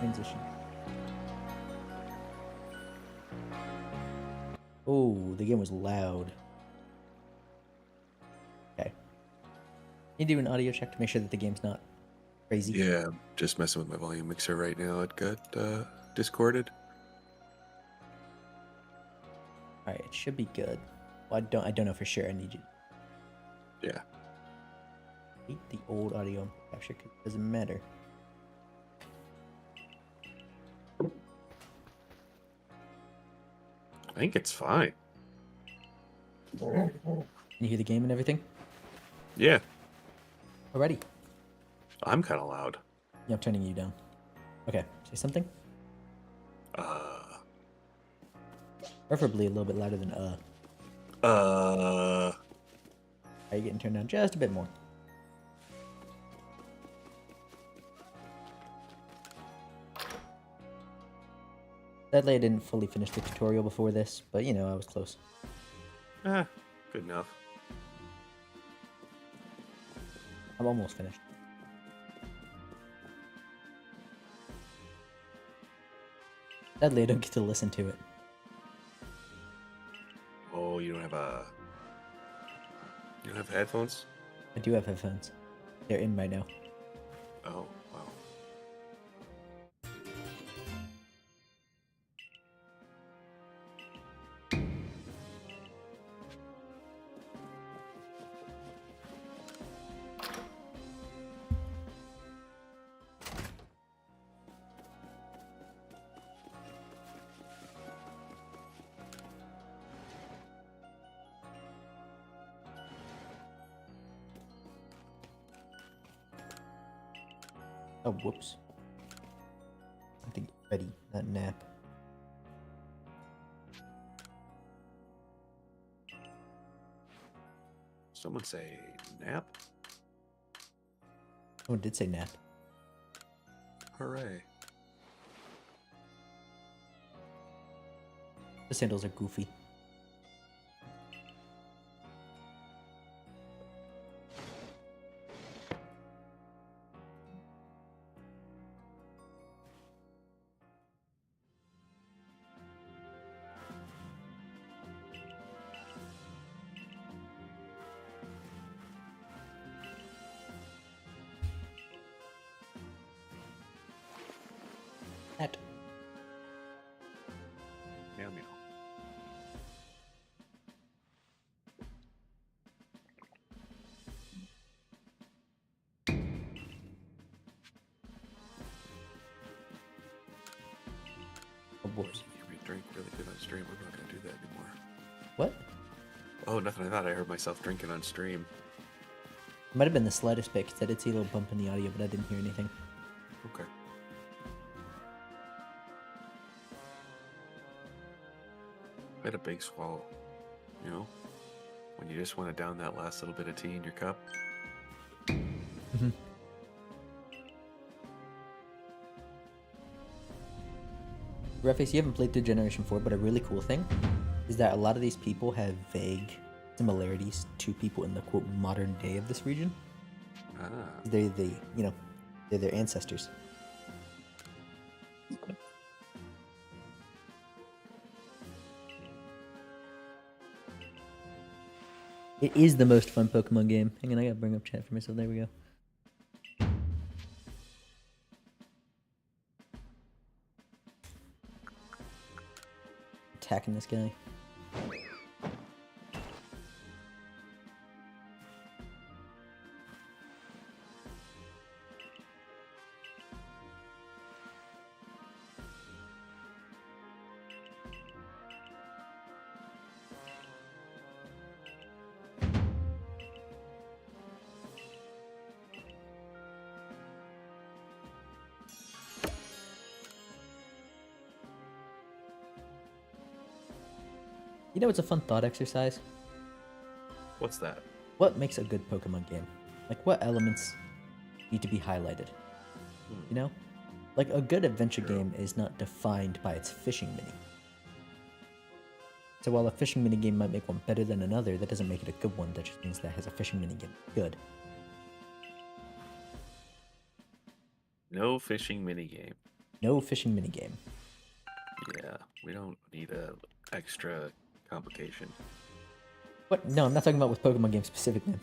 transition. Oh, the game was loud. Okay. You do an audio check to make sure that the game's not crazy. Yeah, I'm just messing with my volume mixer right now. It got discorded. All right, it should be good. Well, I don't know for sure. I need you. Yeah. Hate the old audio capture because it doesn't matter. I think it's fine. Can you hear the game and everything? Yeah, Alrighty. I'm kind of loud. Yeah, I'm turning you down. Okay, say something. Preferably a little bit louder than Are you getting turned down just a bit more? Sadly, I didn't fully finish the tutorial before this, but you know, I was close. Good enough. I'm almost finished. Sadly, I don't get to listen to it. Oh, you don't have headphones? I do have headphones. They're in right now. Oh, wow. Oh, whoops. I think ready, not nap. Someone say nap? Oh, it did say nap. Hooray. The sandals are goofy. That. Meow meow. Oh boy. You can drink really good on stream. I'm not going to do that anymore. What? Oh, nothing. I thought I heard myself drinking on stream. It might have been the slightest bit, because I did see a little bump in the audio, but I didn't hear anything. Okay. I had a big swallow. You know? When you just want to down that last little bit of tea in your cup. Reface, you haven't played through Generation 4, but a really cool thing is that a lot of these people have vague similarities to people in the quote modern day of this region. Ah. They're they're their ancestors. It is the most fun Pokemon game. Hang on, I gotta bring up chat for myself. There we go. Attacking this guy. You know, it's a fun thought exercise. What's that? What makes a good Pokemon game? Like, what elements need to be highlighted? You know? Like, a good adventure game is not defined by its fishing mini. So while a fishing mini game might make one better than another, that doesn't make it a good one. That just means that it has a fishing mini game. Good. No fishing minigame. No fishing minigame. Yeah, we don't need a extra complication. What? No, I'm not talking about with Pokemon games specifically.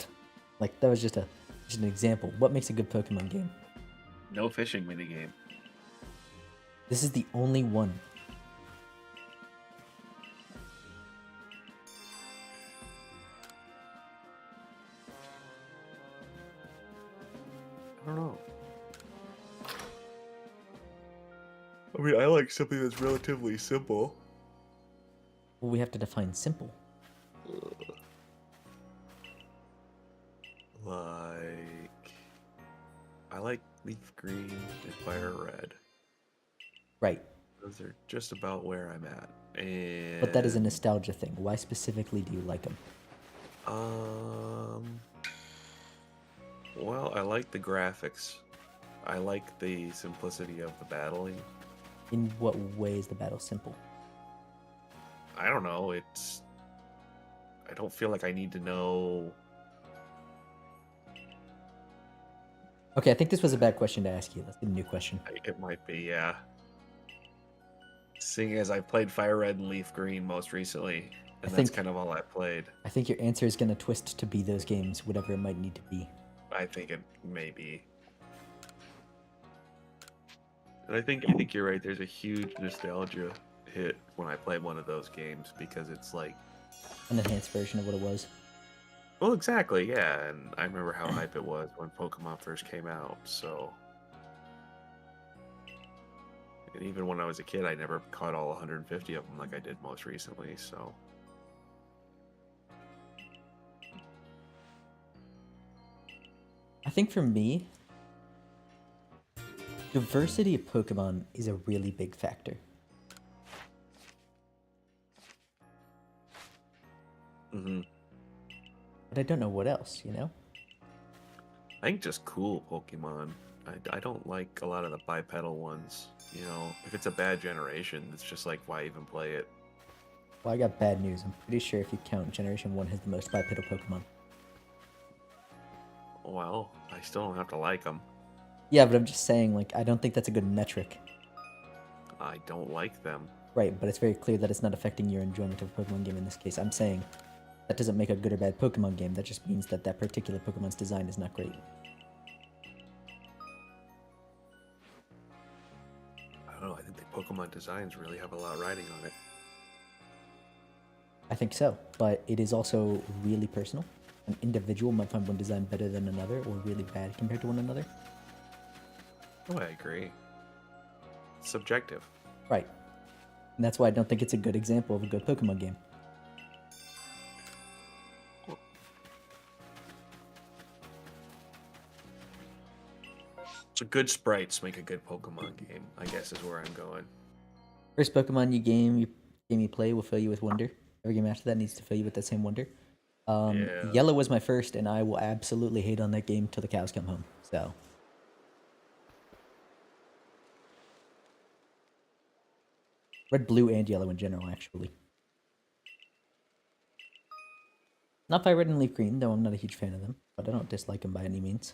Like, that was just an example. What makes a good Pokemon game? No fishing minigame. This is the only one. I don't know. I mean, I like something that's relatively simple. Well, we have to define simple. Like, I like leaf green and fire red. Right. Those are just about where I'm at. And But that is a nostalgia thing. Why specifically do you like them? Well, I like the graphics. I like the simplicity of the battling. In what way is the battle simple? I don't know. I don't feel like I need to know. Okay, I think this was a bad question to ask you. Let's get a new question. It might be, yeah. Seeing as I played Fire Red and Leaf Green most recently, and that's kind of all I played. I think your answer is going to twist to be those games, whatever it might need to be. I think it may be. And I think you're right. There's a huge nostalgia hit when I play one of those games because it's like An enhanced version of what it was. well, exactly, yeah. And I remember how hype it was when Pokemon first came out. So, and even when I was a kid, I never caught all 150 of them like I did most recently. So, I think for me, diversity of Pokemon is a really big factor. But I don't know what else, you know? I think just cool Pokemon. I don't like a lot of the bipedal ones. You know, if it's a bad generation, it's just like, why even play it? Well, I got bad news. I'm pretty sure if you count, Generation 1 has the most bipedal Pokemon. Well, I still don't have to like them. Yeah, but I'm just saying, like, I don't think that's a good metric. I don't like them. Right, but it's very clear that it's not affecting your enjoyment of a Pokemon game in this case. I'm saying that doesn't make a good or bad Pokemon game. That just means that that particular Pokemon's design is not great. I don't know. I think the Pokemon designs really have a lot riding on it. I think so, but it is also really personal. An individual might find one design better than another or really bad compared to one another. Oh, I agree. It's subjective. Right. And that's why I don't think it's a good example of a good Pokemon game. So good sprites make a good Pokemon game, I guess is where I'm going. First Pokemon you play will fill you with wonder. Every game after that needs to fill you with that same wonder. Yeah. Yellow was my first, and I will absolutely hate on that game till the cows come home. So. Red, blue, and yellow in general, actually. Not Fire Red and Leaf Green, though I'm not a huge fan of them, but I don't dislike them by any means.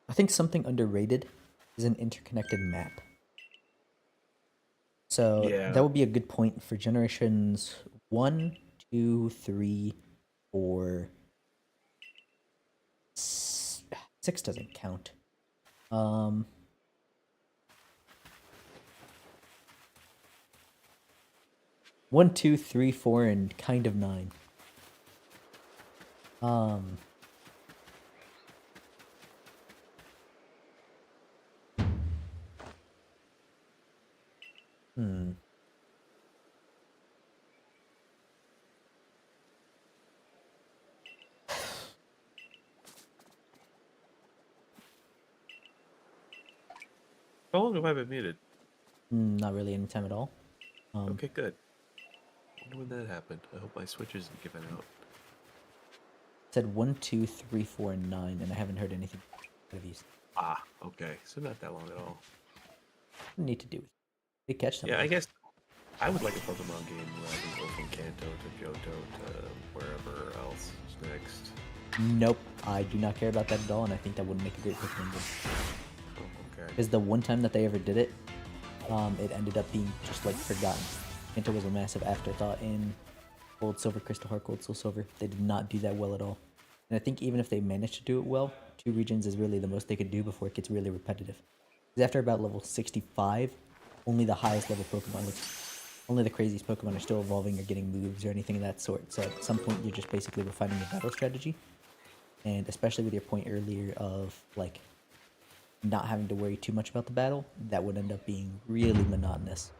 I think something underrated is an interconnected map. So that would be a good point for generations 1, 2, 3, 4. 6 doesn't count. 1, 2, 3, 4, and kind of 9. How long have I been muted? Not really any time at all. Okay, good. I wonder when that happened. I hope my switch isn't giving out. Said 1, 2, 3, 4, and 9, and I haven't heard anything out of these. Ah, okay. So not that long at all. Need to do it. They catch Yeah, I something. guess I would like a Pokemon game where I can go from Kanto to Johto to wherever else is next. Nope, I do not care about that at all, and I think that would make a great Pokemon game. Oh, okay. Because the one time that they ever did it, it ended up being just like forgotten. Kanto was a massive afterthought in Gold, Silver, Crystal Heart, Gold, Soul, Silver. They did not do that well at all. And I think even if they managed to do it well, 2 regions is really the most they could do before it gets really repetitive. Because after about level 65, only the highest level Pokemon, like only the craziest Pokemon are still evolving or getting moves or anything of that sort. So at some point, you're just basically refining your battle strategy. And especially with your point earlier of like not having to worry too much about the battle, that would end up being really monotonous.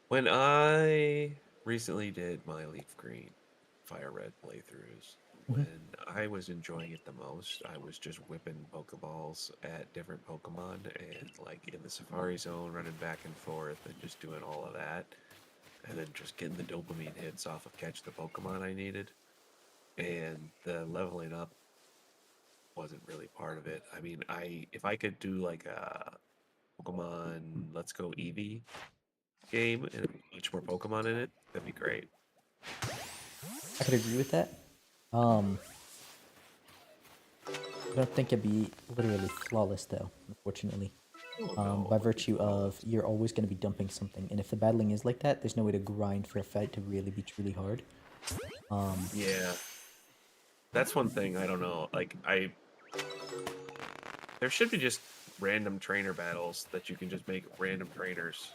When I recently did my Leaf Green Fire Red playthroughs, Mhm. when I was enjoying it the most, I was just whipping Pokeballs at different Pokemon and like in the Safari Zone, running back and forth and just doing all of that. And then just getting the dopamine hits off of catch the Pokemon I needed. And the leveling up wasn't really part of it. I mean, I if I could do like a Pokemon Let's Go Eevee game and much more Pokemon in it, that'd be great. I could agree with that. Um, I don't think it'd be literally flawless though, unfortunately. Oh no, By it would be virtue of flawless. you're always going to be dumping something, and if the battling is like that, there's no way to grind for a fight to really be truly hard. Um, Yeah, that's one thing I don't know. There should be just random trainer battles that you can just make random trainers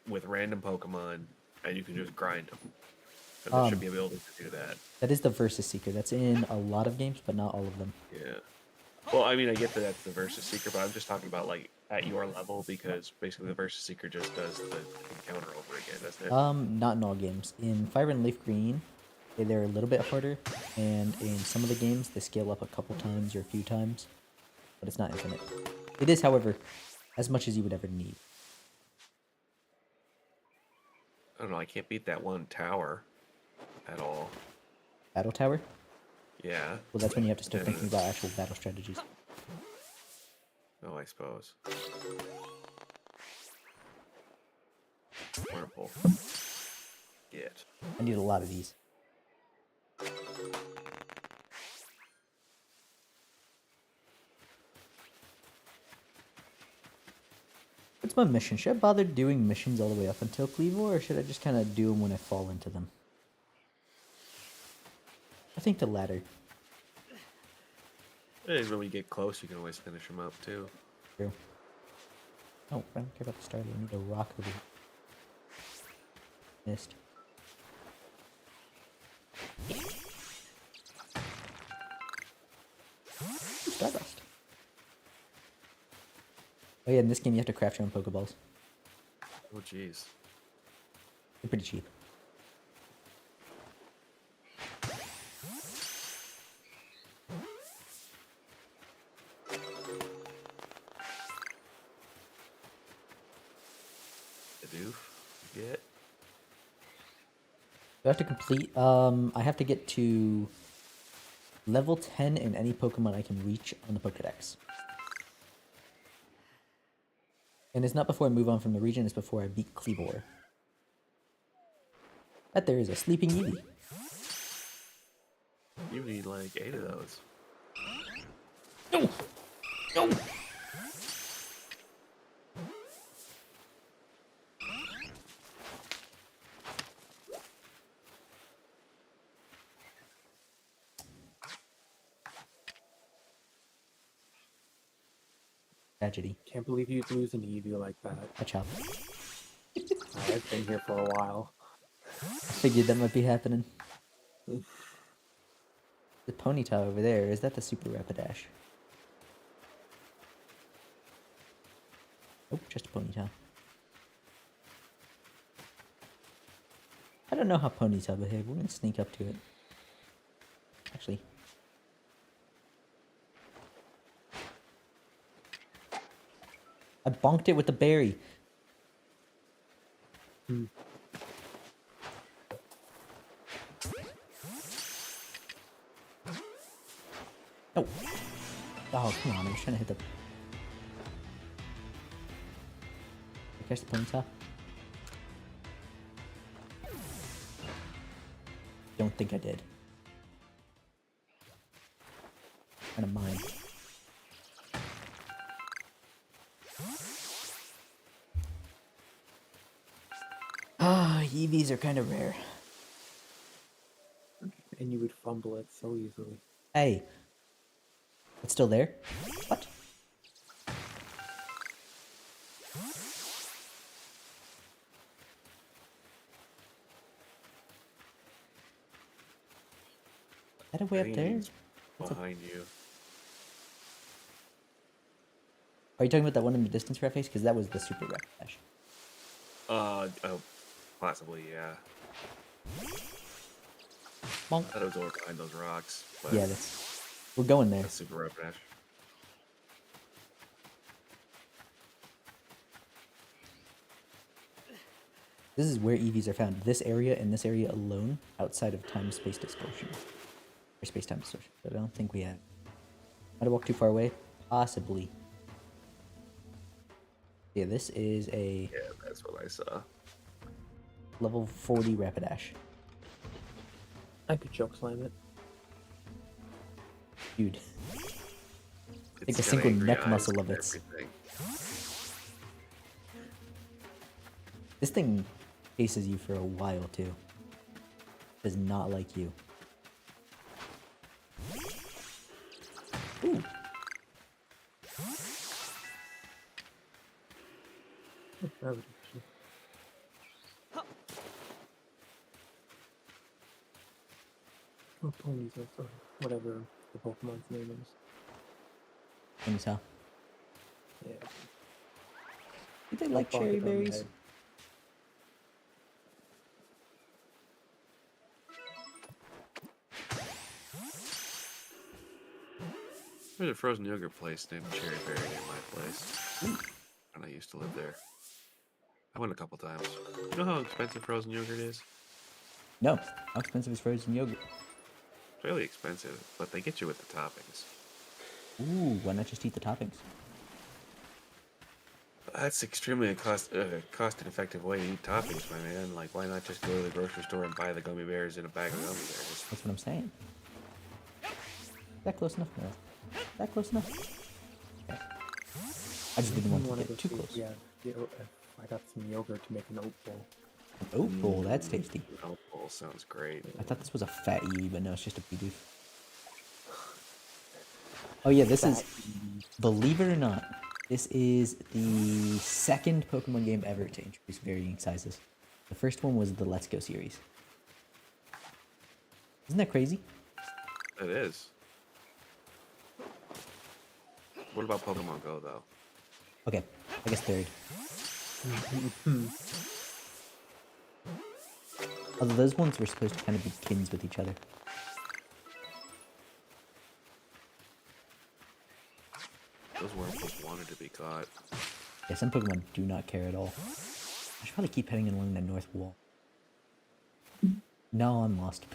with random Pokemon, and you can just grind them. And there should um, be ability to do that. that is the Versus Seeker. That's in a lot of games, but not all of them. Yeah. Well, I mean, I get that that's the Versus Seeker, but I'm just talking about like at your level because basically the Versus Seeker just does the encounter over again, doesn't it? Not in all games. In Fire and Leaf Green, they're a little bit harder, and in some of the games, they scale up a couple times or a few times, but it's not infinite. It is, however, as much as you would ever need. I don't know. I can't beat that one tower at all. Battle Tower? Yeah. Well, that's when you have to start And thinking about actual battle strategies. oh, I suppose. Purple. Get. I need a lot of these. What's my mission? Should I bother doing missions all the way up until Cleavor, or should I just kind of do them when I fall into them? I think the latter. And when we get close, you can always finish them up too. True. Oh, I don't care about the starter. I need a rock over here. Missed. Ooh, Stardust. Oh yeah, in this game you have to craft your own Pokeballs. Oh, jeez. They're pretty cheap. The doof. Get. Do I have to complete? I have to get to level 10 in any Pokemon I can reach on the Pokedex. And it's not before I move on from the region, it's before I beat Cleavor. That there is a sleeping Eevee. You need like 8 of those. No! No! Tragedy. Can't believe you'd lose an Eevee like that. A chop. I've been here for a while. Figured that might be happening. The Ponyta over there, is that the Super Rapidash? Nope, just a Ponyta. I don't know how Ponyta behave. We're gonna sneak up to it. Actually. I bonked it with the berry. No. Oh, come on. I was trying to hit the... Catch the ponytail. Don't think I did. Kind of mine. Ah, EVs are kind of rare. And you would fumble it so easily. Hey. It's still there? What? Is that a way I up think there? it's behind you. Are you talking about that one in the distance rare face? Because that was the super rare dash. Oh, possibly, yeah. Bonk. I thought it was over behind those rocks. But Yeah, that's... We're going there. that's super rough dash. This is where EVs are found. This area and this area alone, outside of time-space distortion. Or space-time distortion. But I don't think we have. Might have walked too far away? Possibly. Yeah, this is a Yeah, that's what I saw. level 40 Rapidash. I could choke slam it. Dude. It's a got single angry neck eyes muscle and of its. everything. This thing chases you for a while, too. Does not like you. Ooh. Or ponies or whatever the Pokemon's name is. Can you tell? Yeah. Do they like Bonk cherry it on the berries? head. There's a frozen yogurt place named Cherry Berry near my place. And I used to live there. I went a couple times. You know how expensive frozen yogurt is? No. How expensive is frozen yogurt? Fairly expensive, but they get you with the toppings. Ooh, why not just eat the toppings? That's extremely a cost-effective way to eat toppings, my man. Like, why not just go to the grocery store and buy the gummy bears in a bag of gummy bears? That's what I'm saying. Is that close enough? No. Is that close enough? Okay. I just didn't want to Wanna get go too see- close. Yeah, I got some yogurt to make an oat bowl. An oat bowl, that's tasty. Oat bowl sounds great. I thought this was a fat Eevee, but no, it's just a Bidoof. Oh yeah, this is, believe it or not, this is the second Pokemon game ever to introduce varying sizes. The first one was the Let's Go series. Isn't that crazy? It is. What about Pokemon Go, though? Okay, I guess third. Although those ones were supposed to kind of be kins with each other. Those wormholes wanted to be caught. Yeah, some Pokemon do not care at all. I should probably keep heading along the north wall. No, I'm lost.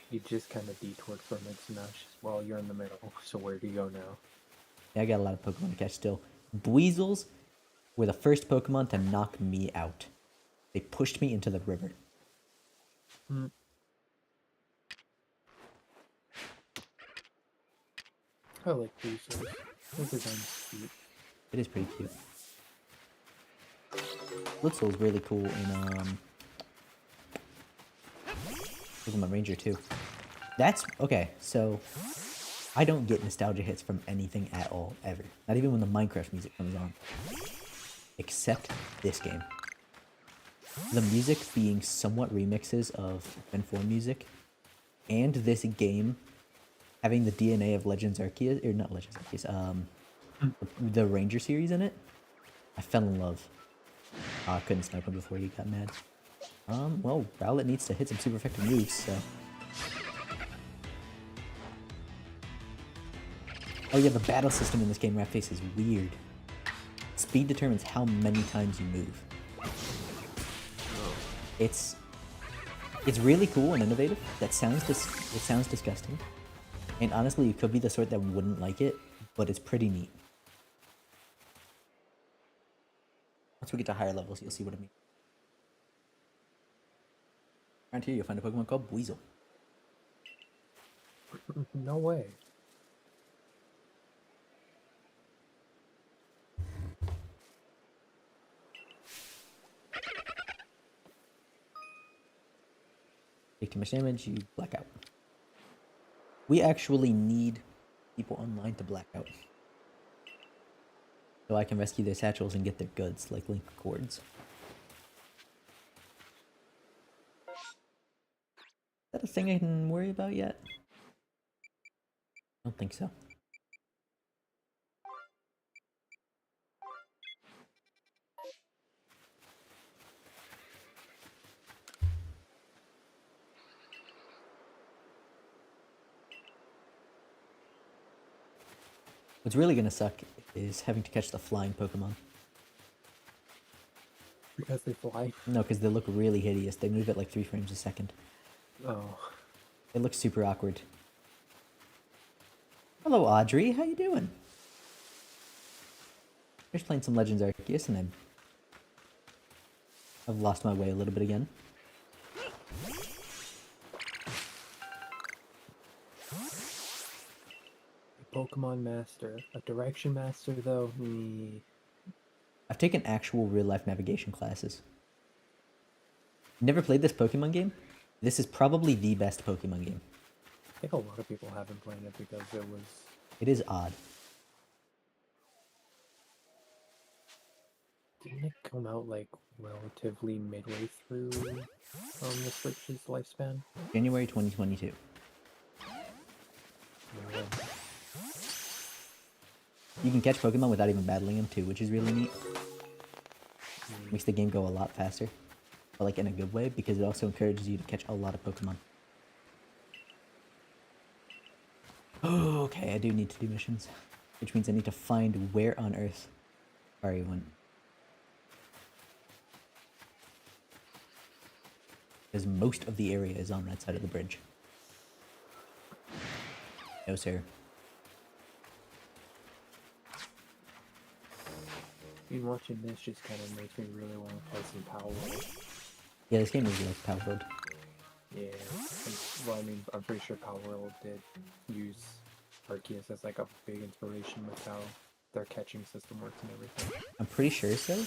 You just kind of detoured from it, so now it's just, well, you're in the middle, so where do you go now? Yeah, I got a lot of Pokemon to catch still. Dweezils were the first Pokemon to knock me out. They pushed me into the river. I like these. This is cute. It is pretty cute. Blitzle is really cool in Pokemon Ranger too. That's okay, so I don't get nostalgia hits from anything at all, ever. Not even when the Minecraft music comes on. Except this game. The music being somewhat remixes of Gen 4 music, and this game having the DNA of Legends Arceus, or not Legends Arceus, the Ranger series in it. I fell in love. I couldn't snipe him before he got mad. Well, Rowlet needs to hit some super effective moves, so. Oh yeah, the battle system in this game, Ratface, is weird. Speed determines how many times you move. Oh, It's It's really cool and innovative. It sounds disgusting. And honestly, you could be the sort that wouldn't like it, but it's pretty neat. Once we get to higher levels, you'll see what I mean. Around here, you'll find a Pokemon called Weasel. No way. Take too much damage, you black out. We actually need people online to black out. So I can rescue their satchels and get their goods, like link cords. Is that a thing I can worry about yet? I don't think so. What's really gonna suck is having to catch the flying Pokemon. Because they fly? No, because they look really hideous. They move at like 3 frames a second. Oh. It looks super awkward. Hello, Audrey. How you doing? Just playing some Legends Arceus, and I've lost my way a little bit again. Pokemon Master. A Direction Master, though? I've taken actual real-life navigation classes. Never played this Pokemon game? This is probably the best Pokemon game. I think a lot of people haven't played it because It is odd. Didn't it come out like relatively midway through the Switch's lifespan? January 2022. Yeah. You can catch Pokemon without even battling them too, which is really neat. Makes the game go a lot faster. But like in a good way, because it also encourages you to catch a lot of Pokemon. Oh, okay, I do need to do missions. Which means I need to find where on Earth Ari went. Because most of the area is on that side of the bridge. No, sir. Watching this just kind of makes me really want to play some Power World. Yeah, this game is like Power World. Yeah. Well, I mean, I'm pretty sure Power World did use Arceus as like a big inspiration with how their catching system works and everything. I'm pretty sure so.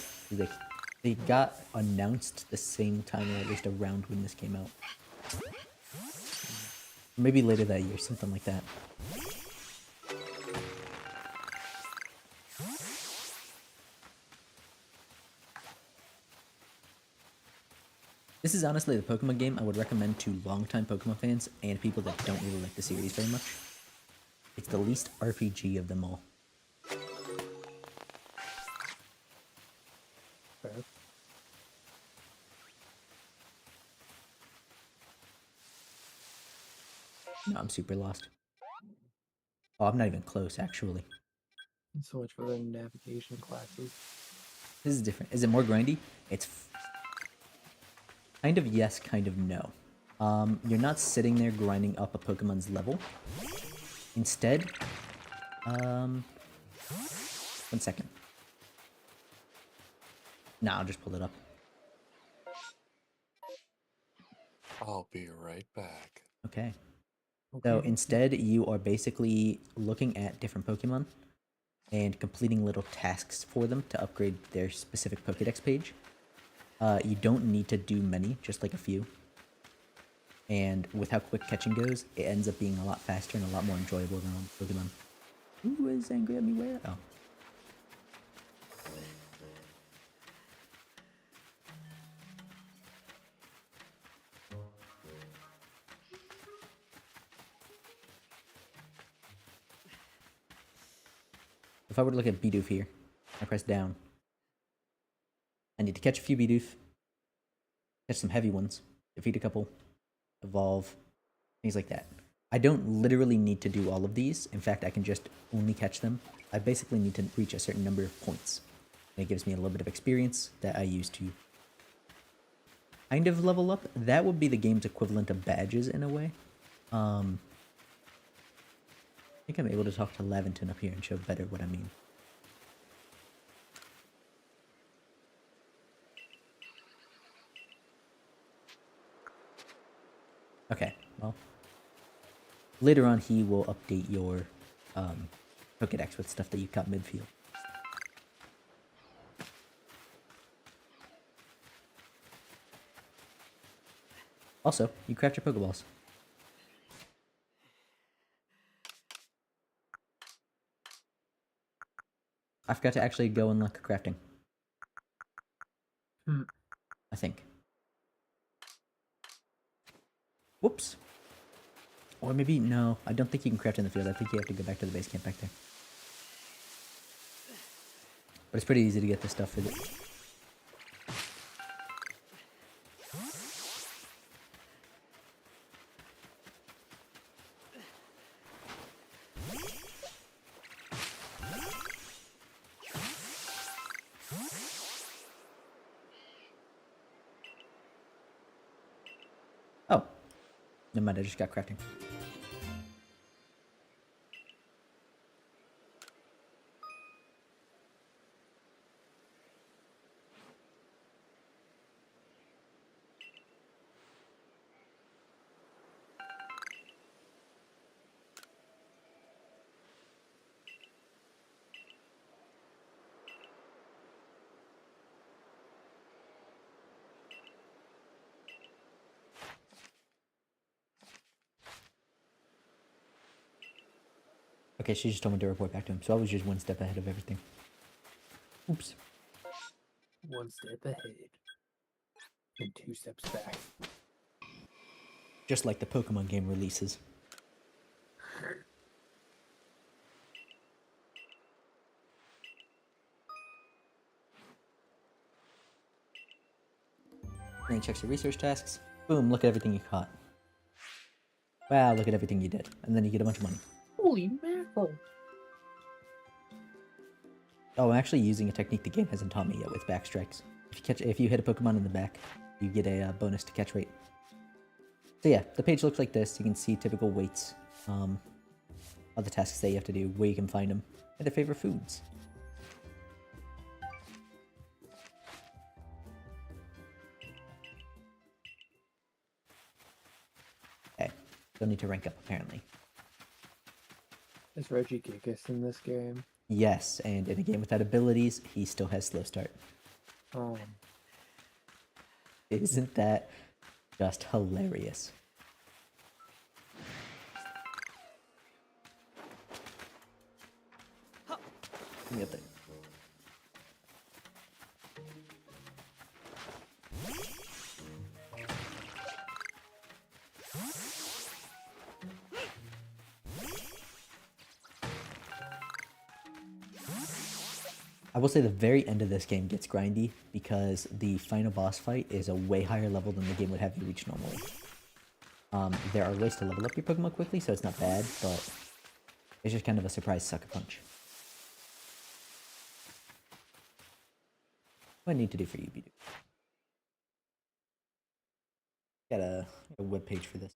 They got announced the same time, or at least around when this came out. Maybe later that year, something like that. This is honestly the Pokemon game I would recommend to longtime Pokemon fans and people that don't really like the series very much. It's the least RPG of them all. Fair. No, I'm super lost. Oh, I'm not even close, actually. So much for the navigation classes. This is different. Is it more grindy? It's kind of yes, kind of no. You're not sitting there grinding up a Pokemon's level. Instead, 1 second. Nah, I'll just pull it up. I'll be right back. Okay. So Okay. instead, you are basically looking at different Pokemon and completing little tasks for them to upgrade their specific Pokedex page. You don't need to do many, just like a few. And with how quick catching goes, it ends up being a lot faster and a lot more enjoyable than on Pokemon. Who is angry at me where? Oh. If I were to look at Bidoof here, I press down. I need to catch a few Bidoof, catch some heavy ones, defeat a couple, evolve, things like that. I don't literally need to do all of these. In fact, I can just only catch them. I basically need to reach a certain number of points. And it gives me a little bit of experience that I use to kind of level up. That would be the game's equivalent of badges in a way. I think I'm able to talk to Laventon up here and show better what I mean. Okay, well, later on he will update your Pokedex with stuff that you caught midfield. Also, you craft your Pokeballs. I forgot to actually go and look crafting. I think. Whoops. Or maybe, no, I don't think you can craft in the field. I think you have to go back to the base camp back there. But it's pretty easy to get this stuff for the... Oh. Never mind, I just got crafting. Okay, she just told me to report back to him, so I was just one step ahead of everything. Oops. One step ahead and 2 steps back. Just like the Pokemon game releases. Then he checks your research tasks. Boom, look at everything you caught. Wow, look at everything you did. And then you get a bunch of money. Holy mackerel! Oh, I'm actually using a technique the game hasn't taught me yet with back strikes. If you hit a Pokemon in the back, you get a bonus to catch rate. So yeah, the page looks like this. You can see typical weights of the tasks that you have to do, where you can find them, and their favorite foods. Okay, don't need to rank up apparently. Is Regigigas in this game? Yes, and in a game without abilities, he still has slow start. Isn't that just hilarious? Let me up there. I will say the very end of this game gets grindy because the final boss fight is a way higher level than the game would have you reach normally. There are ways to level up your Pokemon quickly, so it's not bad, but it's just kind of a surprise sucker punch. What do I need to do for you, Bidoof? Got a web page for this.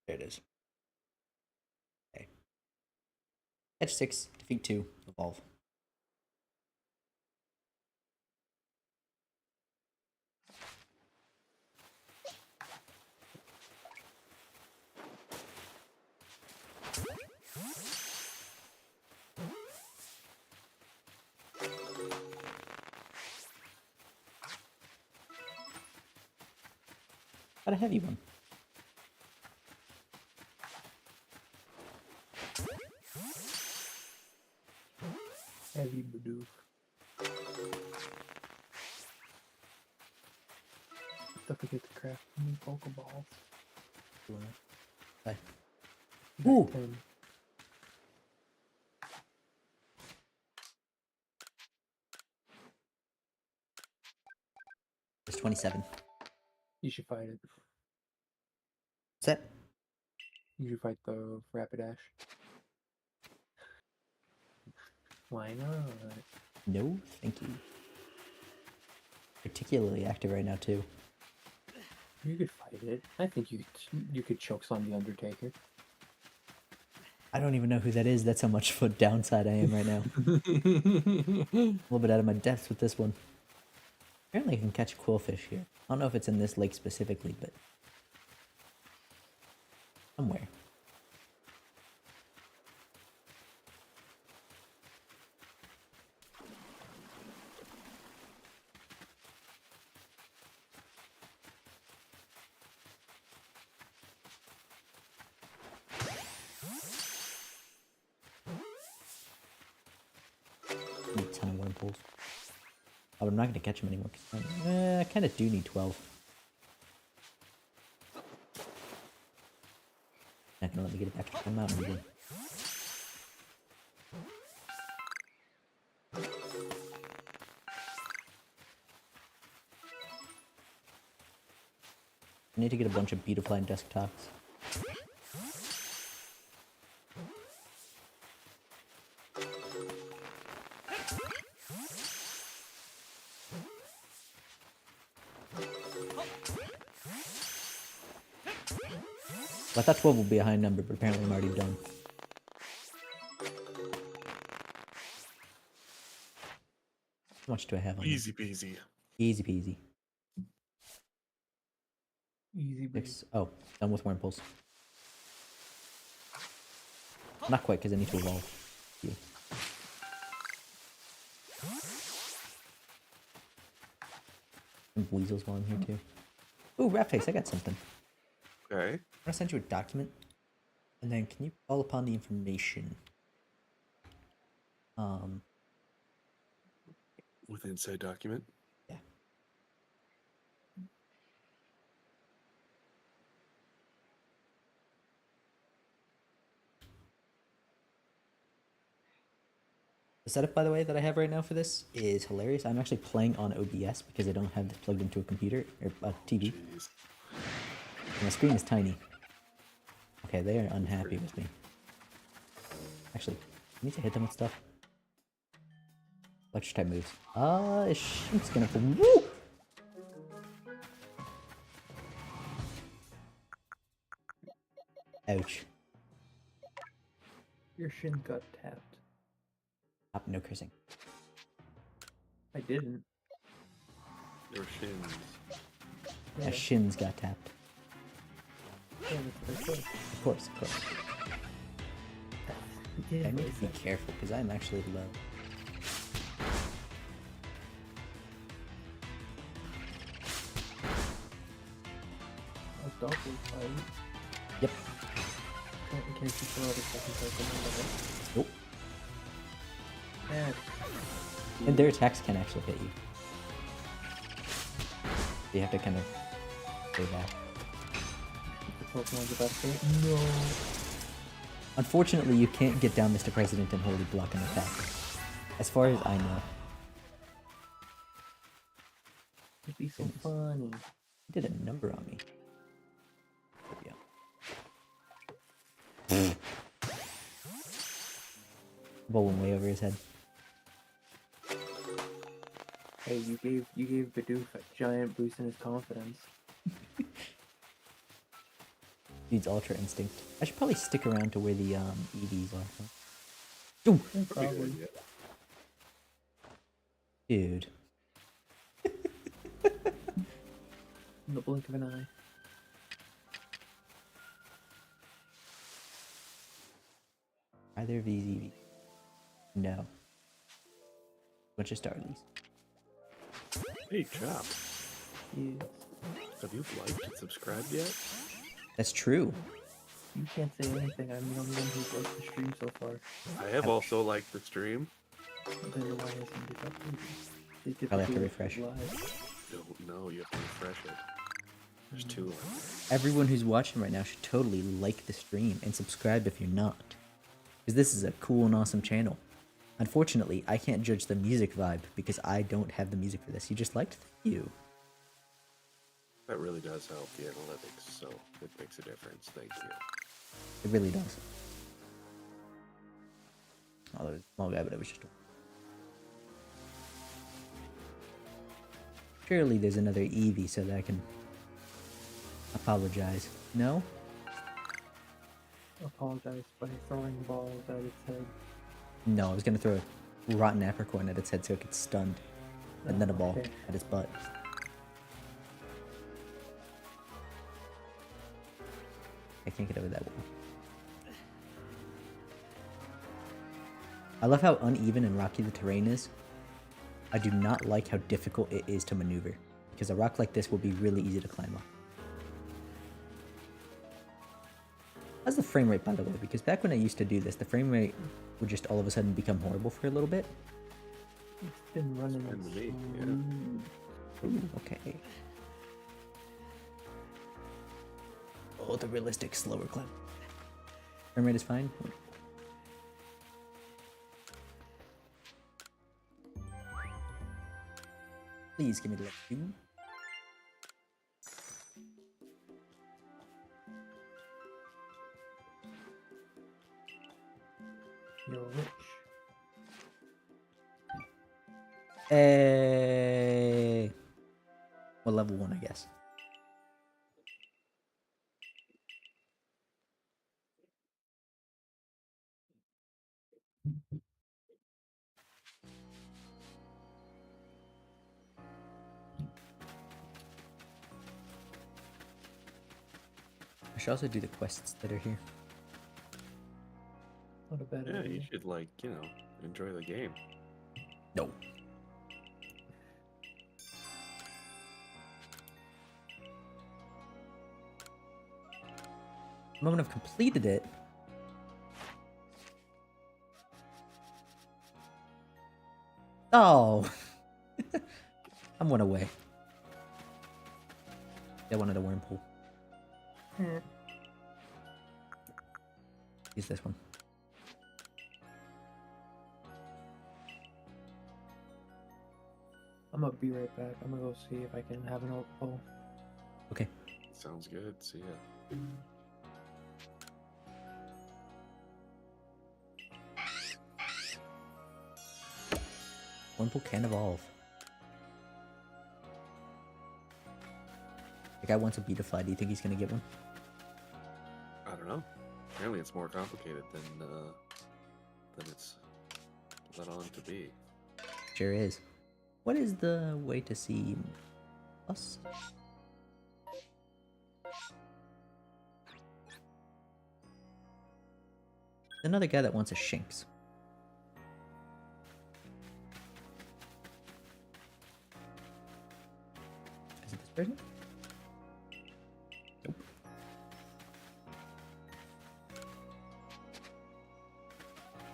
There it is. Okay. Catch 6, defeat 2, evolve. Got a heavy one. Heavy Bidoof. Don't forget to craft new Pokeballs. Bye. Ooh! It's 27. You should fight it. What's that? You should fight the Rapidash. Why not? No, thank you. Particularly active right now, too. You could fight it. I think you could choke on the Undertaker. I don't even know who that is. That's how much of a downside I am right now. A little bit out of my depth with this one. Apparently I can catch quillfish here. I don't know if it's in this lake specifically, but somewhere. Need a ton of whirlpools. Oh, I'm not going to catch them anymore. I kind of do need 12. Not going to let me get it back to the mountain again. I need to get a bunch of beautifying desktops. I thought 12 would be a high number, but apparently I'm already done. How much do I have on Easy peasy. this? Easy peasy. Easy breeze. 6. Oh, done with worm pulse. Not quite, because I need to evolve. Yeah. And weasels while I'm here too. Ooh, rat face, I got something. Okay. I'm gonna send you a document, and then can you call upon the information? Within said document. Yeah. The setup, by the way, that I have right now for this is hilarious. I'm actually playing on OBS because I don't have this plugged into a computer or a TV. Jeez. My screen is tiny. Okay, they are unhappy with me. Actually, I need to hit them with stuff. Electric type moves. She's gonna go. Woo! Ouch. Your shin got tapped. Stop, no cursing. I didn't. Your shins. My shins got tapped. Yeah, that's what I said. Of course, of course. Yeah, I need to be careful because I'm actually low. A double fight. Yep. In case you throw out a second cycle. Nope. And And their attacks can actually hit you. You have to kind of stay back. the Pokemon's about to say, no. Unfortunately, you can't get down Mr. President and Holy Block an attack. As far as I know. It'd be so funny. He did a number on me. There we go. Ball went way over his head. Hey, you gave Bidoof a giant boost in his confidence. Needs Ultra Instinct. I should probably stick around to where the EVs are. Huh? Ooh, Probably. dude. In the blink of an eye. Either of these EVs? No. Bunch of Starlies. Hey, Chop. Yes. Have you liked and subscribed yet? That's true. You can't say anything. I'm the only one who's liked the stream so far. I have also liked the stream. Then why hasn't it updated? They Probably have to typically refresh. live. Don't know. You have to refresh it. There's 2 on there. Everyone who's watching right now should totally like the stream and subscribe if you're not. Because this is a cool and awesome channel. Unfortunately, I can't judge the music vibe because I don't have the music for this. You just liked the view. That really does help the analytics, so it makes a difference. Thank you. It really does. Oh, there was a small guy, but it was just a... Surely there's another Eevee so that I can apologize. No? Apologize by throwing balls at its head. No, I was gonna throw a rotten apricorn at its head so it gets stunned. And then a ball Okay. at its butt. I can't get over that wall. I love how uneven and rocky the terrain is. I do not like how difficult it is to maneuver, because a rock like this will be really easy to climb up. How's the frame rate, by the way? Because back when I used to do this, the frame rate would just all of a sudden become horrible for a little bit. It's been running Been to me, yeah. Ooh, okay. Oh, the realistic slower climb. Frame rate is fine. Please give me the left 2. You're rich. Hey. Well, level 1, I guess. I should also do the quests that are here. Not a bad Yeah, idea. you should, like, you know, enjoy the game. No. The moment I've completed it. Oh. I'm one away. I wanted a wormhole. Use this one. I'm gonna be right back. I'm gonna go see if I can have an old bow. Okay. Sounds good. See ya. Wormhole can evolve. The guy wants a Beetafly. Do you think he's gonna get one? I don't know. Apparently, it's more complicated than it's let on to be. Sure is. What is the way to see us? Another guy that wants a Shinx. Is it this person? Nope.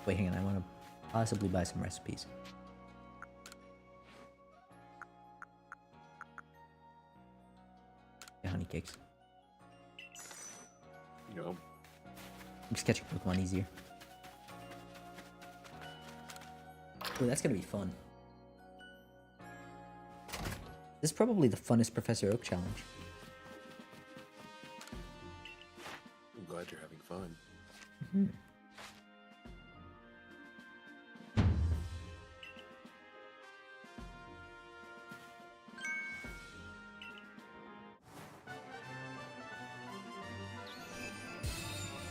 Wait, hang on. I want to possibly buy some recipes. Yeah, honey cakes. You know, I'm just catching Pokemon easier. Oh, that's gonna be fun. This is probably the funnest Professor Oak challenge. I'm glad you're having fun. Mm-hmm.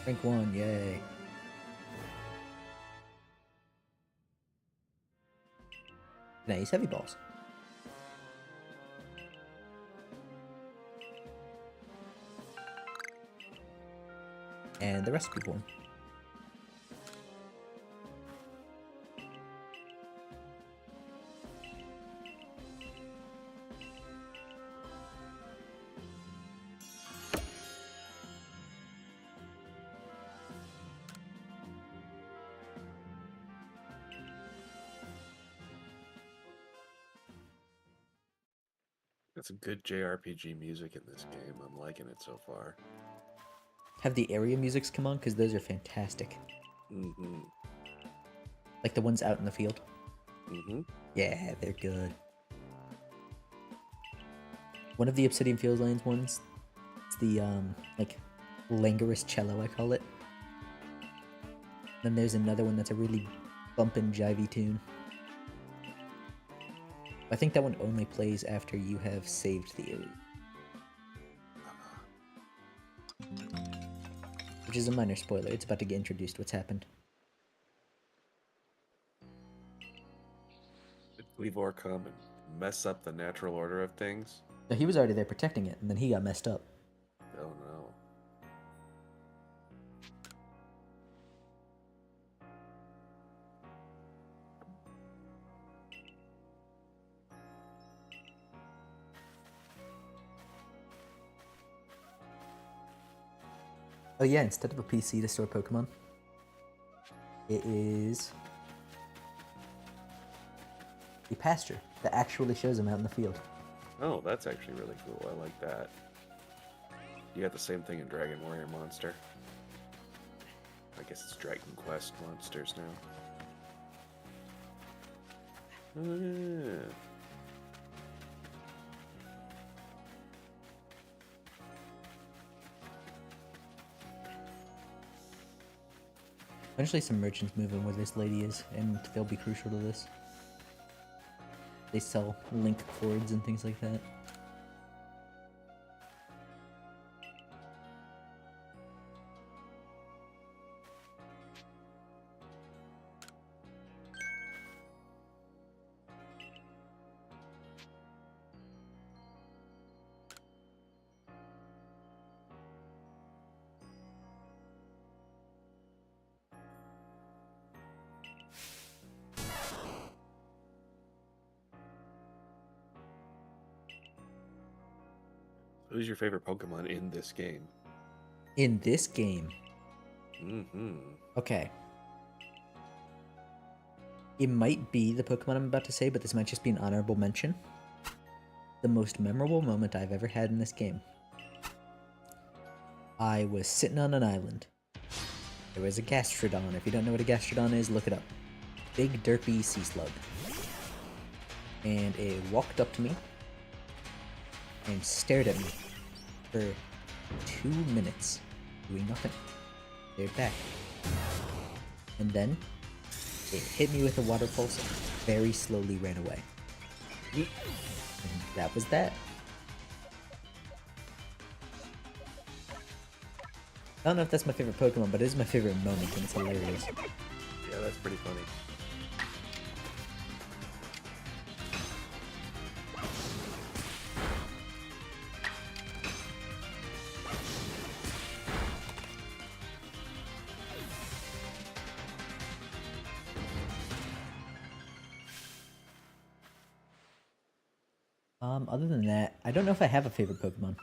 Rank 1, yay. Can I use heavy balls? And the recipe form. Got some good JRPG music in this game. I'm liking it so far. Have the area musics come on? Because those are fantastic. Mm-hmm. Like the ones out in the field. Mm-hmm. Yeah, they're good. One of the Obsidian Fields Lanes ones, it's the, like, languorous cello, I call it. Then there's another one that's a really bumpin' jivey tune. I think that one only plays after you have saved the area. Which is a minor spoiler. It's about to get introduced what's happened. Did Cleavor come and mess up the natural order of things? So he was already there protecting it, and then he got messed up. Oh no. Oh yeah, instead of a PC to store Pokemon, it is a pasture that actually shows them out in the field. Oh, that's actually really cool. I like that. You got the same thing in Dragon Warrior Monster. I guess it's Dragon Quest Monsters now. Oh, yeah. Eventually some merchants move in where this lady is, and they'll be crucial to this. They sell link cords and things like that. Who's your favorite Pokemon in this game? In this game, Mm-hmm. okay. It might be the Pokemon I'm about to say, but this might just be an honorable mention. The most memorable moment I've ever had in this game. I was sitting on an island. There was a Gastrodon. If you don't know what a Gastrodon is, look it up. Big derpy sea slug. And it walked up to me and stared at me for 2 minutes, doing nothing. Stared back. And then it hit me with a water pulse and very slowly ran away. And that was that. I don't know if that's my favorite Pokemon, but it is my favorite moment, and it's hilarious. Yeah, that's pretty funny. Other than that, I don't know if I have a favorite Pokemon.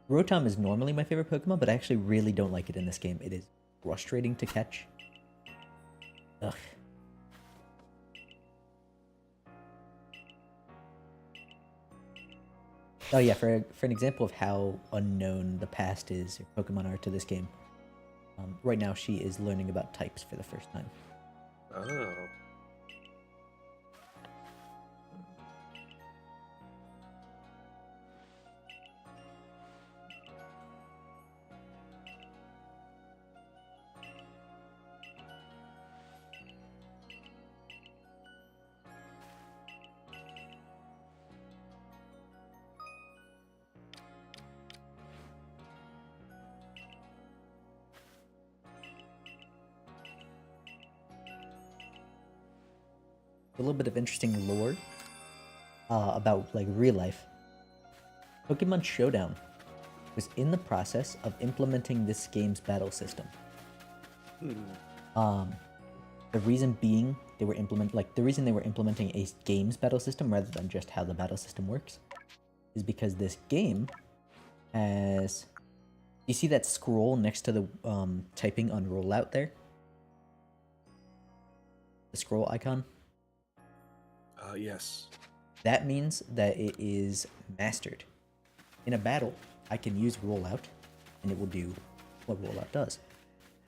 Rotom is normally my favorite Pokemon, but I actually really don't like it in this game. It is frustrating to catch. Ugh. Oh yeah, for an example of how unknown the past is, or Pokemon are to this game. Right now she is learning about types for the first time. Oh. A little bit of interesting lore about like real life. Pokemon Showdown was in the process of implementing this game's battle system. The reason being the reason they were implementing a game's battle system rather than just how the battle system works is because this game has, you see that scroll next to the typing on rollout there? the scroll icon, Yes. that means that it is mastered. In a battle, I can use rollout, and it will do what rollout does.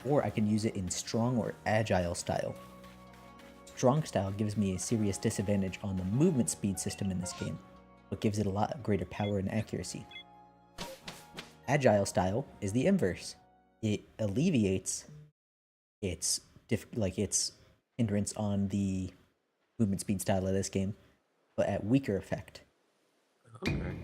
Or I can use it in strong or agile style. Strong style gives me a serious disadvantage on the movement speed system in this game, but gives it a lot greater power and accuracy. Agile style is the inverse. It alleviates its its hindrance on the movement speed style of this game, but at weaker effect. Okay.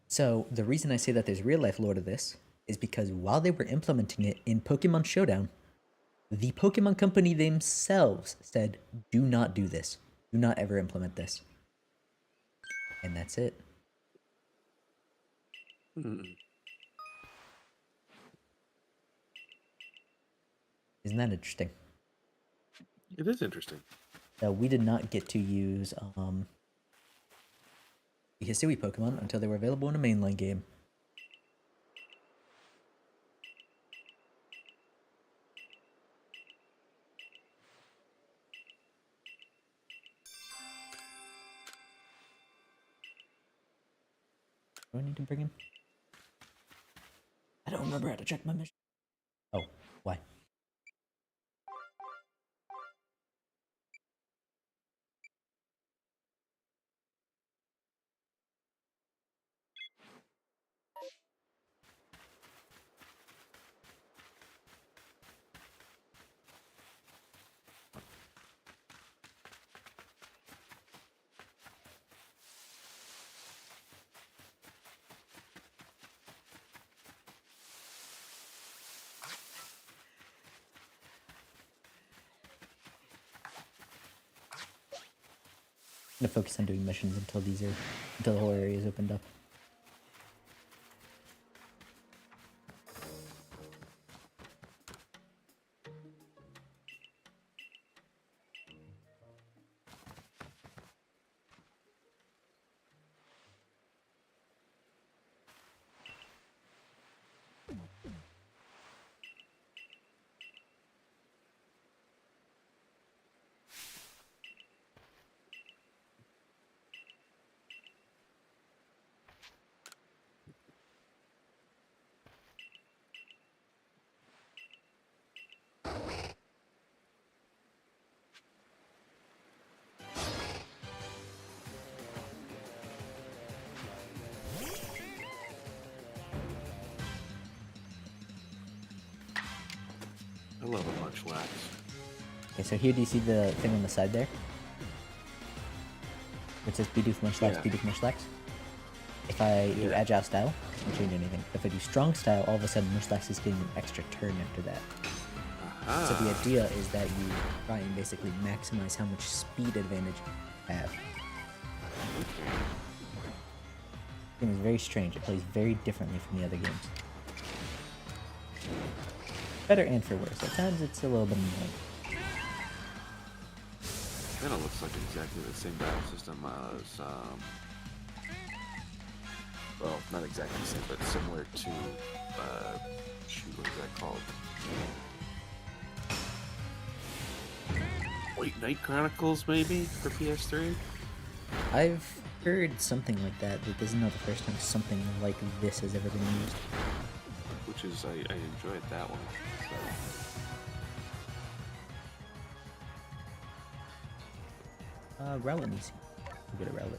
So the reason I say that there's real life lore to this is because while they were implementing it in Pokemon Showdown, the Pokemon Company themselves said, do not do this. Do not ever implement this. And that's it. Mm. Isn't that interesting? It is interesting. So we did not get to use the Hisui Pokemon until they were available in a mainline game. Do I need to bring him? I don't remember how to check my mission. Oh, why? I'm gonna focus on doing missions until the whole area is opened up. I love a Munchlax. Okay, so here do you see the thing on the side there? It says Bidoof Munchlax, Yeah. Bidoof Munchlax. If I do Yeah. Agile style, it won't change anything. If I do Strong style, all of a sudden Munchlax is getting an extra turn after that. So the idea is that you try and basically maximize how much speed advantage you have. This game is very strange. It plays very differently from the other games. Better and for worse. At times it's a little bit annoying. Kind of looks like exactly the same battle system as, well, not exactly the same, but similar to, shoot, what is that called? Wait, Night Chronicles, maybe, for PS3? I've heard something like that, but this is not the first time something like this has ever been used. Which is, I enjoyed that one. So. Rowlet easy. We'll get a Rowlet.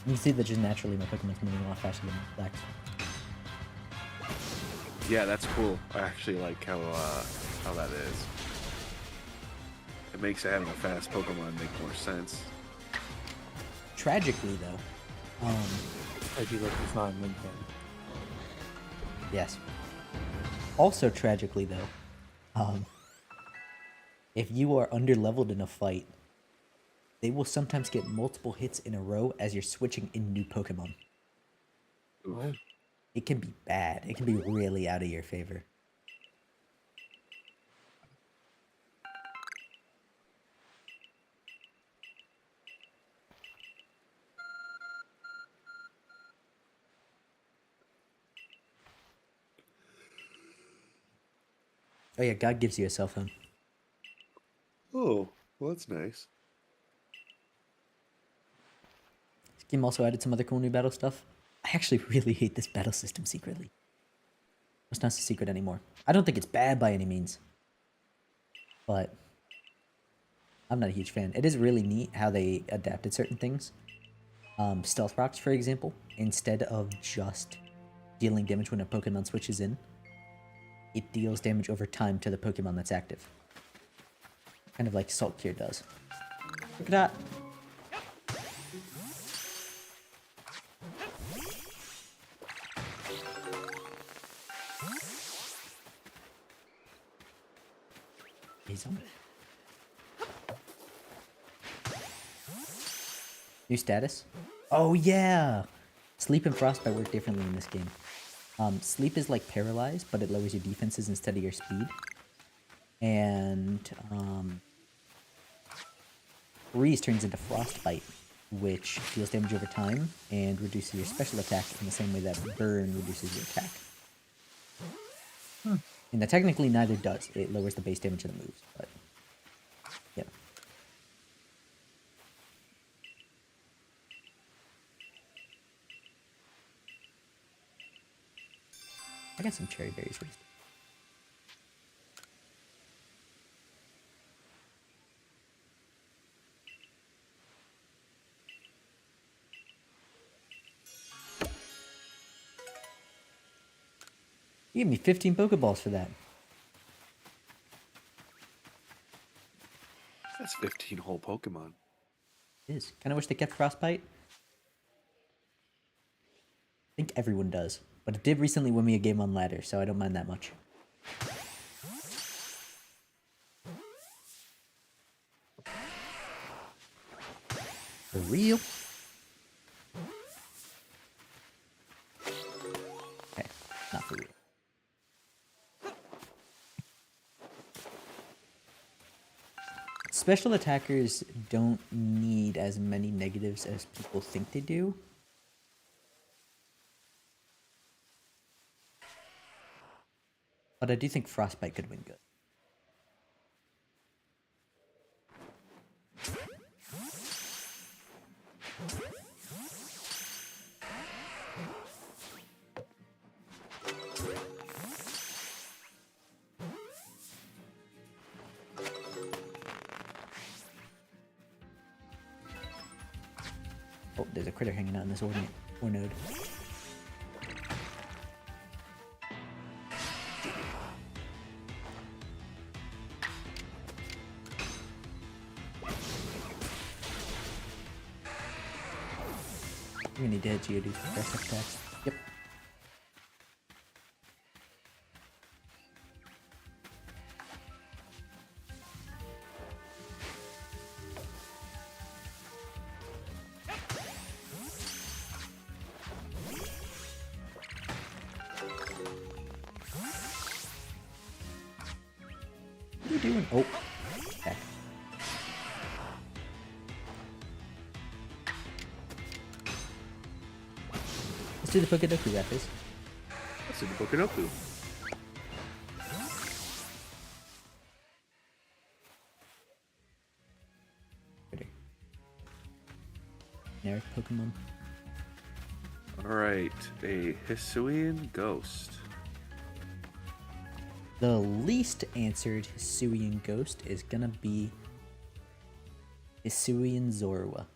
You see that just naturally my Pokemon's moving a lot faster than Black's. Yeah, that's cool. I actually like how that is. It makes having a fast Pokemon make more sense. Tragically, though, I do like it's not in Wind Band. yes. Also tragically, though, if you are under-leveled in a fight, they will sometimes get multiple hits in a row as you're switching in new Pokemon. Oof. It can be bad. It can be really out of your favor. Oh yeah, God gives you a cell phone. Oh, well, that's nice. This game also added some other cool new battle stuff. I actually really hate this battle system secretly. It's not a secret anymore. I don't think it's bad by any means, but I'm not a huge fan. It is really neat how they adapted certain things. Stealth rocks, for example, instead of just dealing damage when a Pokemon switches in, it deals damage over time to the Pokemon that's active. Kind of like Salt Cure does. Look at that! He's on it. New status? Oh yeah! Sleep and Frostbite work differently in this game. Sleep is like Paralyzed, but it lowers your defenses instead of your speed. And Freeze turns into Frostbite, which deals damage over time and reduces your special attack in the same way that Burn reduces your attack. And that technically neither does. It lowers the base damage of the moves, but yeah. I got some cherry berries wasted. You gave me 15 Pokeballs for that. That's 15 whole Pokemon. It is. Kinda wish they kept Frostbite. I think everyone does. But it did recently win me a game on ladder, so I don't mind that much. For real? Okay, not for real. Special attackers don't need as many negatives as people think they do. But I do think Frostbite could win good. Oh, there's a critter hanging out in this ore node. We need to hit Geodude for first attacks. Yep. What are you doing? Oh, heck. Let's do the Pokedex Rapids. That's in the Pokedoku. Critter. Generic Pokemon. Alright, a Hisuian Ghost. The least answered Hisuian ghost is gonna be Hisuian Zorua.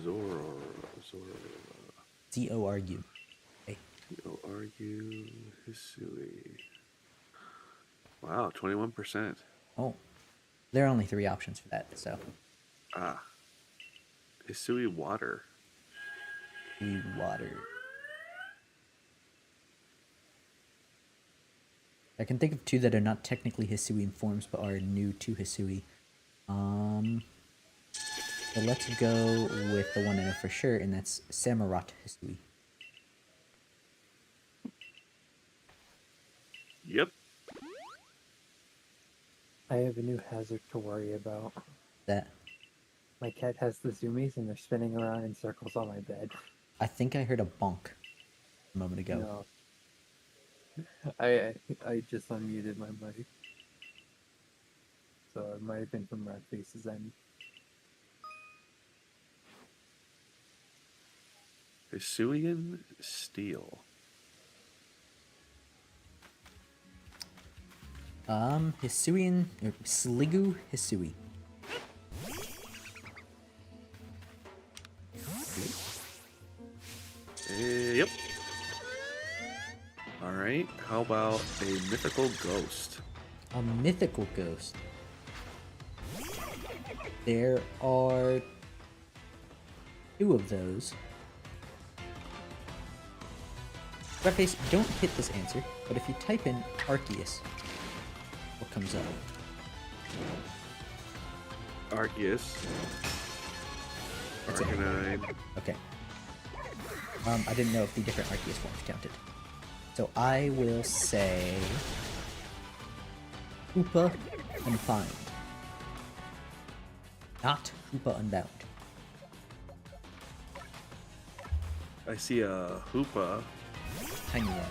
Zorua. Zoru. Okay. Zoru Hisui. Wow, 21%. Oh, there are only 3 options for that, so Ah. Hisui Water. we water. I can think of 2 that are not technically Hisuian forms, but are new to Hisui. So let's go with the one I know for sure, and that's Samurott Hisui. Yep. I have a new hazard to worry about. That My cat has the zoomies and they're spinning around in circles on my bed. I think I heard a bonk a moment ago. No, I just unmuted my mic, so it might have been from Rat Face's end. Hisuian Steel. Hisuian or Sliggoo Hisui. Yep. Alright, how about a mythical ghost? A mythical ghost. There are 2 of those. Redface, don't hit this answer, but if you type in Arceus, what comes up? Arceus. That's it. Arcanine. Okay. I didn't know if the different Arceus forms counted. So I will say Hoopa Unfind. Not Hoopa Unbound. I see a Hoopa. Tiny one.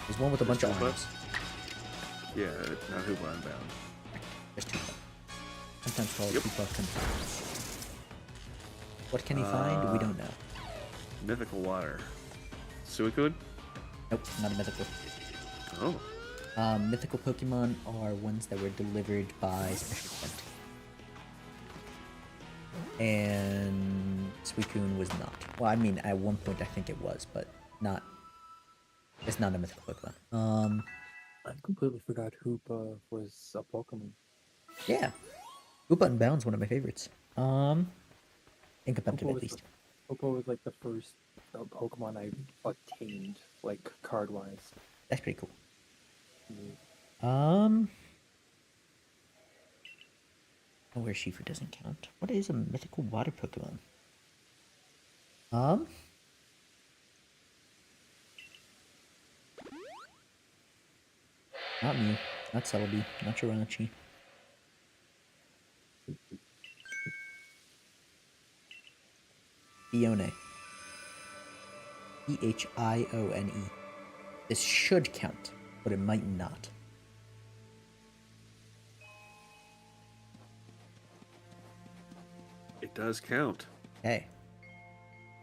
There's one with a bunch of Hoopa? arms. Yeah, not Hoopa Unbound. There's Hoopa. Sometimes called Yep. Hoopa Confined. What can he find? We don't know. Mythical water. Suicune? Nope, not a mythical. Oh. Mythical Pokemon are ones that were delivered by special event. And Suicune was not. Well, I mean, at one point I think it was, but not. It's not a mythical Pokemon. I completely forgot Hoopa was a Pokemon. Yeah. Hoopa Unbound's one of my favorites. In Hoopa competitive at was, least. Hoopa was like the first Pokemon I attained, like card-wise. That's pretty cool. Mm. Oh, where Shifu doesn't count. What is a mythical water Pokemon? Not Mew, not Celebi, not Jirachi. Phione. Phione. This should count, but it might not. It does count. Hey,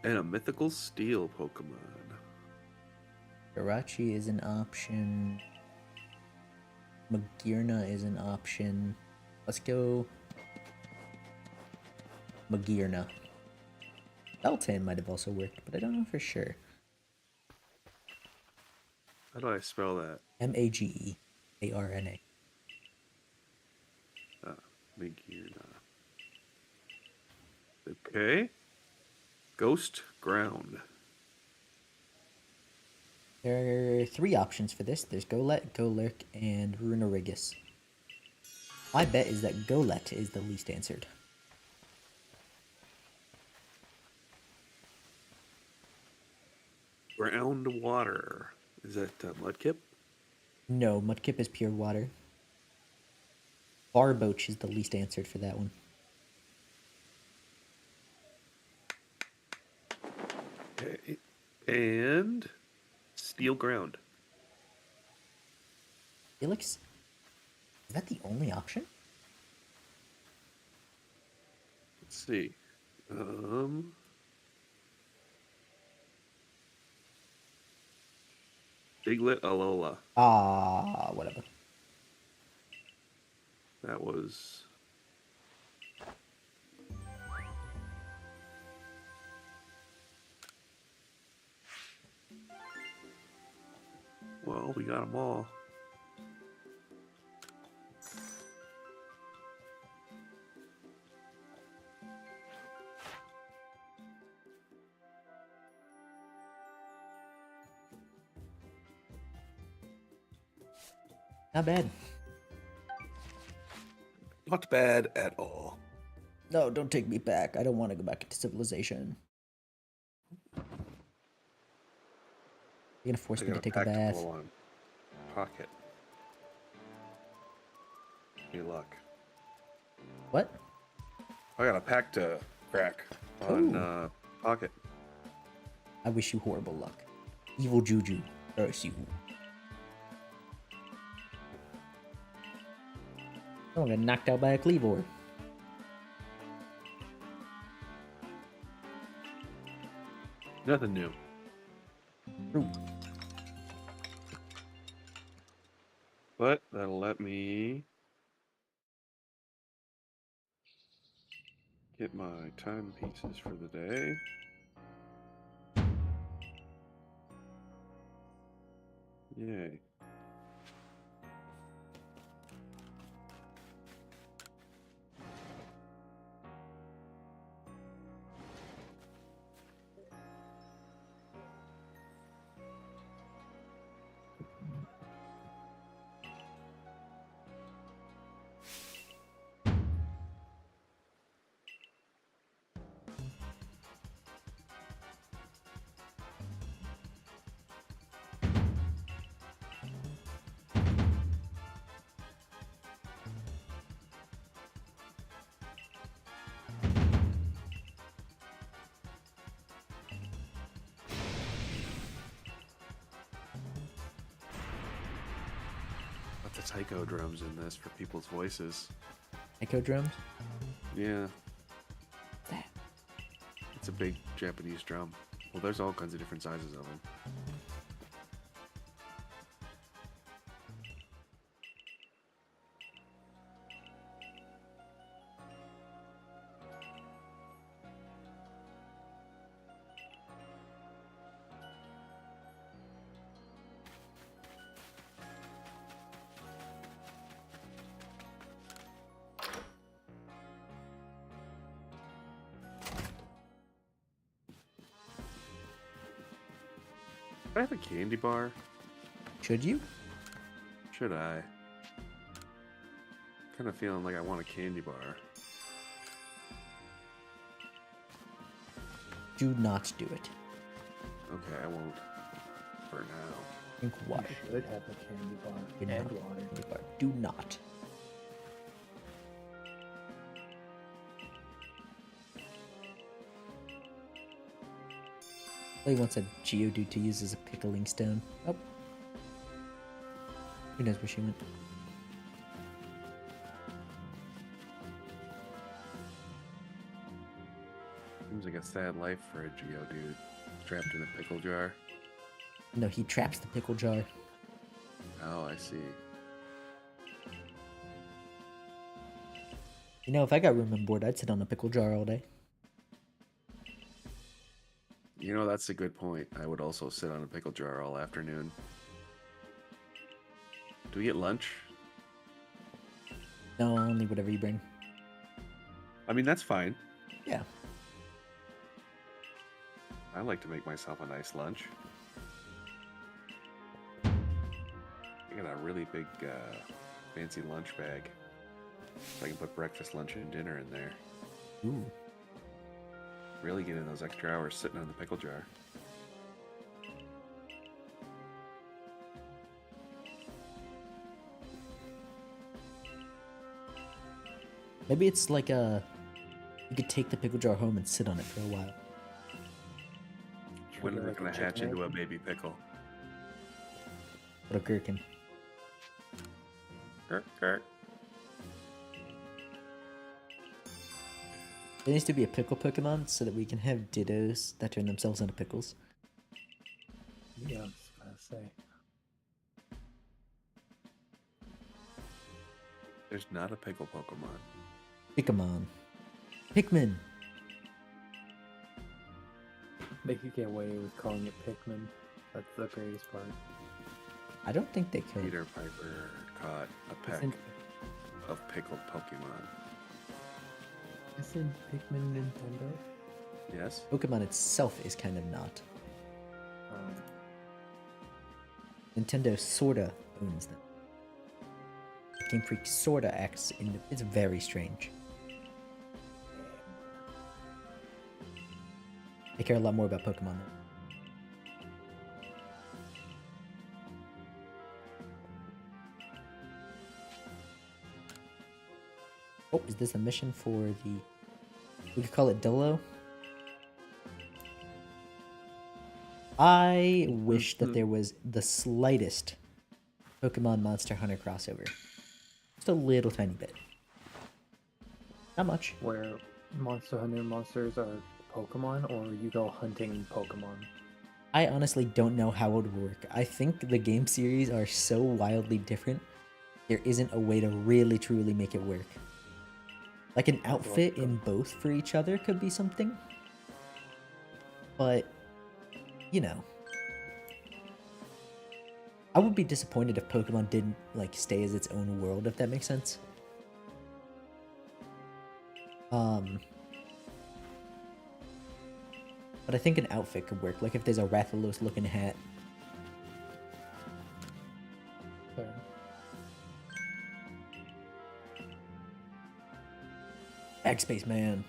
And a mythical steel Pokemon. Jirachi is an option. Magearna is an option. Let's go Magearna. Beltan might have also worked, but I don't know for sure. How do I spell that? Magearna. Magearna. Okay. Ghost Ground. There are 3 options for this. There's Golett, Golurk, and Runerigus. My bet is that Golett is the least answered. Groundwater. Is that Mudkip? No, Mudkip is pure water. Barboach is the least answered for that one. Okay. And Steel Ground. Felix? Is that the only option? Let's see. Diglett Alola. Ah, whatever. That was. Well, we got them all. Not bad. Not bad at all. No, don't take me back. I don't want to go back into civilization. You're gonna force I me to got take a pack bath. full on pocket. Any luck? What? I got a pack to crack on Pocket. I wish you horrible luck. Evil Juju, curse you. Oh, I got knocked out by a Cleavor. Nothing new. True. But that'll let me get my time pieces for the day. Yay. Lots of taiko drums in this for people's voices. Echo drums? Yeah, That. it's a big Japanese drum. Well, there's all kinds of different sizes of them. I have a candy bar. Should you? Should I? Kind of feeling like I want a candy bar. Do not do it. Okay, I won't. For now. Think why. You should have a candy bar Should and not. water. Candy bar. Do not. He wants a Geodude to use as a pickling stone. Oh. Who knows where she went? Seems like a sad life for a Geodude. Trapped in a pickle jar. No, he traps the pickle jar. Oh, I see. You know, if I got room on board, I'd sit on a pickle jar all day. You know, that's a good point. I would also sit on a pickle jar all afternoon. Do we get lunch? No, only whatever you bring. I mean, that's fine. Yeah. I like to make myself a nice lunch. I got a really big, fancy lunch bag. So I can put breakfast, lunch, and dinner in there. Ooh. Really get in those extra hours sitting on the pickle jar. Maybe it's like a... You could take the pickle jar home and sit on it for a while. When Treat it are we like a gonna hatch chicken into a egg. baby pickle? What a gherkin. Kirk. There needs to be a pickle Pokemon so that we can have Dittos that turn themselves into pickles. Yeah, I was gonna say. There's not a pickle Pokemon. Pikmin. Pikmin! They could get away with calling it Pikmin. That's the greatest part. I don't think they could. Peter Piper caught a peck Isn't, of pickled Pokemon. isn't Pikmin Nintendo? Yes? Pokemon itself is kind of not. Nintendo sorta owns them. Game Freak sorta acts in... It's very strange. They care a lot more about Pokemon though. Oh, is this a mission for the We could call it Dolo. I wish that there was the slightest Pokemon Monster Hunter crossover. Just a little tiny bit. Not much. Where Monster Hunter monsters are Pokemon, or you go hunting Pokemon. I honestly don't know how it would work. I think the game series are so wildly different, there isn't a way to really truly make it work. Like an outfit in both for each other could be something. But, you know. I would be disappointed if Pokemon didn't like stay as its own world, if that makes sense. But I think an outfit could work. Like if there's a Rathalos looking hat. Fair. Backspace Man.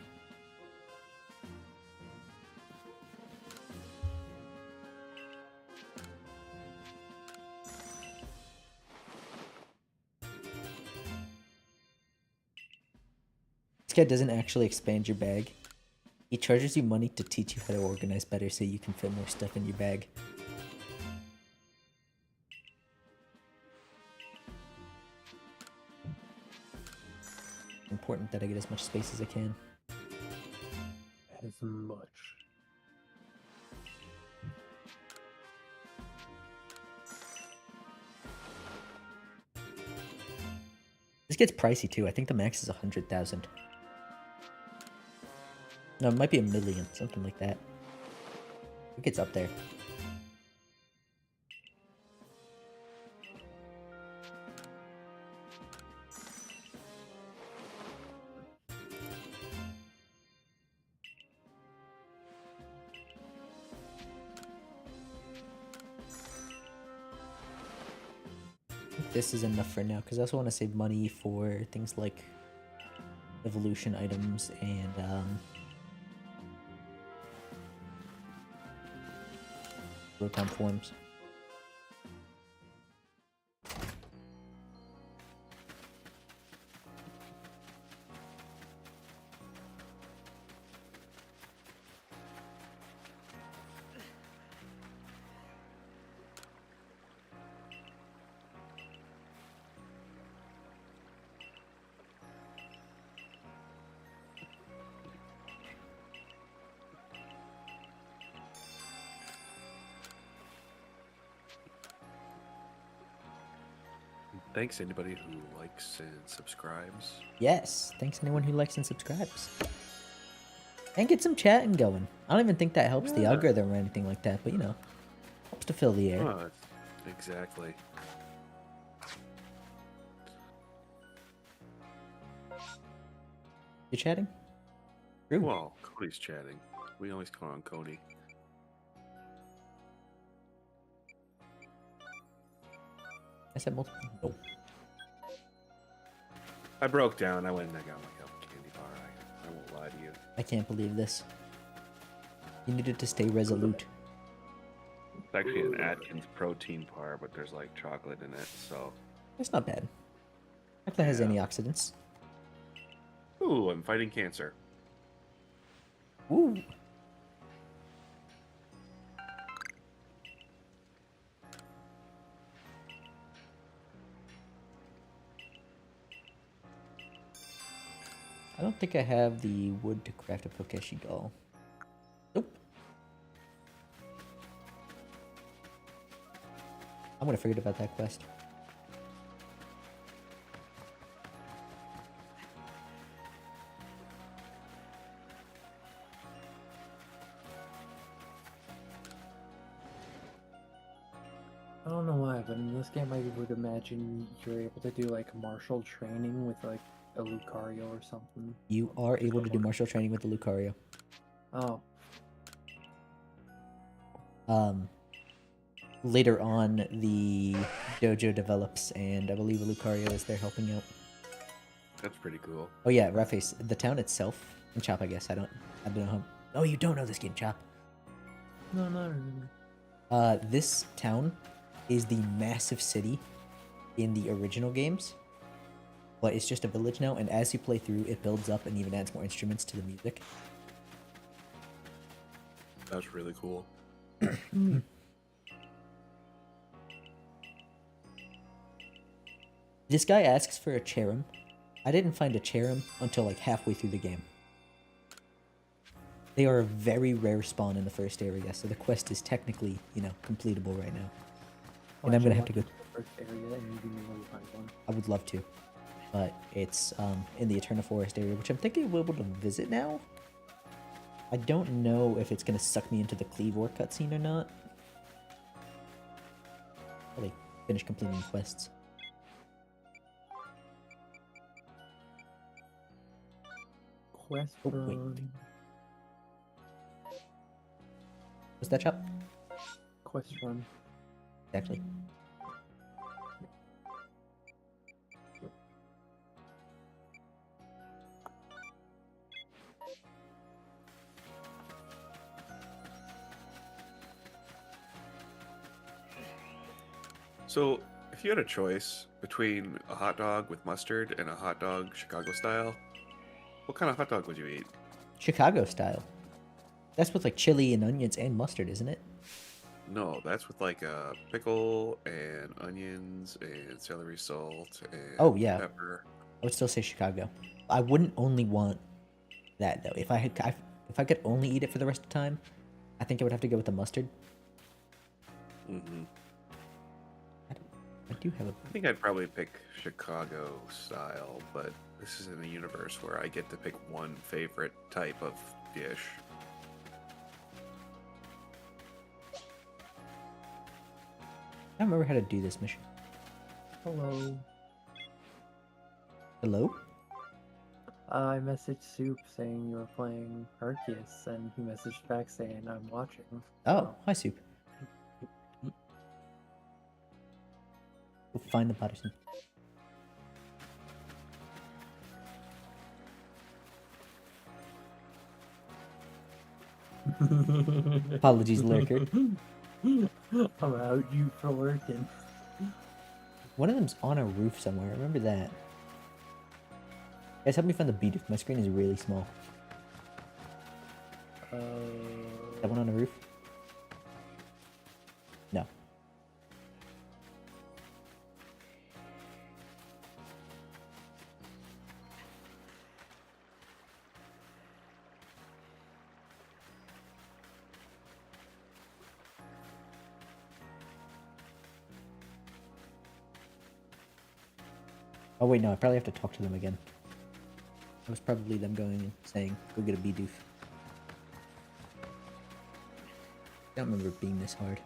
This guy doesn't actually expand your bag. He charges you money to teach you how to organize better so you can fit more stuff in your bag. Important that I get as much space as I can. As much. This gets pricey too. I think the max is 100,000. No, it might be 1,000,000, something like that. It gets up there. I think this is enough for now, because I also want to save money for things like evolution items and Rotom forms. Thanks anybody who likes and subscribes. Yes, thanks anyone who likes and subscribes. And get some chatting going. I don't even think that helps the algorithm or anything like that, but you know, helps to fill the air. Exactly. You chatting? True. Well, Cody's chatting. We always call on Cody. I said multiple. Nope. I broke down. I went and I got myself a candy bar. I won't lie to you. I can't believe this. You needed to stay resolute. It's actually an Atkins protein bar, but there's like chocolate in it, so. It's not bad. Chocolate has antioxidants. Ooh, I'm fighting cancer. Ooh. I don't think I have the wood to craft a Pokeshi doll. Nope. I'm gonna forget about that quest. I don't know why, but in this game I would imagine you're able to do like martial training with like a Lucario or something. You are able to do martial training with the Lucario. Oh, Later on, the dojo develops, and I believe Lucario is there helping out. That's pretty cool. Oh yeah, Roughface, the town itself, and Chop, I guess. I don't know how. Oh, you don't know this game, Chop. no. This town is the massive city in the original games. but it's just a village now, and as you play through, it builds up and even adds more instruments to the music. That's really cool. This guy asks for a Cherim. I didn't find a Cherim until like halfway through the game. They are a very rare spawn in the first area, so the quest is technically, you know, completable right now. And I'm gonna have to go. The first area and maybe we'll find one. I would love to, but it's in the Eternal Forest area, which I'm thinking we'll be able to visit now. I don't know if it's gonna suck me into the Cleavor cutscene or not. Probably finish completing quests. Quest Oh, wait. run. Was that shop? Quest run. Exactly. So, if you had a choice between a hot dog with mustard and a hot dog Chicago style, what kind of hot dog would you eat? Chicago style. That's with like chili and onions and mustard, isn't it? No, that's with like a pickle and onions and celery salt and Oh, yeah. pepper. I would still say Chicago. I wouldn't only want that though. If I could only eat it for the rest of the time, I think I would have to go with the mustard. Mm-hmm. I do have a. I think I'd probably pick Chicago style, but this is in a universe where I get to pick one favorite type of dish. I don't remember how to do this mission. Hello. Hello? I messaged Soup saying you were playing Arceus, and he messaged back saying I'm watching. Oh, hi, Soup. Go find the Patterson. Apologies, Lurker. I'm out you for working. One of them's on a roof somewhere. I remember that. Guys, help me find the beat. My screen is really small. That one on the roof? No. Oh wait, no, I probably have to talk to them again. That was probably them going and saying, go get a Bidoof. I don't remember it being this hard.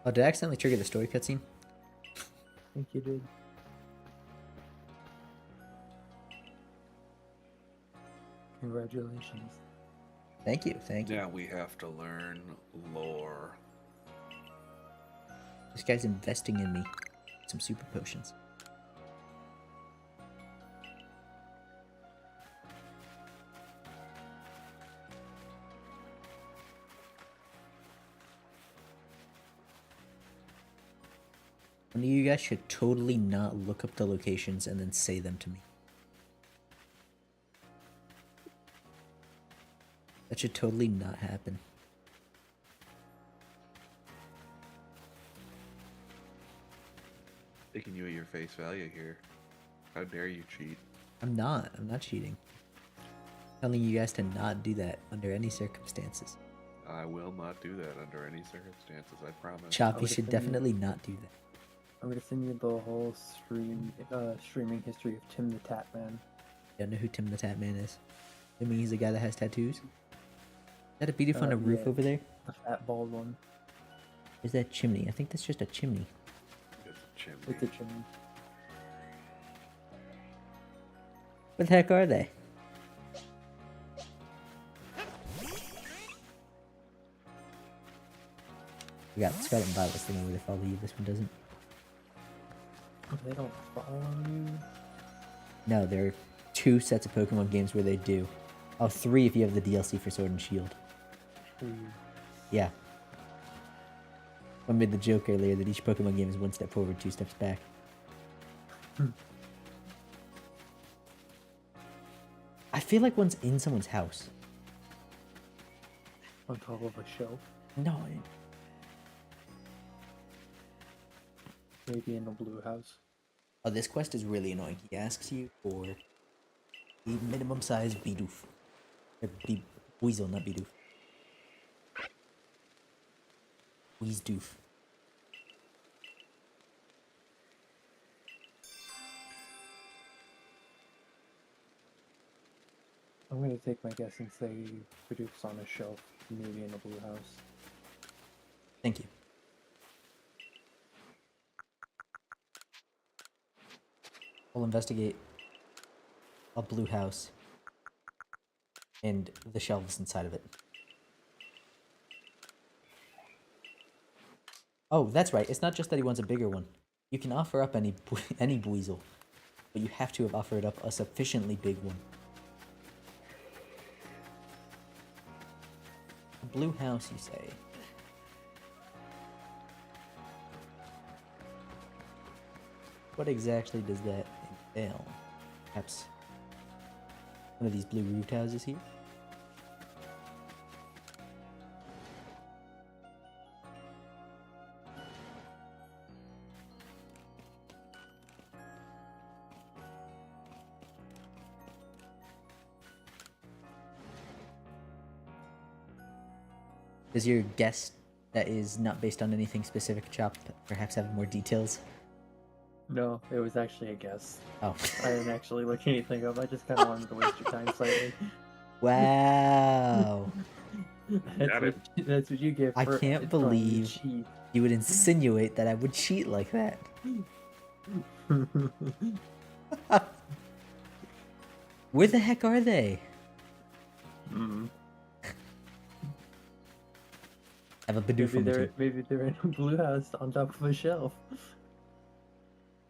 Oh, did I accidentally trigger the story cutscene? I think you did. Congratulations. Thank you, thank you. Now we have to learn lore. This guy's investing in me. Some super potions. One of you guys should totally not look up the locations and then say them to me. That should totally not happen. Taking you at your face value here. How dare you cheat? I'm not cheating. I'm telling you guys to not do that under any circumstances. I will not do that under any circumstances, I promise. Chop, you would should defend you. definitely not do that. I'm gonna send you the whole streaming history of Tim the Tap Man. Don't know who Tim the Tap Man is. I mean, he's the guy that has tattoos. Is that a Bidoof on a roof Yeah. over there? The fat bald one. Is that chimney? I think that's just a chimney. It's a chimney. It's a chimney. What the heck are they? We got Scarlet and Violet's the one where they follow you. This one doesn't. They don't follow you. No, there are 2 sets of Pokemon games where they do. Oh, 3 if you have the DLC for Sword and Shield. Yeah. I made the joke earlier that each Pokemon game is 1 step forward, 2 steps back. I feel like one's in someone's house. On top of a shelf. No, Maybe in a blue house. oh, this quest is really annoying. He asks you for the minimum size Bidoof. Weasel, not Bidoof. Weasdoof. I'm gonna take my guess and say Bidoof's on a shelf, maybe in a blue house. Thank you. We'll investigate a blue house and the shelves inside of it. Oh, that's right. It's not just that he wants a bigger one. You can offer up any Buizel, but you have to have offered up a sufficiently big one. A blue house, you say? What exactly does that entail? Perhaps one of these blue roofed houses here? Does your guess that is not based on anything specific, Chop, perhaps have more details? No, it was actually a guess. Oh. I didn't actually look anything up. I just kind of wanted to waste your time slightly. Wow. That's what you get I for can't trying to believe cheat. you would insinuate that I would cheat like that. Where the heck are they? Mm. I have a Bidoof from the Maybe they're in a blue house on top of a shelf.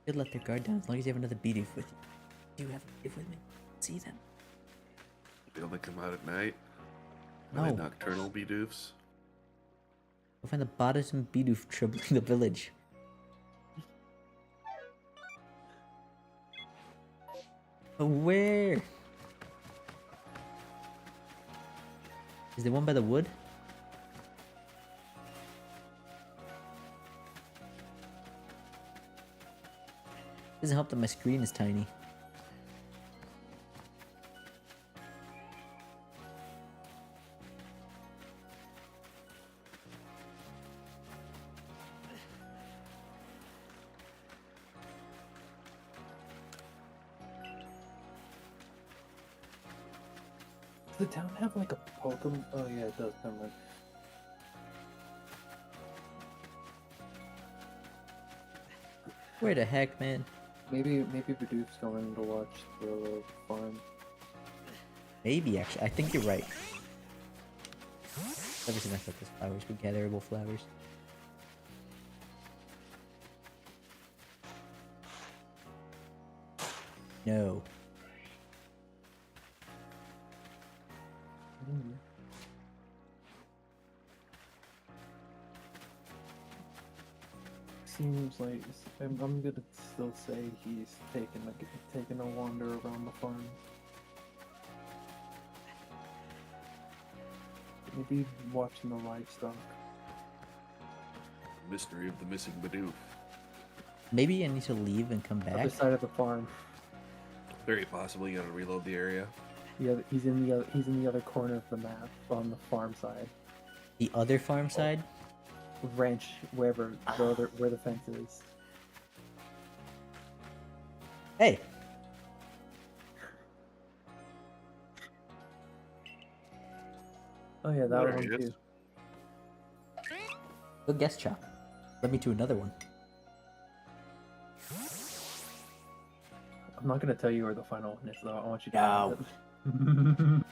Could let their guard down as long as you have another Bidoof with you. Do you have a Bidoof with me? See them. They only come out at night. No. Are they nocturnal Bidoofs? We'll find the bothersome Bidoof troubling the village. But where? Is there one by the wood? Doesn't help that my screen is tiny. Does the town have like a Pokemon? Oh yeah, it does. Never mind. Where the heck, man? Maybe Bidoof's going to watch the farm. Maybe, actually. I think you're right. Everything I thought was flowers, but gatherable flowers. No. Seems like I'm gonna still say he's taking a wander around the farm. Maybe watching the livestock. Mystery of the missing Bidoof. Maybe I need to leave and come Other back. side of the farm. Very possibly you gotta reload the area. He's in the other corner of the map on the farm side. The other farm side? Ranch, where the fence is. Hey! Oh yeah, that There one he is. too. Good guess, Chop. Let me to another one. I'm not gonna tell you where the final one is though. I want you to No. know it.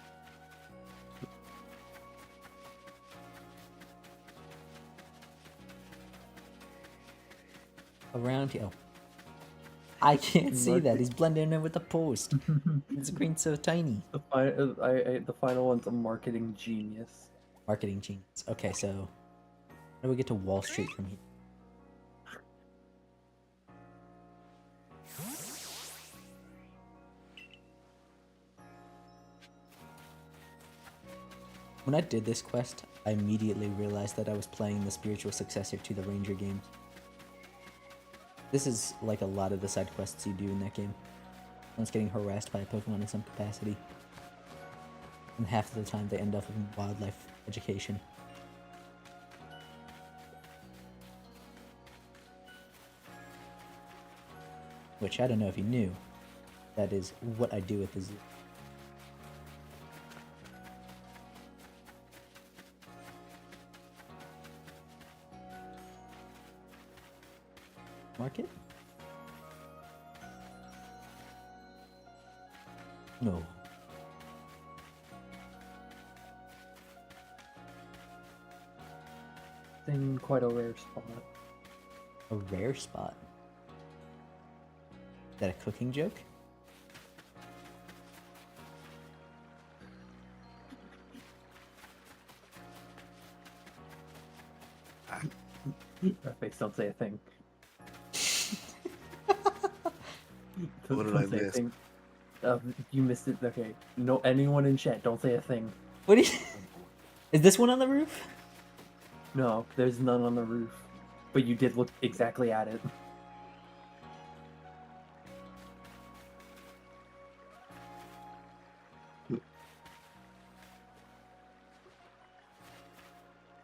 Around here. Oh. I can't see that. He's blending in with the post. The screen's so tiny. The final one's a marketing genius. Marketing genius. Okay, so how do we get to Wall Street from here? When I did this quest, I immediately realized that I was playing the spiritual successor to the Ranger games. This is like a lot of the side quests you do in that game. One's getting harassed by a Pokemon in some capacity. And half of the time they end up in wildlife education. Which, I don't know if you knew, that is what I do at the zoo. Market? No. It's in quite a rare spot. A rare spot? Is that a cooking joke? That face, don't say a thing. What did I miss? You missed it. Okay. No, anyone in chat, don't say a thing. What do you... Is this one on the roof? No, there's none on the roof. But you did look exactly at it.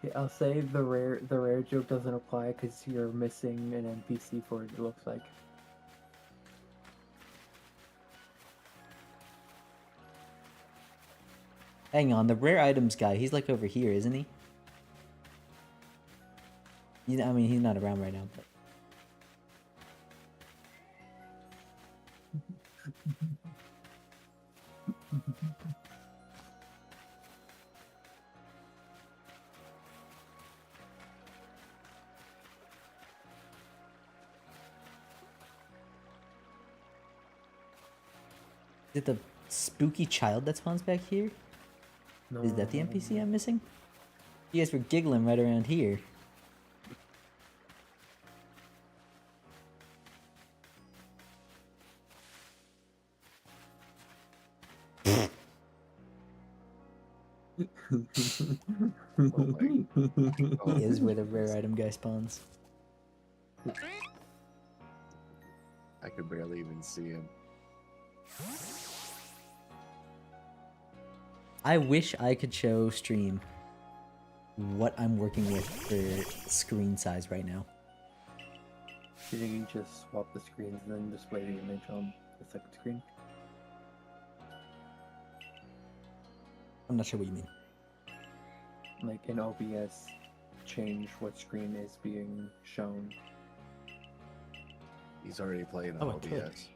Yeah, I'll say the rare joke doesn't apply because you're missing an NPC for it looks like. Hang on, the rare items guy, he's like over here, isn't he? I mean, he's not around right now, but... Is it the spooky child that spawns back here? No. Is that the NPC I'm missing? You guys were giggling right around here. He is where the rare item guy spawns. I could barely even see him. I wish I could show stream what I'm working with for screen size right now. You think you just swap the screens and then display the image on the second screen? I'm not sure what you mean. Like in OBS, change what screen is being shown. He's already playing Oh, on I could. OBS.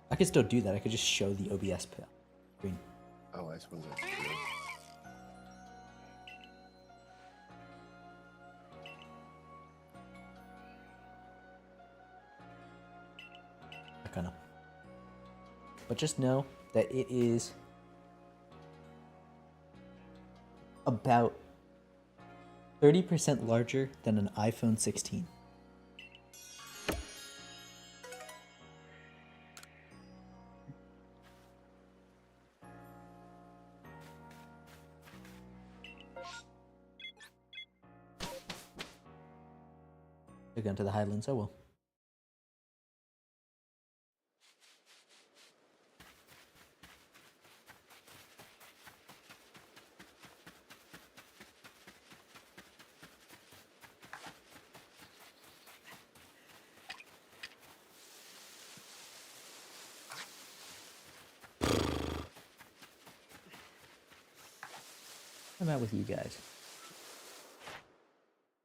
I could still do that. I could just show the OBS screen. Oh, I suppose that's true. I kind of. But just know that it is about 30% larger than an iPhone 16. They're going to the Highlands, oh well. I'm out with you guys.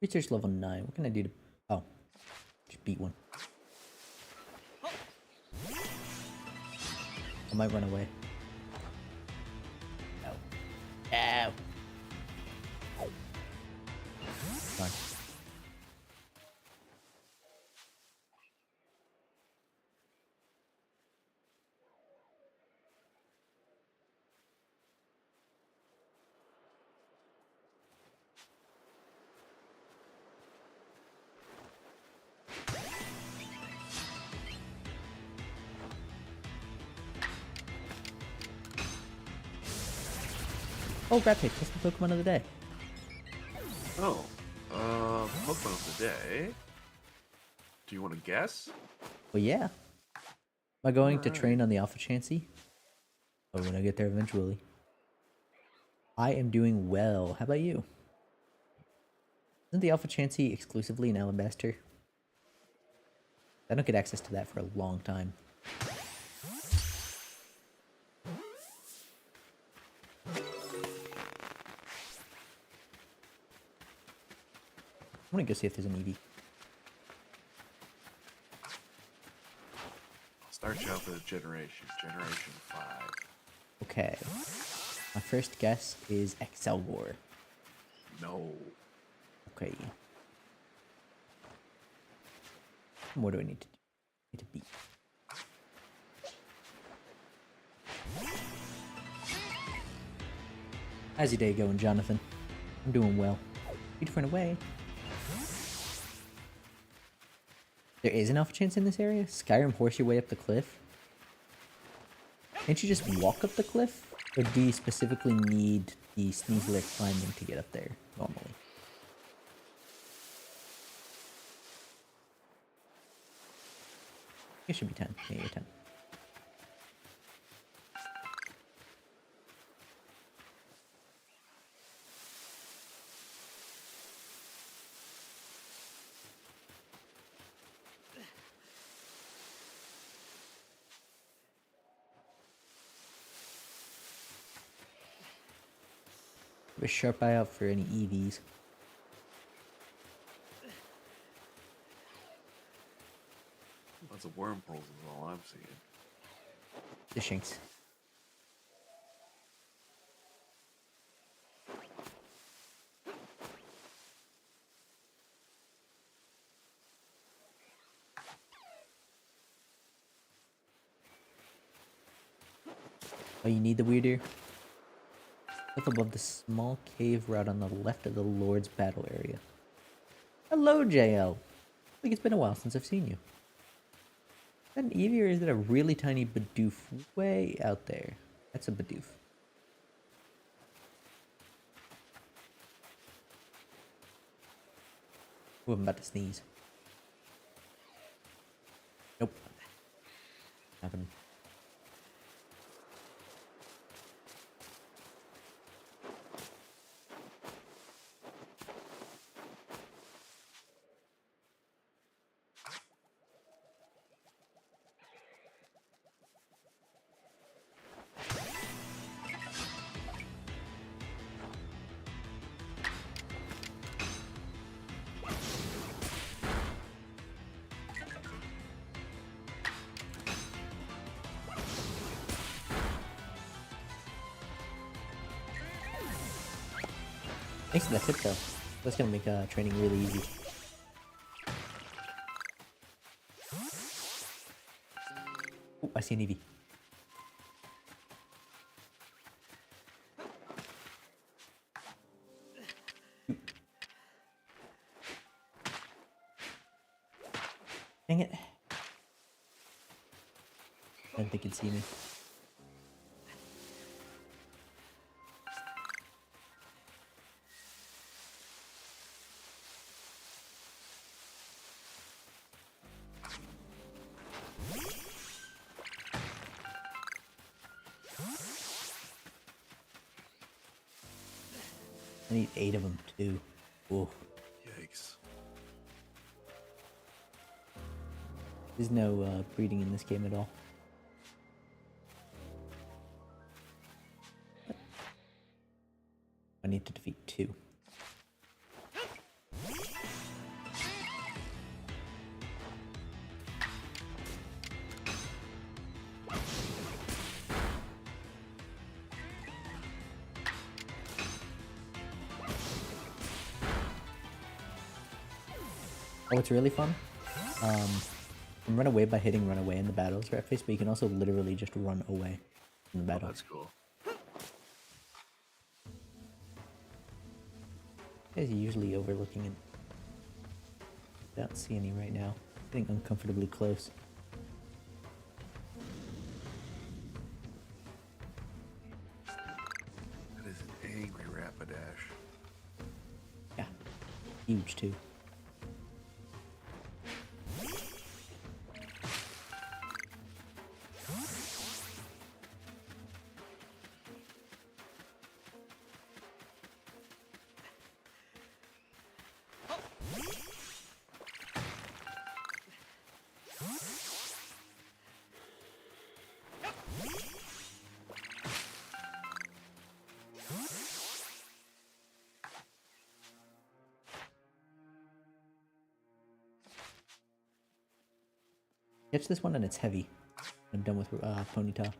Research level 9. What can I do to... Oh. Just beat one. I might run away. Ow. Ow. Fine. Oh, Rapid, what's the Pokemon of the day? Oh, Pokemon of the day. Do you want to guess? Well, yeah. Am I going to Alright. train on the Alpha Chansey? Oh, when I get there eventually. I am doing well. How about you? Isn't the Alpha Chansey exclusively in Alabaster? I don't get access to that for a long time. I'm gonna go see if there's an Eevee. I'll start you off with Generation 5. Okay. My first guess is Excelgor. No. Okay. What do I need to do? I need to beat. How's your day going, Jonathan? I'm doing well. Be different away. There is an Alpha Chance in this area? Skyrim horse your way up the cliff? Can't you just walk up the cliff? Or do you specifically need the Sneasler climbing to get up there, normally? It should be 10. Yeah, you're 10. Have a sharp eye out for any EVs. Lots of worm pulls is all I'm seeing. The Shinx. Oh, you need the weirder? Up above the small cave route on the left of the Lord's battle area. Hello, JL. I think it's been a while since I've seen you. Is that an Eevee or is it a really tiny Bidoof way out there? That's a Bidoof. Ooh, I'm about to sneeze. Nope. Happening. Thanks for that tip, though. That's gonna make training really easy. Oh, I see an Eevee. Dang it. I didn't think he'd see me. I need 8 of them, too. Ooh. Yikes. There's no breeding in this game at all. I need to defeat 2. Oh, it's really fun. You can run away by hitting run away in the battles, right face, but you can also literally just run away in the Oh, battle. that's cool. Guys are usually overlooking it. I don't see any right now. Getting uncomfortably close. That is an damage too. Catch this one and it's heavy. I'm done with Ponyta.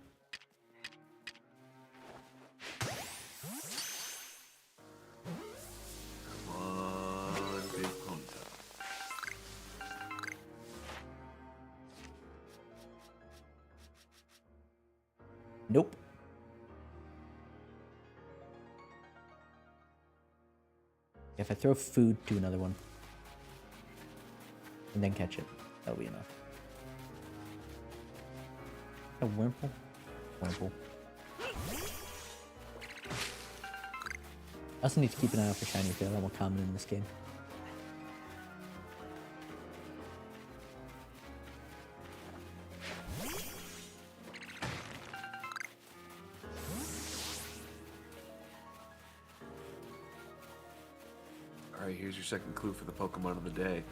Come on, big Ponyta. Nope. If I throw food to another one and then catch it, that'll be enough. A Wurmple? Wurmple. I also need to keep an eye out for shiny. They're a lot more common in this game. Alright, here's your second clue for the Pokemon of the day.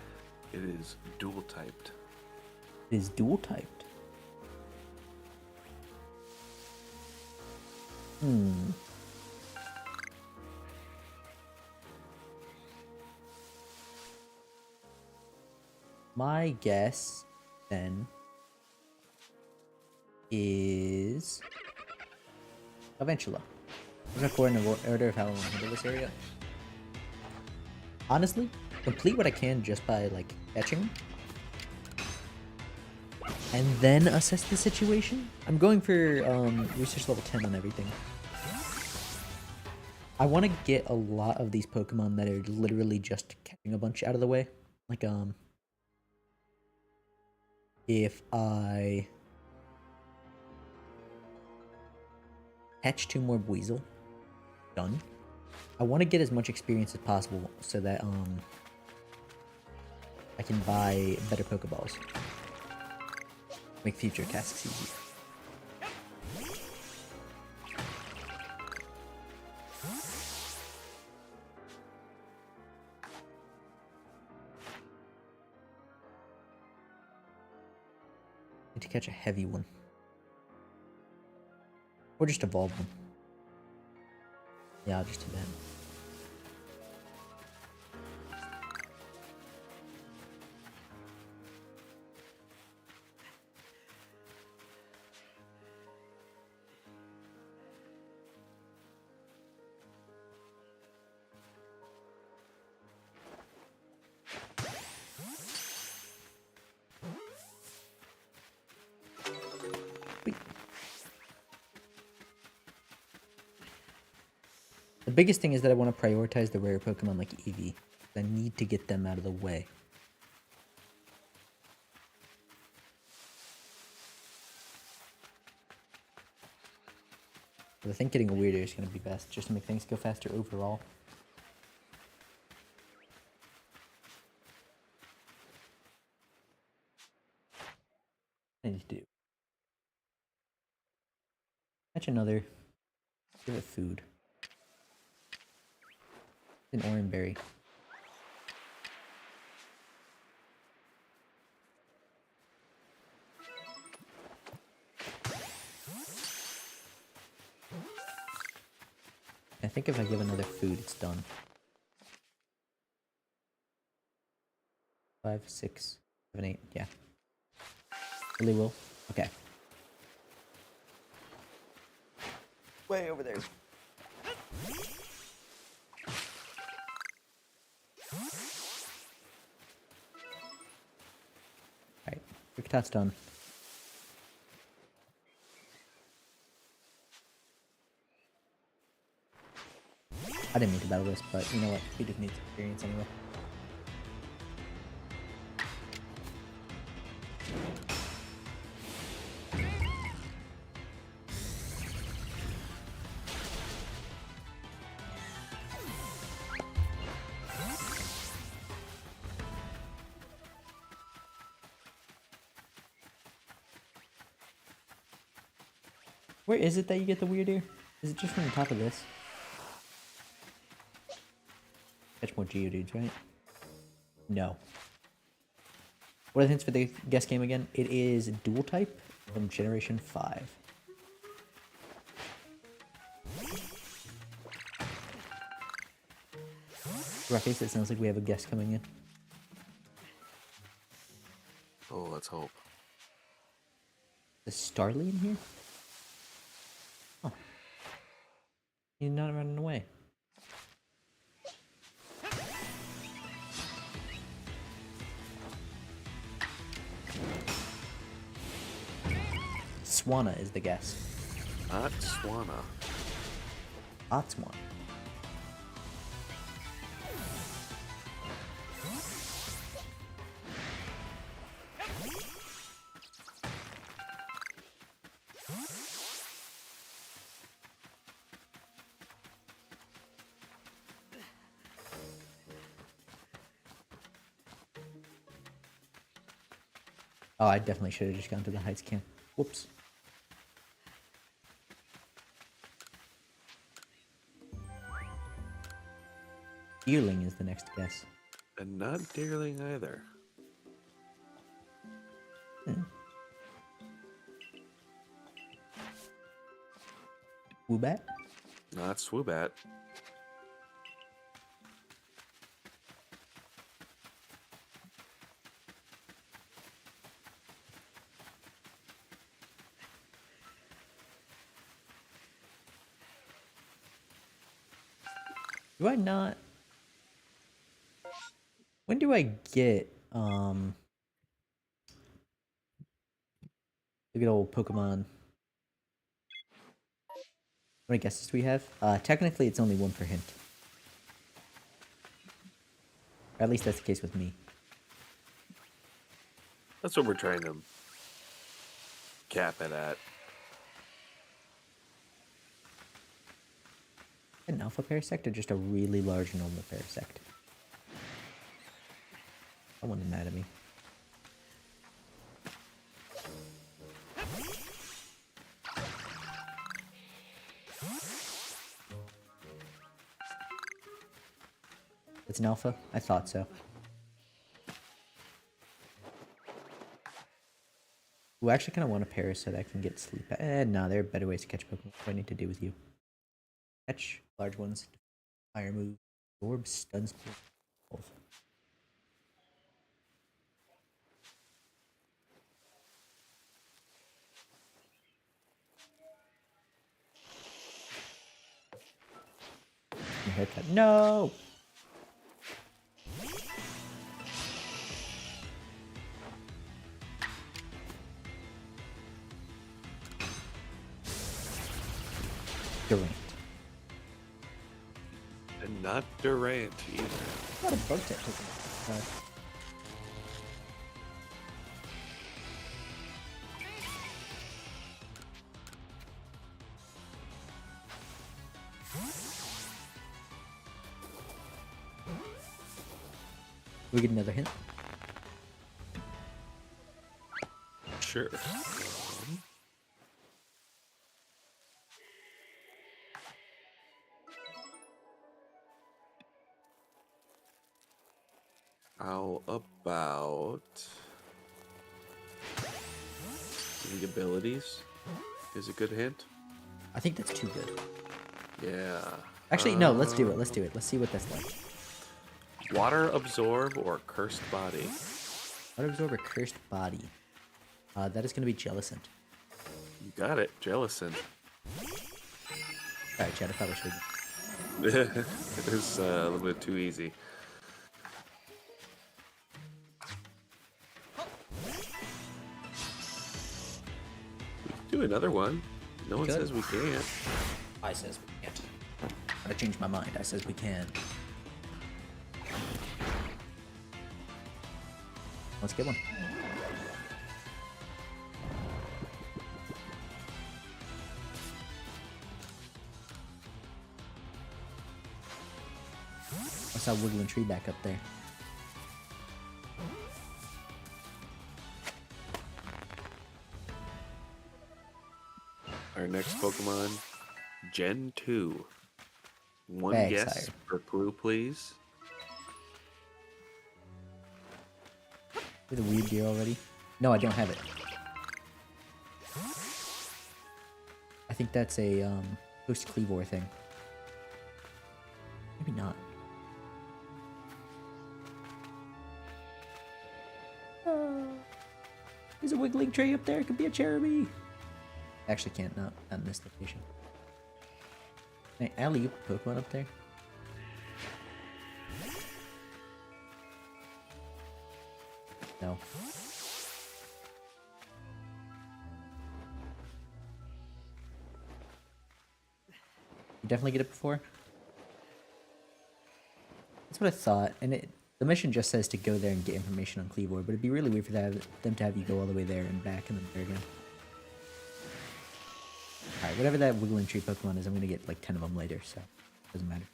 It is dual typed. It is dual typed. My guess then is Aventula. I'm gonna go in order of how I want to handle this area. Honestly, complete what I can just by like catching. And then assess the situation. I'm going for research level 10 on everything. I want to get a lot of these Pokemon that are literally just catching a bunch out of the way. Like, if I catch 2 more Weasel, done. I want to get as much experience as possible so that, I can buy better Pokeballs. Make future tasks easier. Need to catch a heavy one. Or just evolve one. Yeah, I'll just do that. The biggest thing is that I want to prioritize the rare Pokemon like Eevee. I need to get them out of the way. But I think getting a weirder is going to be best, just to make things go faster overall. I need to do. Catch another. Give it food. An orange berry. I think if I give another food, it's done. 5, 6, 7, 8. Yeah. Really will. Okay. Way over there. Alright, Ricketat's done. I didn't mean to battle this, but you know what? We just need experience anyway. Where is it that you get the weird ear? Is it just from the top of this? Catch more Geodudes, right? No. What are the hints for the guess game again? It is dual type from Generation 5. Ruckus, it sounds like we have a guest coming in. Oh, let's hope. Is Starly in here? Oh. He's not running away. Swanna is the guess. Not Swanna. Otswan. Oh, I definitely should have just gone to the Heights camp. Whoops. Earling is the next guess. And not Deerling either. Woobat? Not Swoobat. Do I not? When do I get, the good old Pokemon? How many guesses do we have? Technically it's only one per hint. Or at least that's the case with me. That's what we're trying to cap it at. An alpha parasect or just a really large normal parasect? Someone's mad at me. It's an alpha? I thought so. Ooh, I actually kind of want a Paris so that I can get sleep. No, there are better ways to catch Pokemon. What do I need to do with you? Catch large ones. Fire move. Orb stuns. Wolf. My haircut. No! Durant. And not Durant either. Not a bug type Pokemon. We get another hint. Sure. How about the abilities? Is a good hint. I think that's too good. Yeah. Actually, no, let's do it. Let's do it. Let's see what that's like. Water absorb or cursed body. Water absorber cursed body. That is going to be Jellicent. You got it, Jellicent. Alright, Chad, I probably should. It was a little bit too easy. We can do another one. No one Good. says we can't. I says we can't. I changed my mind. I says we can. Let's get one. I saw Woodland Tree back up there. Our next Pokemon, Gen 2. One Bag guess sire. per clue, please. With a weird gear already? No, I don't have it. I think that's a post Cleavor thing. Maybe not. There's a wiggling tray up there. It could be a Cherubi. Actually, can't. Not in this location. Hey, alley-oop Pokemon up there. No. You definitely get it before? That's what I thought, and the mission just says to go there and get information on Cleavor, but it'd be really weird for them to have you go all the way there and back and then there again. Alright, whatever that Wiggling Tree Pokemon is, I'm gonna get like 10 of them later, so it doesn't matter.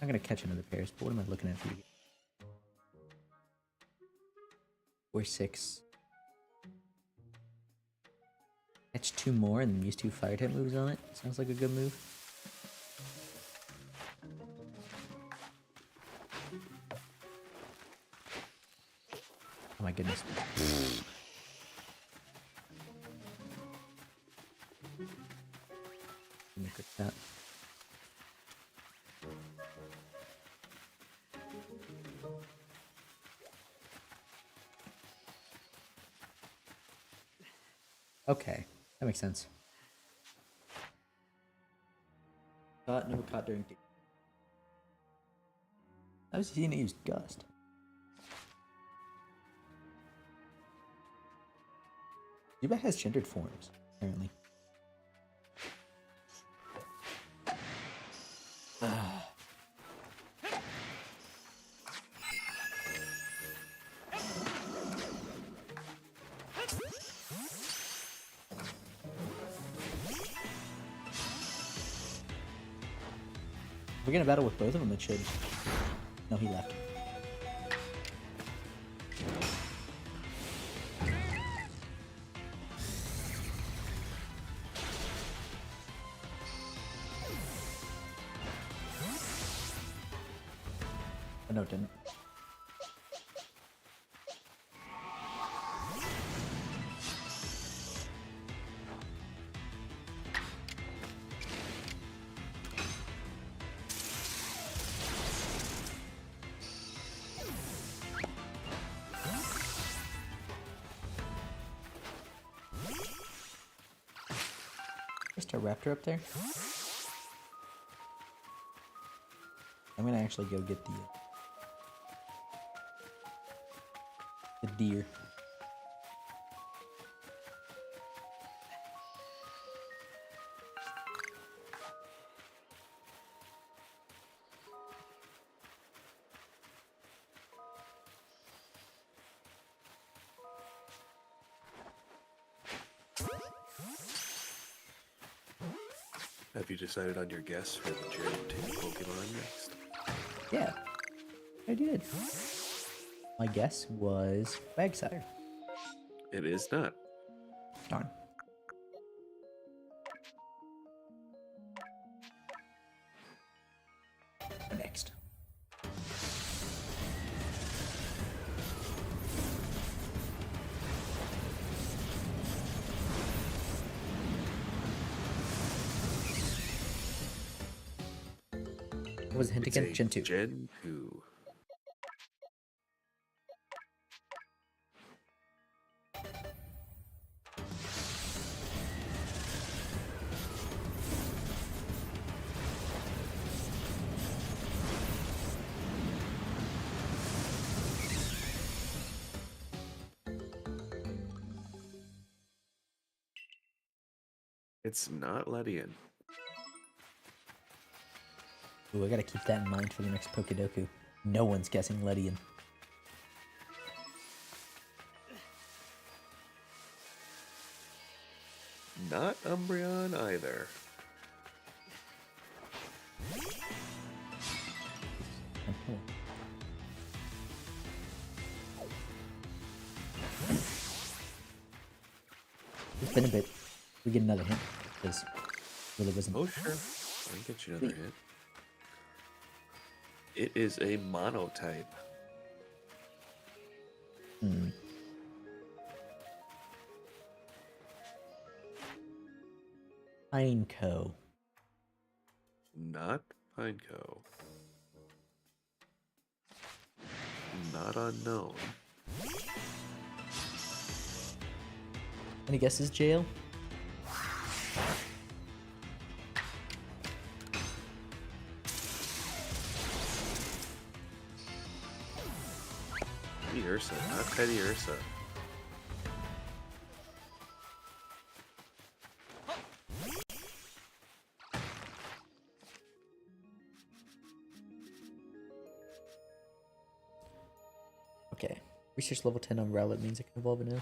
I'm gonna catch another Paris, but what am I looking at for you? 4, 6. Catch 2 more and then use 2 fire type moves on it. Sounds like a good move. Oh my goodness. Let me click that. Okay, that makes sense. Caught, never caught during. I was seeing it use Gust. Zubat has gendered forms, apparently. If we're gonna battle with both of them, it should. No, he left. Oh, no, it didn't. Just a raptor up there. I'm gonna actually go get the deer. Have you decided on your guess for the Gen 2 Pokemon next? Yeah, I did. My guess was Bagsire. It is not. Darn. Next. What was the hint It's again? a Gen 2. Gen 2. It's not Ledian. Ooh, I gotta keep that in mind for the next Pokedoku. No one's guessing Ledian. Not Umbreon either. It's been a bit. We get another hint because really wasn't. Oh, sure. I can get you another hint. It is a monotype. Hmm. Pineco. Not Pineco. Not unknown. Any guesses, JL? Teddy Ursa, not Teddy Ursa. Okay. Research level 10 on Rowlet means it can evolve now.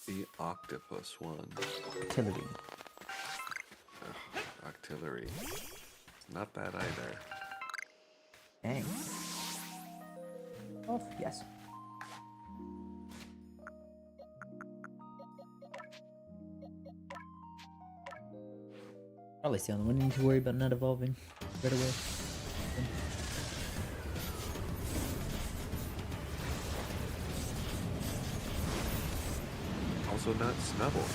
The octopus one. Artillery. Octillery. It's not bad either. Dang. Oh, yes. Probably the only one you need to worry about not evolving right away. Also not Snubble.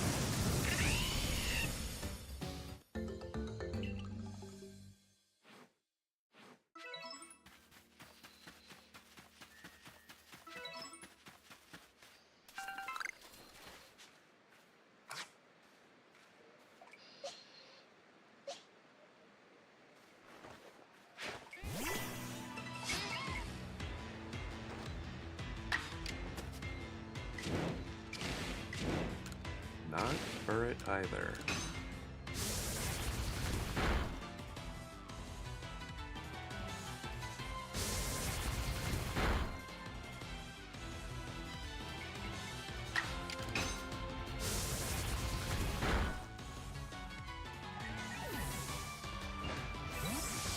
Not Burret either.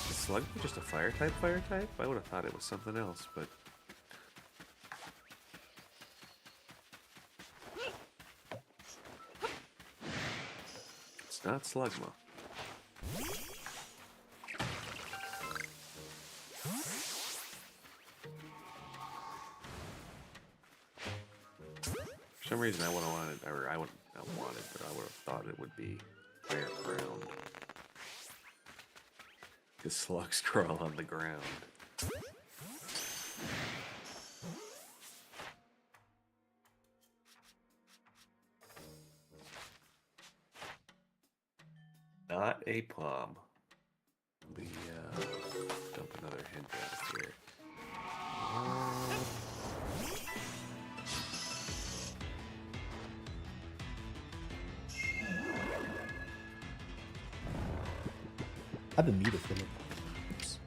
Is Slug just a fire type? I would have thought it was something else, but it's not Slugma. For some reason I would have wanted, or I would not wanted, but I would have thought it would be Fire Ground. Because slugs crawl on the ground. Not a plum. We dump another hint out here. I've been muted for a little. Oops.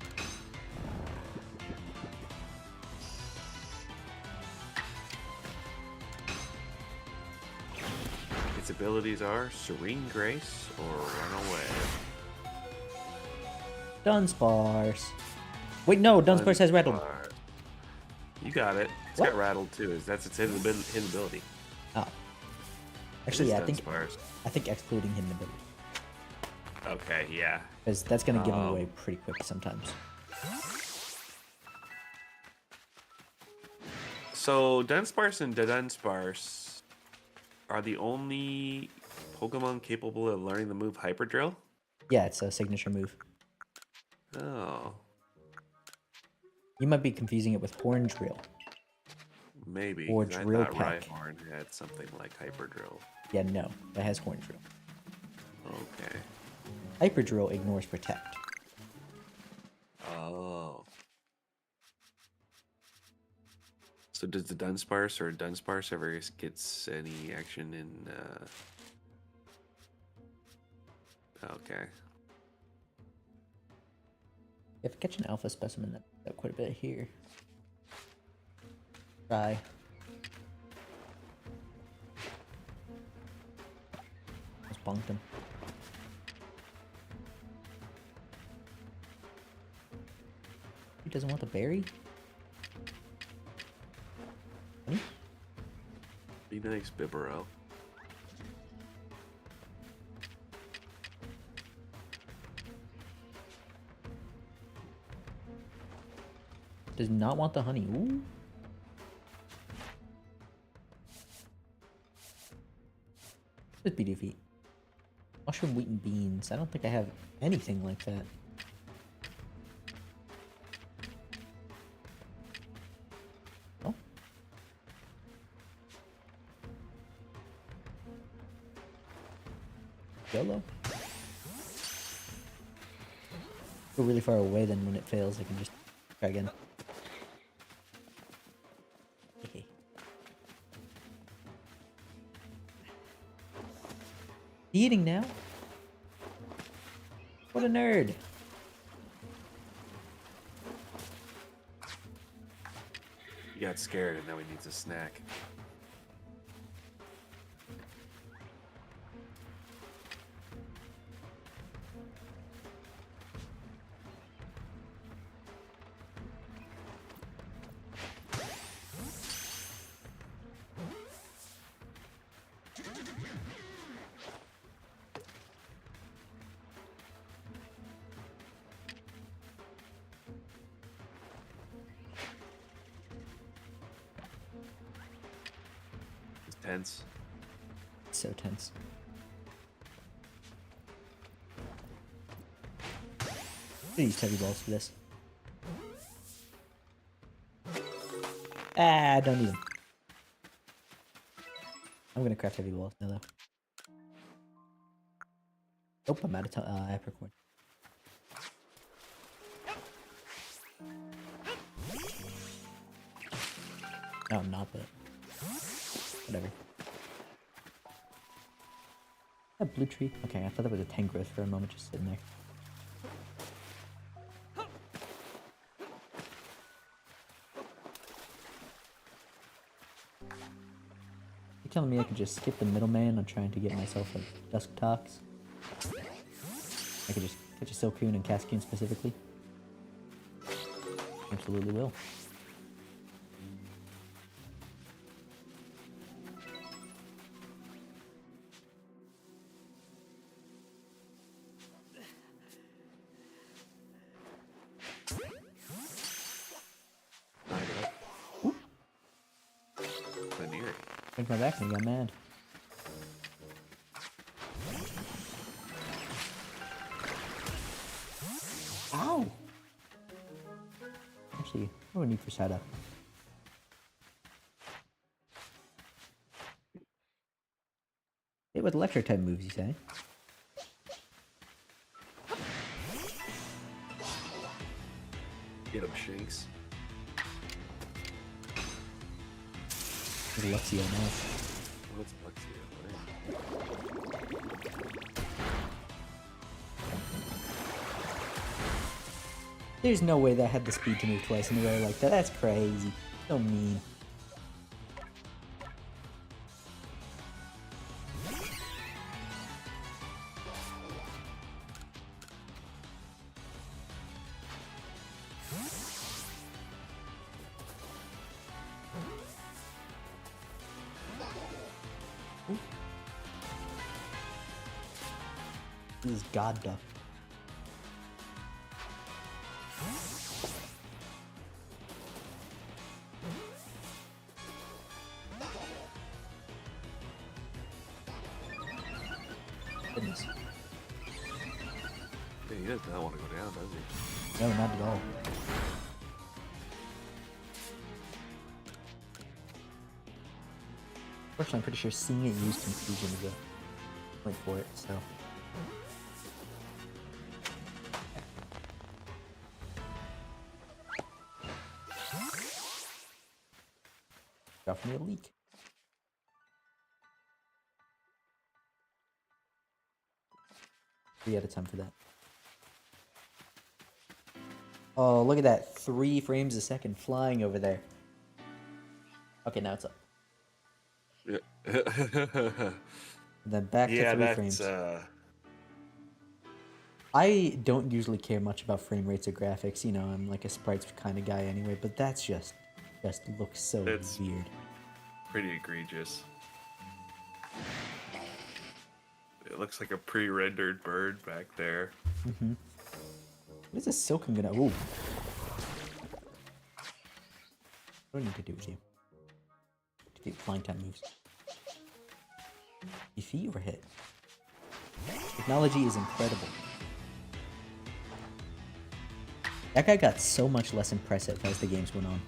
Its abilities are Serene Grace or Run Away. Dunsparce. Wait, no, Dunsparce has rattled. Dunsparce. You got it. It's What? got rattled too. That's its hidden ability. Oh. Actually, yeah, I Dunsparce. think excluding hidden ability. Okay, yeah. Because that's gonna give him away pretty quick sometimes. So Dunsparce and Dunsparce are the only Pokemon capable of learning the move Hyper Drill? Yeah, it's a signature move. Oh. You might be confusing it with Horn Drill. Maybe. Or 'Cause I Drill thought Peck. Rhyhorn had something like Hyper Drill. Yeah, no, that has Horn Drill. Okay. Hyper Drill ignores Protect. Oh. So does the Dunsparce or Dunsparce ever gets any action in Okay. If I catch an alpha specimen, that's quite a bit here. Try. Just bonked him. He doesn't want the berry? Honey? Be nice, Bibarel. Does not want the honey. Ooh. Just be defeat. Mushroom, wheat, and beans. I don't think I have anything like that. Oh. YOLO. Go really far away, then when it fails, I can just try again. Eating now? What a nerd. He got scared and now he needs a snack. Tense. So tense. I use heavy balls for this. Ah, don't need them. I'm gonna craft heavy balls now, though. Nope, I'm out of apricorn. No, I'm not, but whatever. A blue tree? Okay, I thought that was a 10 growth for a moment, just sitting there. You're telling me I could just skip the middleman on trying to get myself like Dusk Tox? I could just catch a Silcoon and Cascoon specifically? Absolutely will. Turned my back and he got mad. Ow! Actually, what do I need for setup? Hit with electric type moves, you say? Get him, Shanks. Luxio now. What's Luxio? There's no way that had the speed to move twice in a row like that. That's crazy. So mean. This is God Duck. Goodness. Yeah, he does not want to go down, does he? No, not at all. Fortunately, I'm pretty sure seeing it used confusion is a point for it, so. Got me a leak. We out of time for that. Oh, look at that. 3 frames a second flying over there. Okay, now it's up. Yeah. And then back to 3 frames. I don't usually care much about frame rates or graphics. You know, I'm like a sprites kind of guy anyway. But that's just looks so It's weird. pretty egregious. It looks like a pre-rendered bird back there. Mm-hmm. What is this silken gonna? Ooh. What do I need to do with you? To do flying time moves. Defeat or hit? Technology is incredible. That guy got so much less impressive as the games went on.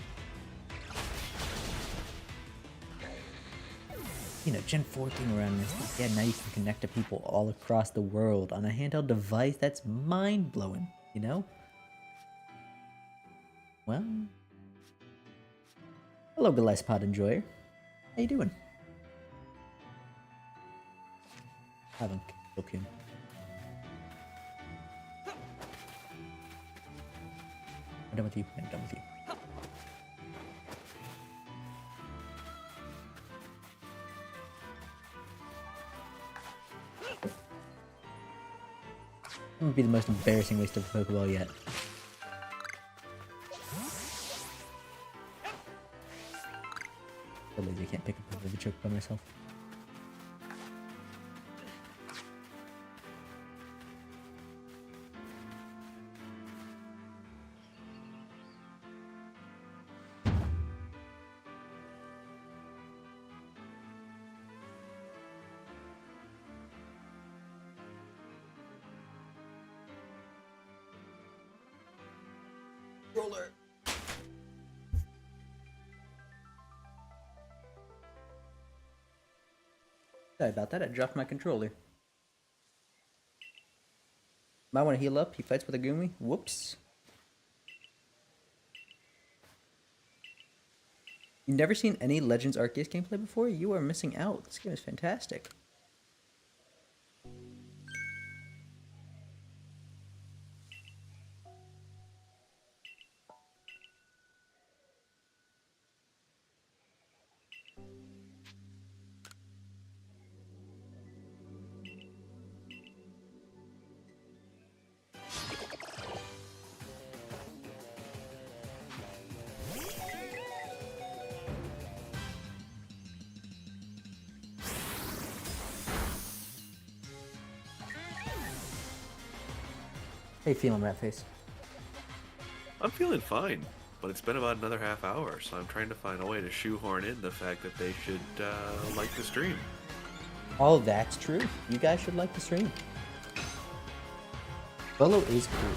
You know, Gen 14 around this. Yeah, now you can connect to people all across the world on a handheld device. That's mind-blowing, you know? Well... Hello, Gillespie Pod Enjoyer. How you doing? I haven't killed him. I'm done with you. I'm done with you. That would be the most embarrassing waste of a Pokeball yet. So lazy I can't pick up a choke by myself. Roller. Sorry about that, I dropped my controller. Might want to heal up, he fights with a Goomy. Whoops. You've never seen any Legends Arceus gameplay before? You are missing out. This game is fantastic. How you feeling, Ratface? I'm feeling fine, but it's been about another half hour, so I'm trying to find a way to shoehorn in the fact that they should like the stream. Oh, that's true. You guys should like the stream. Bolo is cool.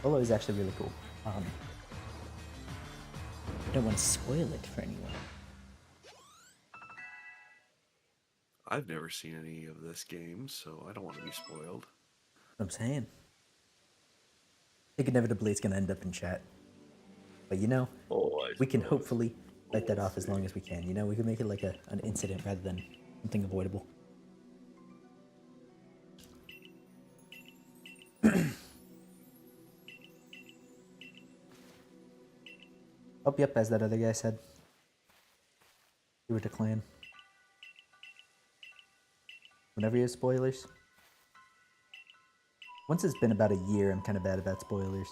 Bolo is actually really cool. I don't want to spoil it for anyone. I've never seen any of this game, so I don't want to be spoiled. I'm saying. I think inevitably it's going to end up in chat. But you know, we can hopefully let that off as long as we can. You know, we can make it like an incident rather than something avoidable. Oh, yep, as that other guy said. You were to clan. Whenever you have spoilers. Once it's been about a year, I'm kind of bad about spoilers.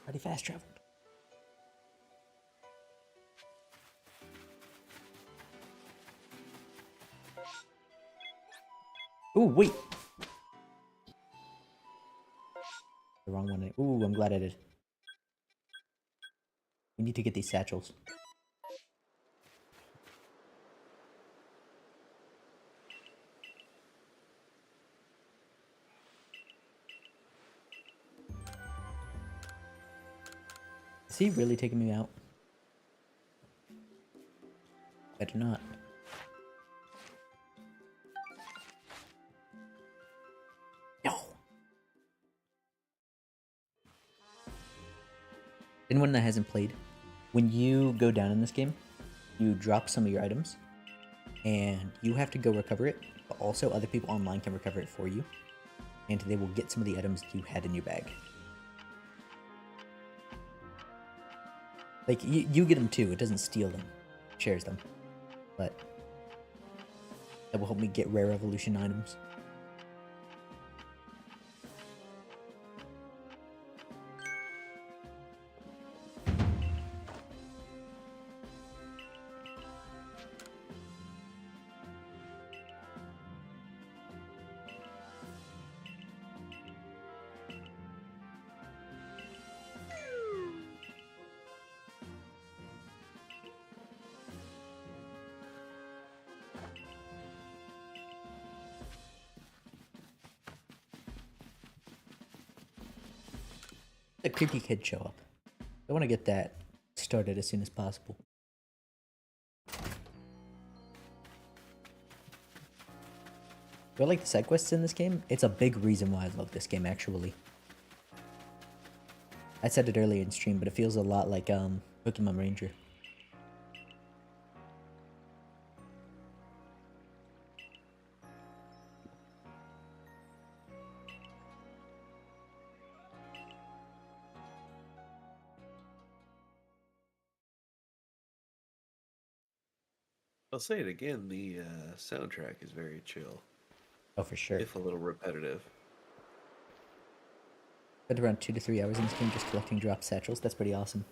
Already fast traveled. Ooh, wait. The wrong one. Ooh, I'm glad I did. We need to get these satchels. Is he really taking me out? Better not. Anyone that hasn't played, when you go down in this game, you drop some of your items, and you have to go recover it, but also other people online can recover it for you, and they will get some of the items you had in your bag. Like, you get them too, it doesn't steal them, it shares them, but that will help me get rare evolution items. The creepy kid show up. I want to get that started as soon as possible. Do I like the side quests in this game? It's a big reason why I love this game, actually. I said it earlier in stream, but it feels a lot like Pokemon Ranger. I'll say it again, the soundtrack is very chill, Oh, for sure. if a little repetitive. Spent around 2 to 3 hours in this game just collecting drop satchels. That's pretty awesome.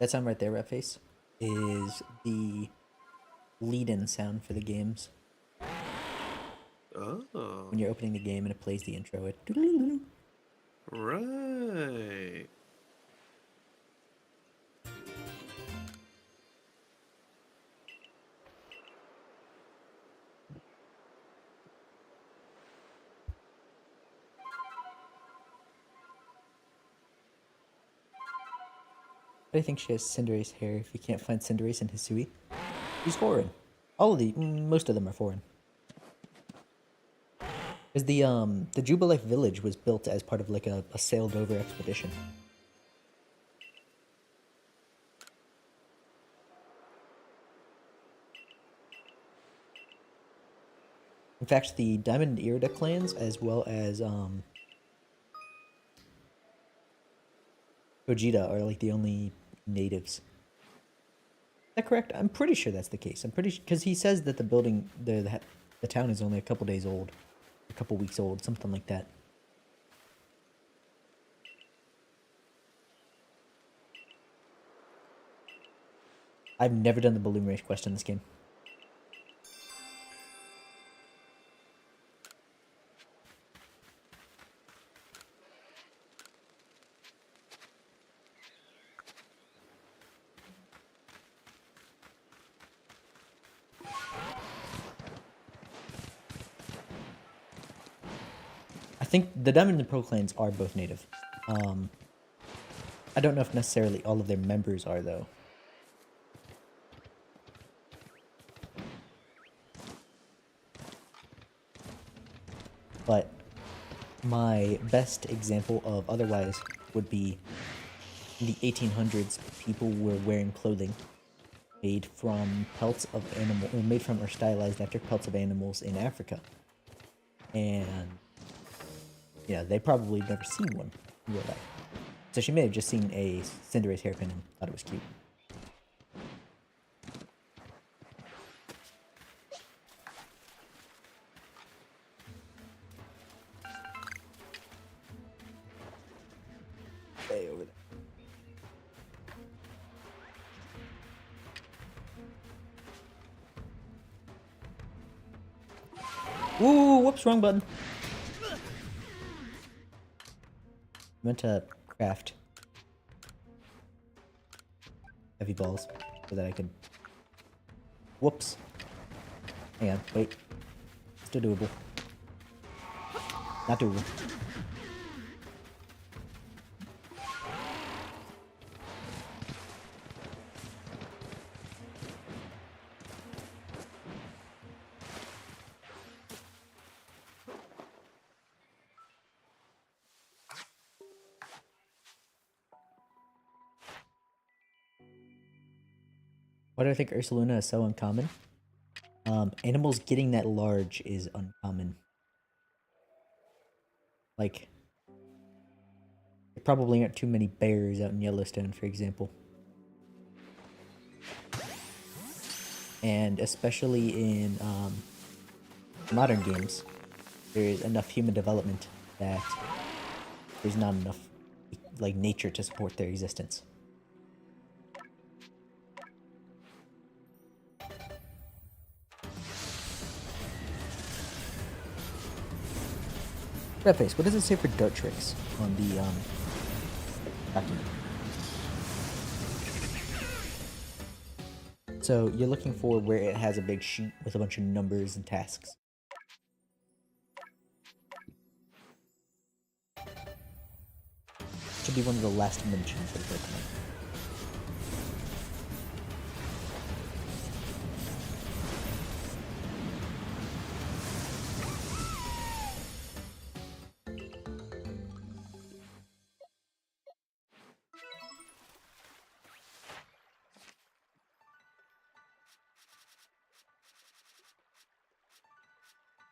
That sound right there, Red Face, is the lead-in sound for the games. Oh, When you're opening the game and it plays the intro, it... right. I think she has Cinderace hair if you can't find Cinderace and Hisui. She's foreign. All of most of them are foreign. Because the Jubilife village was built as part of like a sailed over expedition. In fact, the Diamond and Irida clans, as well as Gogeta, are like the only natives. Is that correct? I'm pretty sure that's the case. I'm pretty because he says that the building, the town is only a couple days old, a couple weeks old, something like that. I've never done the balloon race quest in this game. I think the Diamond and Pearl clans are both native. I don't know if necessarily all of their members are, though. But my best example of otherwise would be in the 1800s, people were wearing clothing made from pelts of animal, or made from or stylized after pelts of animals in Africa. And yeah, they probably never seen one in real life. So she may have just seen a Cinderace hairpin and thought it was cute. Way over there. Ooh, whoops, wrong button. I meant to craft heavy balls so that I could. Whoops. Hang on, wait. Still doable. Not doable. Why do I think Ursaluna is so uncommon? Animals getting that large is uncommon. Like, there probably aren't too many bears out in Yellowstone, for example. And especially in modern games, there's enough human development that there's not enough like nature to support their existence. Redface, what does it say for dart tricks on the document? So you're looking for where it has a big sheet with a bunch of numbers and tasks. Should be one of the last mentions of Pokemon.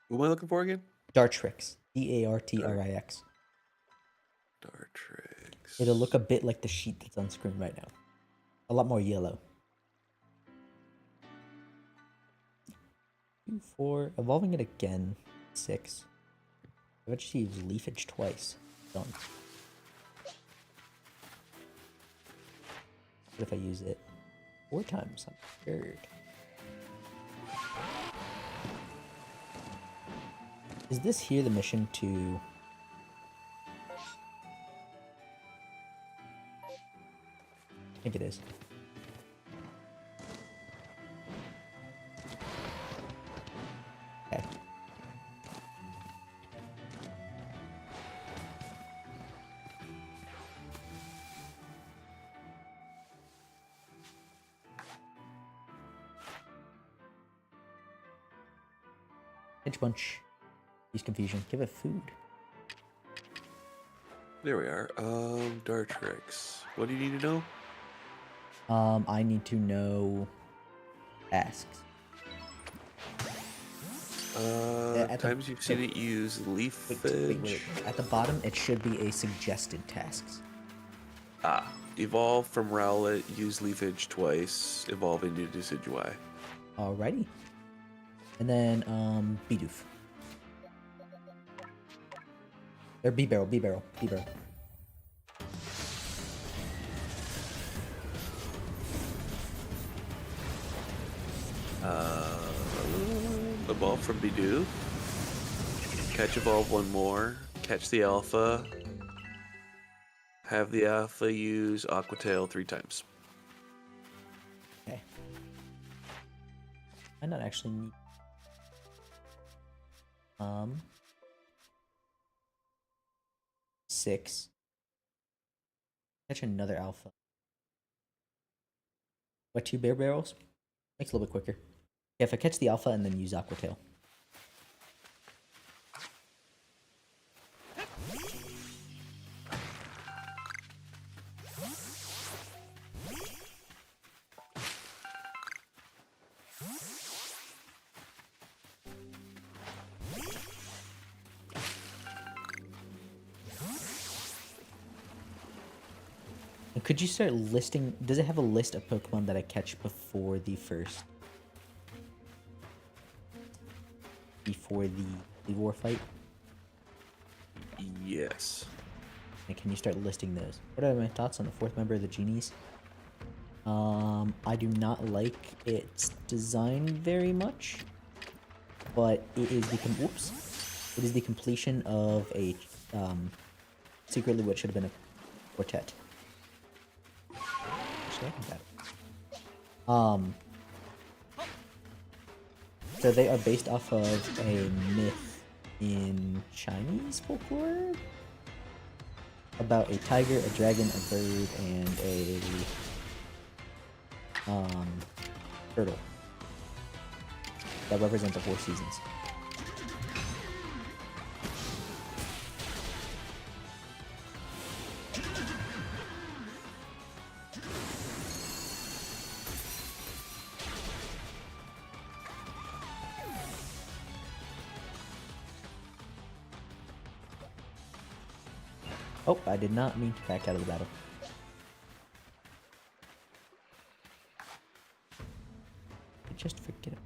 What am I looking for again? Dartrix. Dartrix. Dartrix. It'll look a bit like the sheet that's on screen right now. A lot more yellow. 2, 4. Evolving it again. 6. I've actually used leafage twice. Done. What if I use it 4 times? I'm scared. Is this here the mission to... I think it is. Okay. Pinch bunch. Use confusion. Give it food. There we are. Dartrix. What do you need to know? I need to know tasks. At Times you've seen it use leafage. Wait. At the bottom, it should be a suggested tasks. Evolve from Rowlet, use leafage twice, evolve into Decidueye. Alrighty. And then, Bidoof. Or B-Barrel. Evolve from Bidoof. Catch evolve one more. Catch the alpha. Have the alpha use Aqua Tail 3 times. Okay. I not actually need... Six. Catch another alpha. What, 2 bear barrels? Makes it a little bit quicker. Yeah, if I catch the alpha and then use Aqua Tail. And could you start listing... Does it have a list of Pokemon that I catch before the first... Before the war fight? Yes. And can you start listing those? What are my thoughts on the 4th member of the Genies? I do not like its design very much, but it is the it is the completion of a secretly what should have been a quartet. Actually, I think that. Um, so they are based off of a myth in Chinese folklore about a tiger, a dragon, a bird, and a turtle that represent the 4 seasons. Oh, I did not mean to back out of the battle. I just forget it.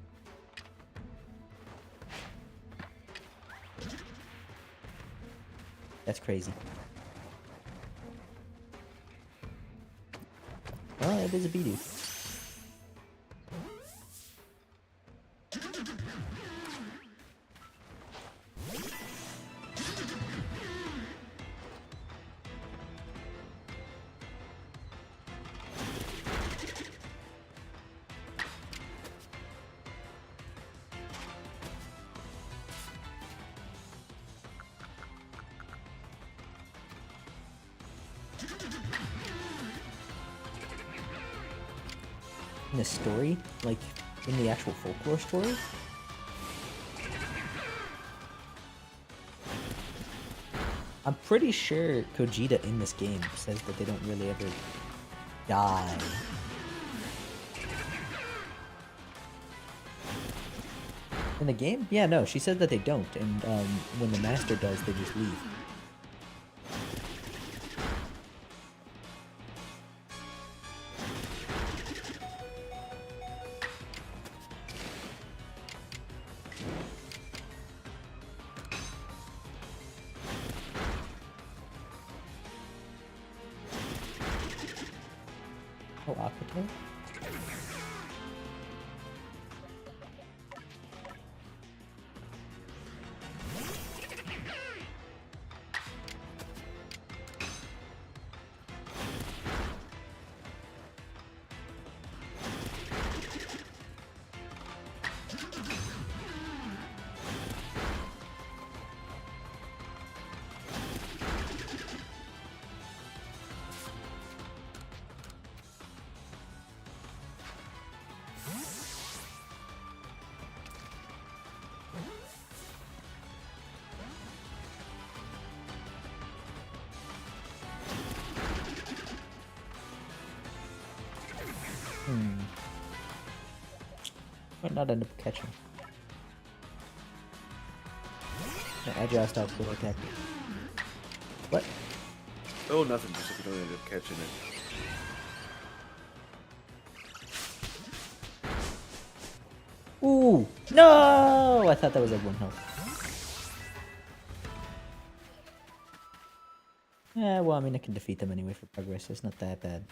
That's crazy. Oh, it is a Bidoof. In the story, like in the actual folklore story, I'm pretty sure Kojita in this game says that they don't really ever die. In the game? Yeah, no, she said that they don't, and when the master does, they just leave. Oh, Aquitaine? Might not end up catching. My agile style cool attack. What? Oh, nothing. Just if you don't end up catching it. Ooh! No! I thought that was like 1 health. Yeah, well, I mean, I can defeat them anyway for progress. It's not that bad.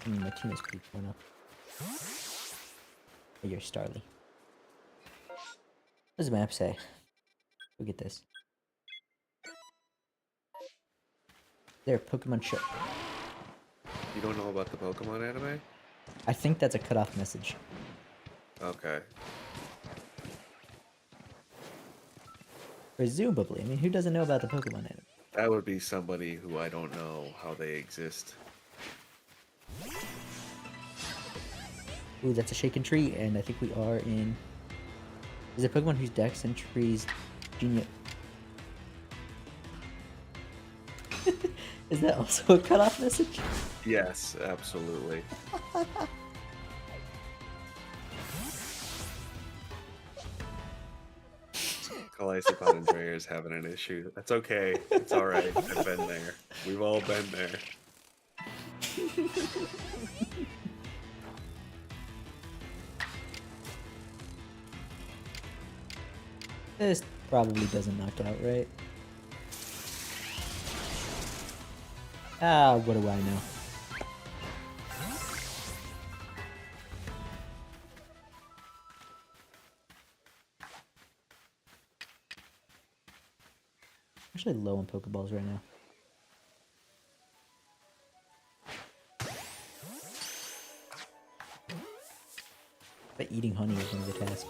My team is pretty torn up. Oh, you're Starly. What does the map say? Look at this. There, Pokemon ship. You don't know about the Pokemon anime? I think that's a cutoff message. Okay. Presumably. I mean, who doesn't know about the Pokemon anime? That would be somebody who I don't know how they exist. Ooh, that's a shaken tree, and I think we are in... Is it Pokemon whose Dex and trees genius? Is that also a cutoff message? Yes, absolutely. Calaisopod and Dreyer is having an issue. That's okay. It's alright. I've been there. We've all been there. This probably doesn't knock out, right? Ah, what do I know? Actually low on Pokeballs right now. But eating honey is one of the tasks.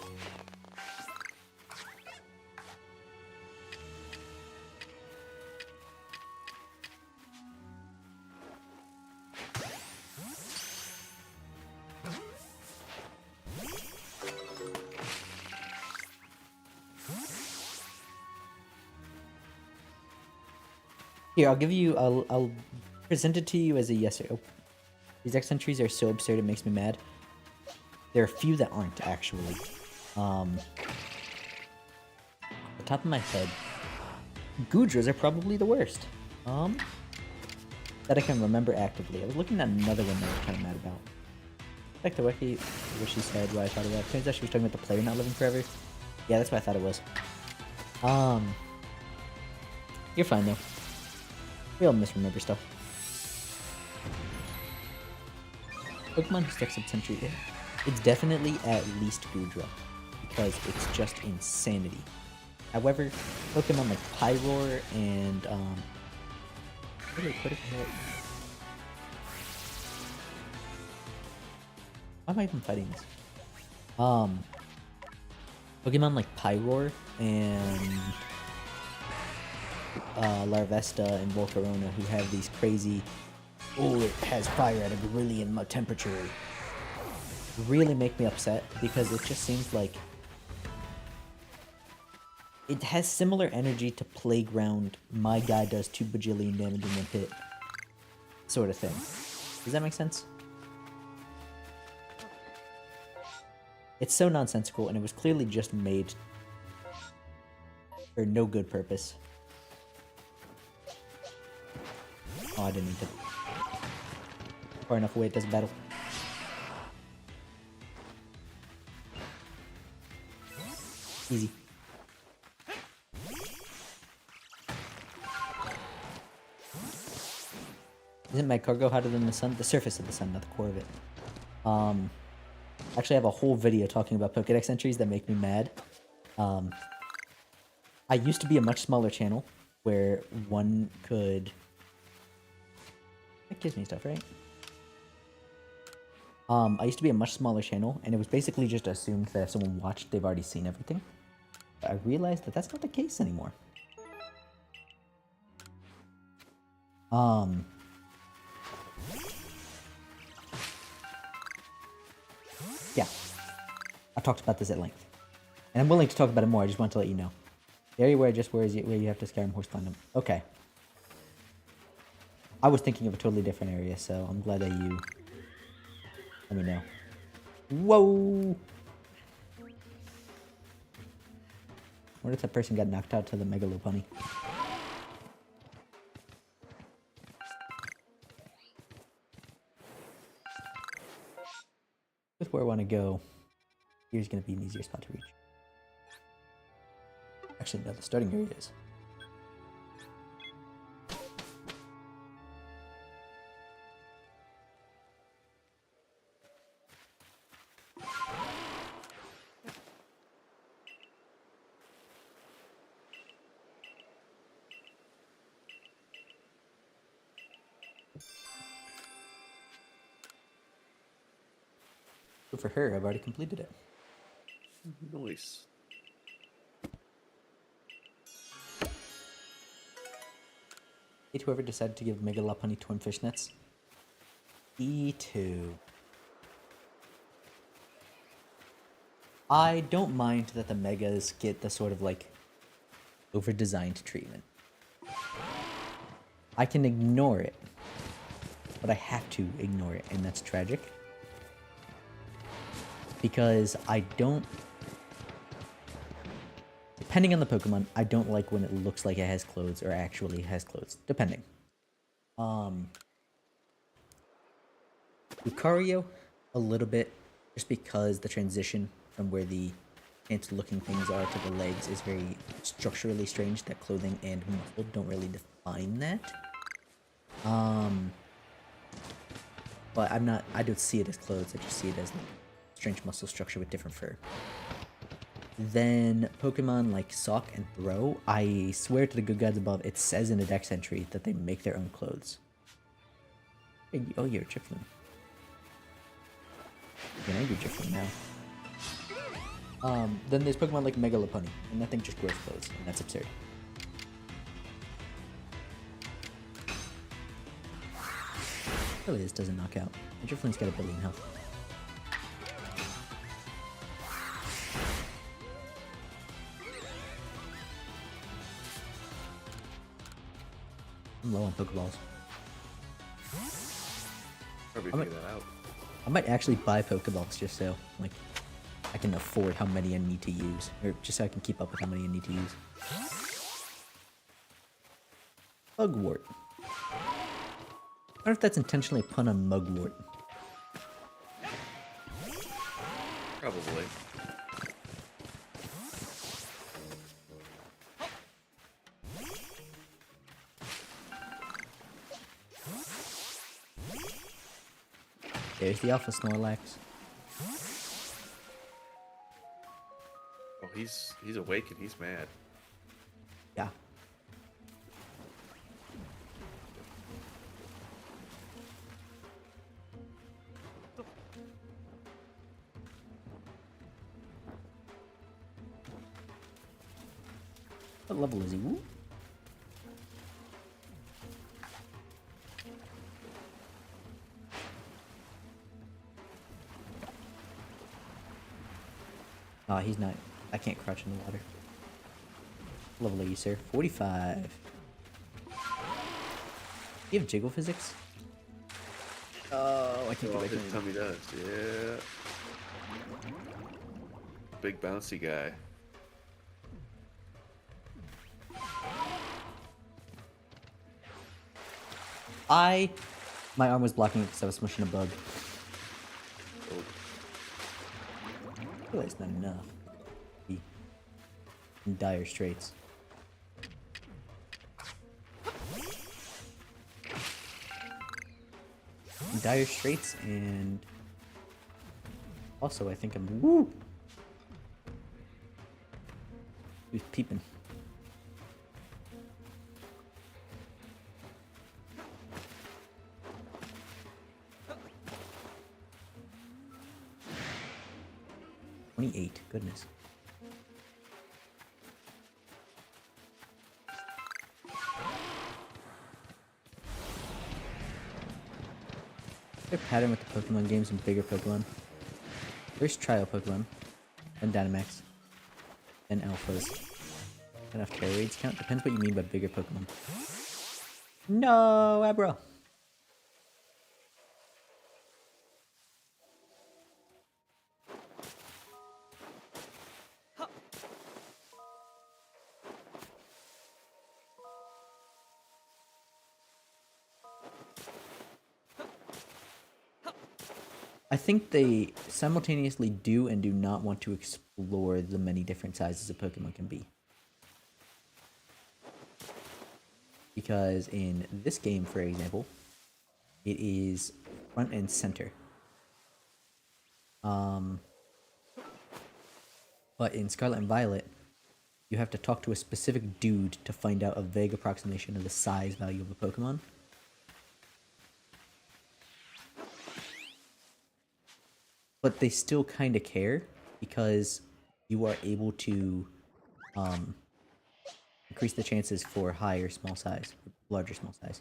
Here, I'll give you. I'll present it to you as a yes or. Oh, these X entries are so absurd it makes me mad. There are a few that aren't actually. Off the top of my head, Goodras are probably the worst. That I can remember actively. I was looking at another one that I was kind of mad about. Back to Wiki, what she said, what I thought of that. Turns out she was talking about the player not living forever. Yeah, that's what I thought it was. You're fine though. We all misremember stuff. Pokemon Dex Century, it's definitely at least Goodra, because it's just insanity. However, Pokemon like Pyroar and really put it here. Why am I even fighting this? Pokemon like Pyroar and Larvesta and Volcarona, who have these crazy, oh, it has fire at a brilliant temperature, really make me upset, because it just seems like it has similar energy to Playground. My guy does 2 bajillion damage in one hit, sort of thing. Does that make sense? It's so nonsensical, and it was clearly just made for no good purpose. Oh, I didn't need to. Far enough away, it doesn't battle. Easy. Isn't my cargo hotter than the sun? The surface of the sun, not the core of it. Actually, I have a whole video talking about Pokedex entries that make me mad. I used to be a much smaller channel where one could... That gives me stuff, right? I used to be a much smaller channel, and it was basically just assumed that if someone watched, they've already seen everything. But I realized that that's not the case anymore. Yeah. I've talked about this at length. And I'm willing to talk about it more, I just want to let you know. The area where I just where you have to Skyrim horse climb them. Okay. I was thinking of a totally different area, so I'm glad that you let me know. Whoa! What if that person got knocked out to the Mega Lopunny? With where I want to go, here's going to be an easier spot to reach. Actually, no, the starting area is. But for her, I've already completed it. Nice. Hate whoever decided to give Mega Lopunny twin fishnets. E2. I don't mind that the Megas get the sort of like over-designed treatment. I can ignore it, but I have to ignore it, and that's tragic. Because I don't... Depending on the Pokemon, I don't like when it looks like it has clothes or actually has clothes. Depending. Lucario, a little bit, just because the transition from where the ant-looking things are to the legs is very structurally strange, that clothing and muscle don't really define that. But I don't see it as clothes, I just see it as like strange muscle structure with different fur. then Pokemon like Sock and Throw, I swear to the good gods above, it says in the dex entry that they make their own clothes. Hey, oh, you're a Drifloon. You're an angry Drifloon now. Then there's Pokemon like Mega Lopunny, and that thing just grows clothes, and that's absurd. Really, this doesn't knock out. The Drifloon's got 1 billion health. I'm low on Pokeballs. Probably I'm figure that out. I might actually buy Pokeballs just so, like, I can afford how many I need to use. Or just so I can keep up with how many I need to use. Mugwort. I wonder if that's intentionally a pun on Mugwort. Probably. There's the Alpha Snorlax. Oh, he's awake and he's mad. Yeah. What level is he? Ooh. Oh, he's not. I can't crouch in the water. What level are you, sir? 45. You have jiggle physics? Oh, I can't Oh, go back his in. tummy does, yeah. Big bouncy guy. My arm was blocking it because I was smushing a bug. Oh, I feel like it's not enough. Be in dire straits. In dire straits, and also I think I'm woo. Who's peeping? Goodness. Their pattern with the Pokemon games and bigger Pokemon. First Trio Pokemon, then Dynamax, then Alphas. Enough Terra Raids count? Depends what you mean by bigger Pokemon. No, Abra! I think they simultaneously do and do not want to explore the many different sizes a Pokemon can be. Because in this game, for example, it is front and center. But in Scarlet and Violet, you have to talk to a specific dude to find out a vague approximation of the size value of a Pokemon. But they still kind of care because you are able to increase the chances for higher small size, larger small size.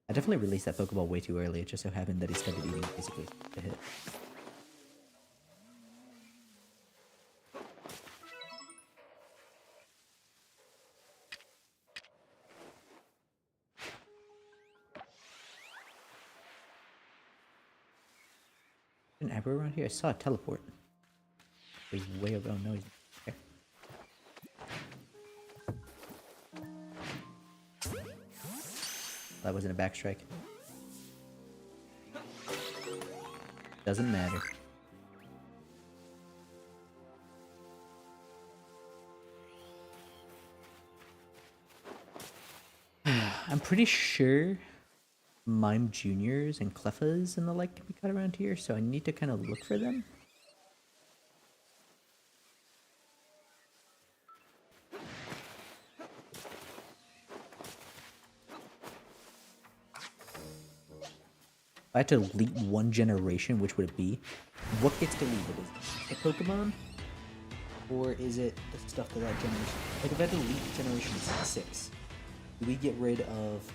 I definitely released that Pokeball way too early. It just so happened that he started eating it basically to hit. An Abra around here? I saw a teleport. He's way over. Oh no, he's okay. That wasn't a backstrike. Doesn't matter. I'm pretty sure Mime Juniors and Cleffas and the like can be caught around here, so I need to kind of look for them. I had to delete one generation, which would it be? What gets deleted? Is it the Pokemon? Or is it the stuff that generation? Like, if I had to delete generation 6, do we get rid of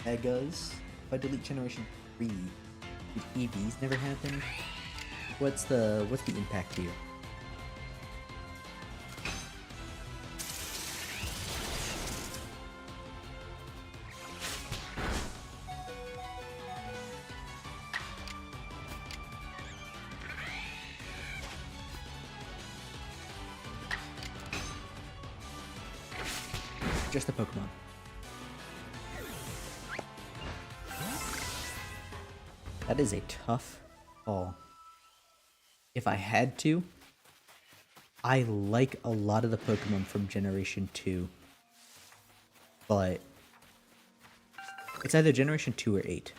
Megas? If I delete generation 3, would EVs never happen? What's the impact here? Just the Pokemon. That is a tough call. If I had to, I like a lot of the Pokemon from Generation 2. But it's either Generation 2 or 8.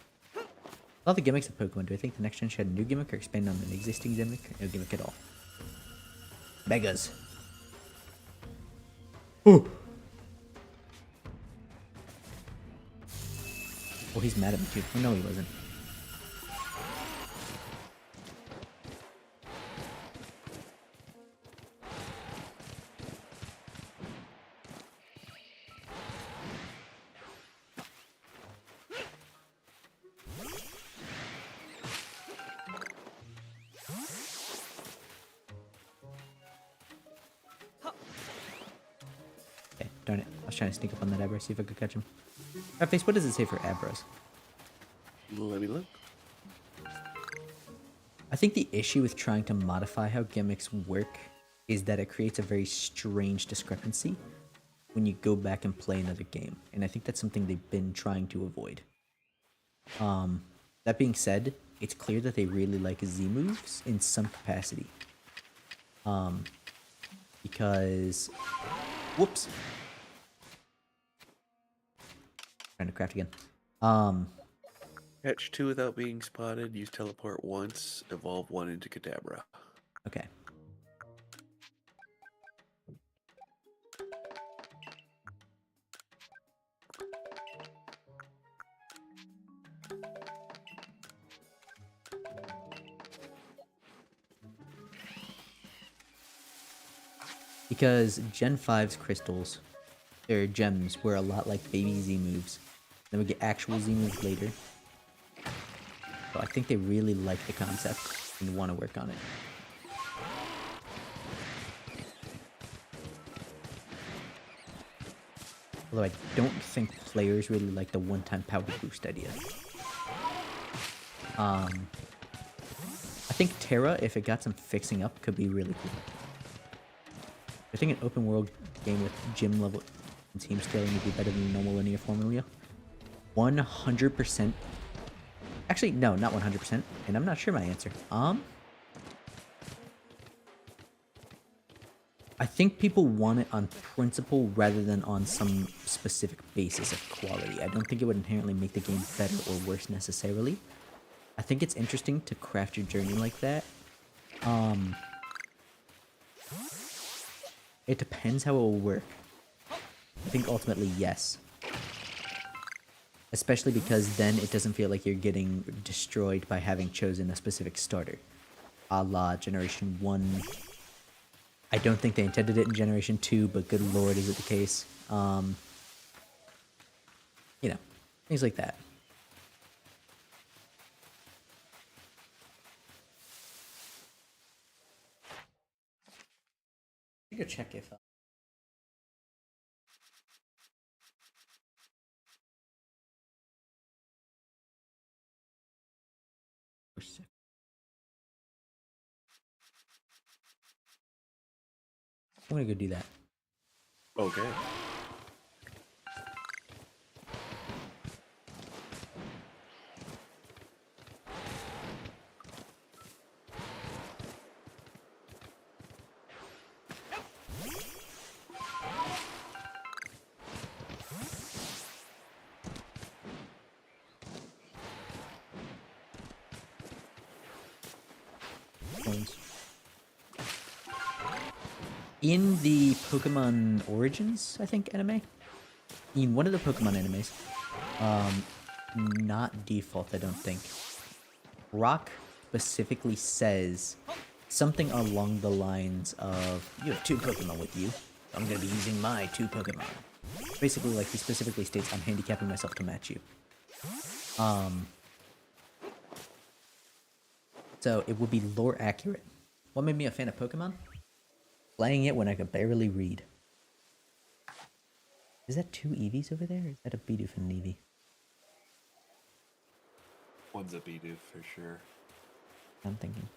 All the gimmicks of Pokemon. Do I think the next gen should add a new gimmick or expand on an existing gimmick? Or no gimmick at all. Megas. Ooh. Oh, he's mad at me too. Oh, no, he wasn't. Okay, darn it. I was trying to sneak up on that Abra, see if I could catch him. Face, what does it say for Abras? Let me look. I think the issue with trying to modify how gimmicks work is that it creates a very strange discrepancy when you go back and play another game. And I think that's something they've been trying to avoid. That being said, it's clear that they really like Z moves in some capacity. Because... Whoops! Trying to craft again. Catch 2 without being spotted, use teleport once, evolve 1 into Kadabra. Okay. Because Gen 5's crystals, their gems, were a lot like baby Z moves. Then we get actual Z moves later. So I think they really like the concept and want to work on it. Although I don't think players really like the one-time power boost idea. I think Terra, if it got some fixing up, could be really cool. I think an open world game with gym level and team scaling would be better than the normal linear formula. 100%. Actually, no, not 100%. And I'm not sure my answer. I think people want it on principle rather than on some specific basis of quality. I don't think it would inherently make the game better or worse necessarily. I think it's interesting to craft your journey like that. It depends how it will work. I think ultimately, yes. Especially because then it doesn't feel like you're getting destroyed by having chosen a specific starter. A la Generation 1. I don't think they intended it in Generation 2, but good lord, is it the case? You know, things like that. Go check if I'm gonna go do that. Okay. In the Pokemon Origins, I think, anime? In one of the Pokemon animes, not default, I don't think. Rock specifically says something along the lines of, you have 2 Pokemon with you. I'm going to be using my 2 Pokemon. Basically, like, he specifically states, I'm handicapping myself to match you. So it would be lore accurate. What made me a fan of Pokemon? Playing it when I could barely read. Is that 2 Eevees over there? Or is that a Bidoof and an Eevee? One's a Bidoof for sure. I'm thinking.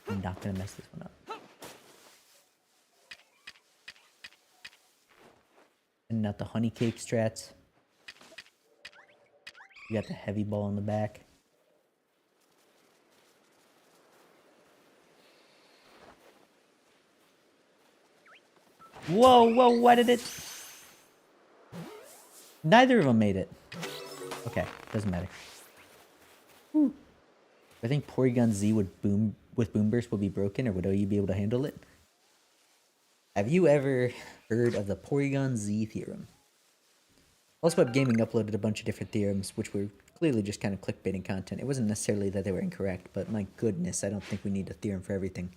I'm not gonna mess this one up. And not the honey cake strats. You got the heavy ball in the back. Whoa, whoa, why did it? Neither of them made it. Okay, doesn't matter. Whew. I think Porygon Z with Boom Burst will be broken, or would OU be able to handle it? Have you ever heard of the Porygon Z theorem? Web Gaming uploaded a bunch of different theorems, which were clearly just kind of clickbaiting content. It wasn't necessarily that they were incorrect, but my goodness, I don't think we need a theorem for everything.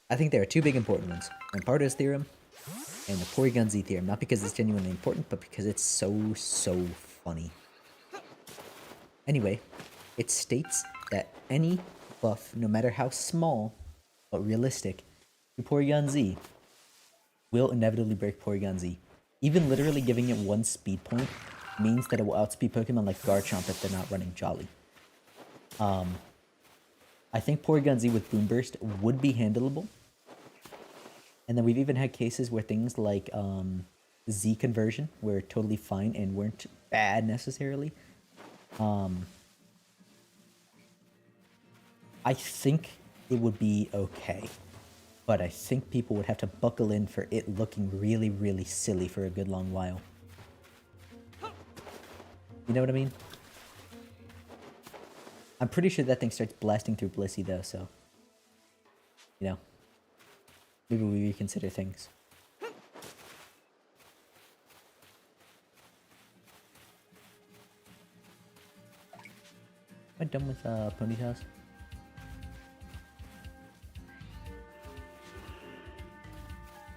I think there are 2 big important ones. Rampardo's theorem and the Porygon Z theorem. Not because it's genuinely important, but because it's so funny. Anyway, it states that any buff, no matter how small, but realistic, to Porygon Z will inevitably break Porygon Z. Even literally giving it 1 speed point means that it will outspeed Pokemon like Garchomp if they're not running Jolly. I think Porygon Z with Boom Burst would be handleable. And then we've even had cases where things like Z conversion were totally fine and weren't bad necessarily. I think it would be okay. But I think people would have to buckle in for it looking really silly for a good long while. You know what I mean? I'm pretty sure that thing starts blasting through Blissey though, so... You know. Maybe we reconsider things. Am I done with Ponytails?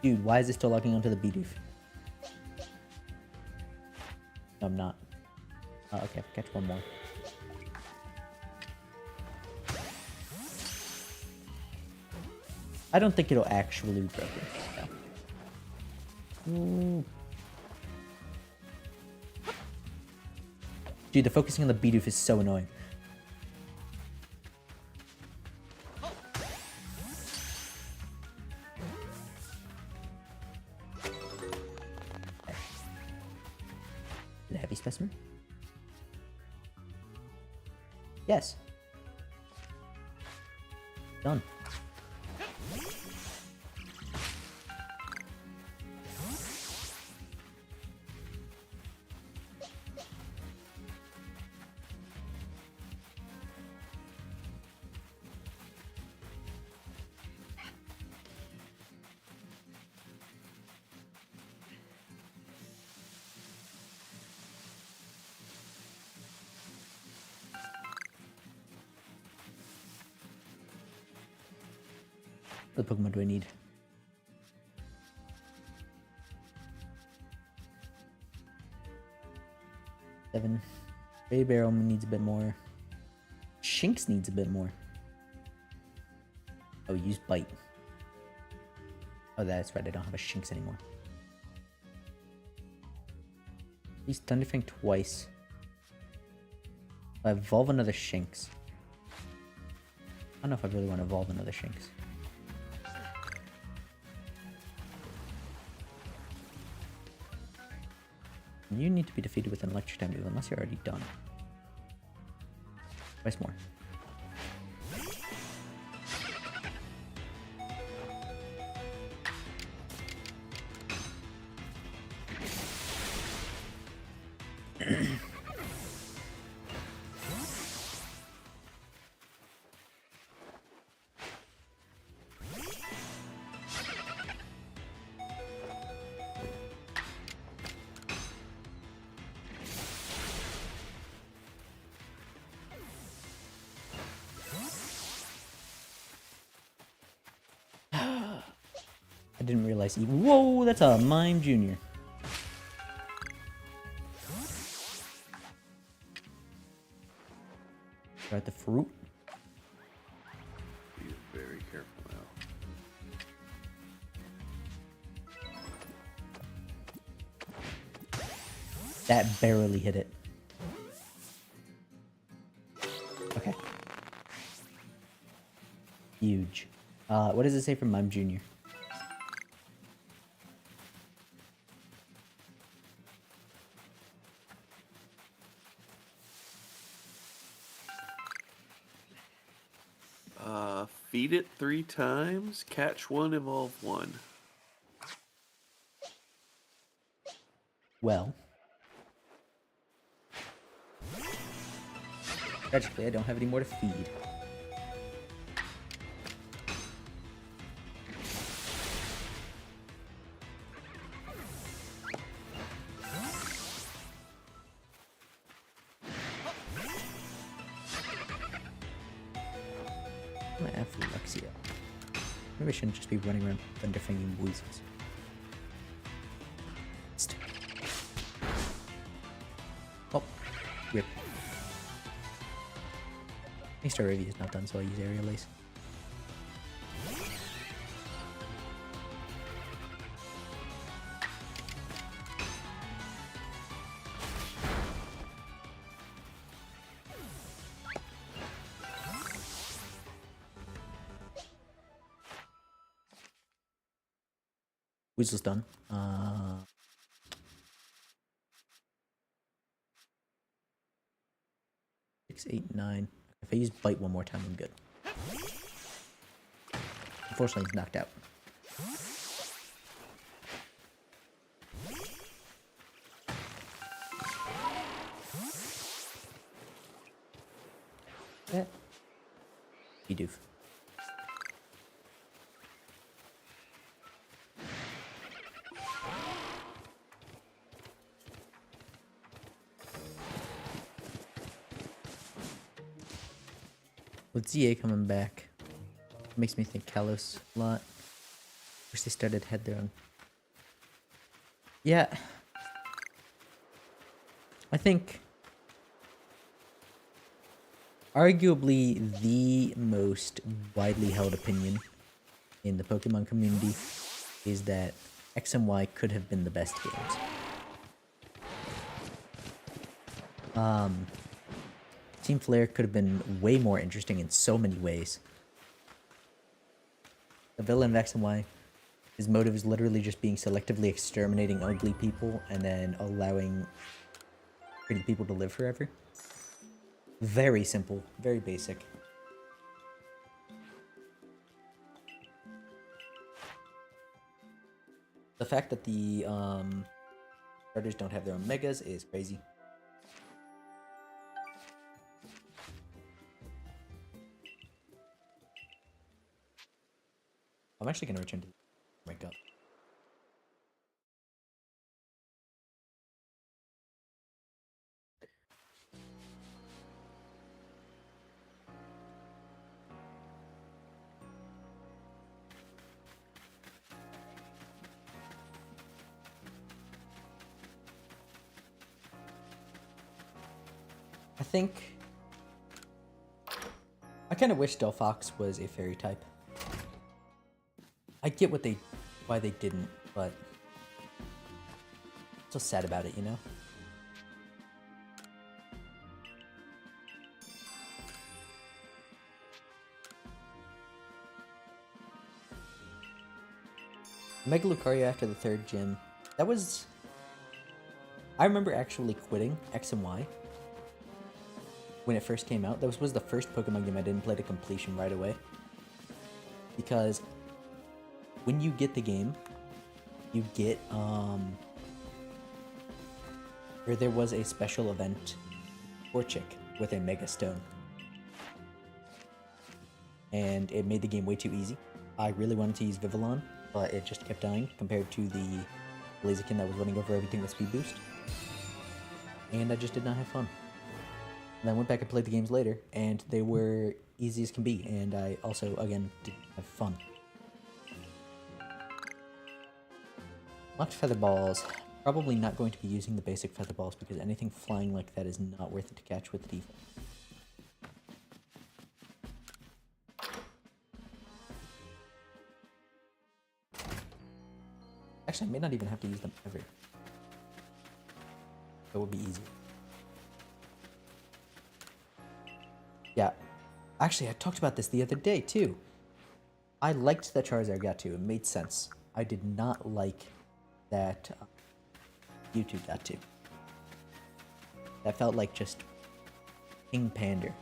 Dude, why is it still locking onto the Bidoof? No, I'm not. Okay, catch one more. I don't think it'll actually be broken. No. Ooh. Dude, the focusing on the Bidoof is so annoying. The heavy specimen? Yes. Done. What Pokemon do I need? Seven. Ray Barrel needs a bit more. Shinx needs a bit more. Oh, use Bite. Oh, that's right. I don't have a Shinx anymore. Use Thunderfang twice. I evolve another Shinx. I don't know if I really want to evolve another Shinx. You need to be defeated with an electric type move unless you're already done. Twice more. didn't realize he... Whoa, that's a Mime Jr. Got the fruit. Be very careful now. That barely hit it. Okay. Huge. What does it say from Mime Jr.? Feed it 3 times, catch 1, evolve 1. Well. Tragically, I don't have any more to feed. I'm gonna have Luxia. Maybe I shouldn't just be running around thunderfanging weasels. Oh, rip. Star Review is not done, so I'll use Aerial Ace. Weasel's done. 6, 8, 9. If I use Bite one more time, I'm good. Unfortunately, he's knocked out. Yeah. You doof. With ZA coming back, it makes me think Kalos a lot. Wish they started head their own. Yeah. I think arguably the most widely held opinion in the Pokemon community is that X and Y could have been the best games. Team Flare could have been way more interesting in so many ways. The villain of X and Y, his motive is literally just being selectively exterminating ugly people and then allowing pretty people to live forever. Very simple, very basic. The fact that the starters don't have their own megas is crazy. I'm actually going to return to wake up. I kind of wish Delphox was a fairy type. I get why they didn't, but I'm so sad about it, you know? Mega Lucario after the 3rd gym. That was... I remember actually quitting X and Y when it first came out. That was the first Pokemon game I didn't play to completion right away. Because when you get the game, you get, or there was a special event for Chick with a Mega Stone. And it made the game way too easy. I really wanted to use Vivillon, but it just kept dying compared to the Blaziken that was running over everything with Speed Boost. And I just did not have fun. And I went back and played the games later, and they were easy as can be, and I also, again, didn't have fun. Locked feather balls. Probably not going to be using the basic feather balls because anything flying like that is not worth it to catch with the default. Actually, I may not even have to use them ever. That would be easy. Yeah. Actually, I talked about this the other day, too. I liked that Charizard got to. It made sense. I did not like that Mewtwo got to. That felt like just King Pander.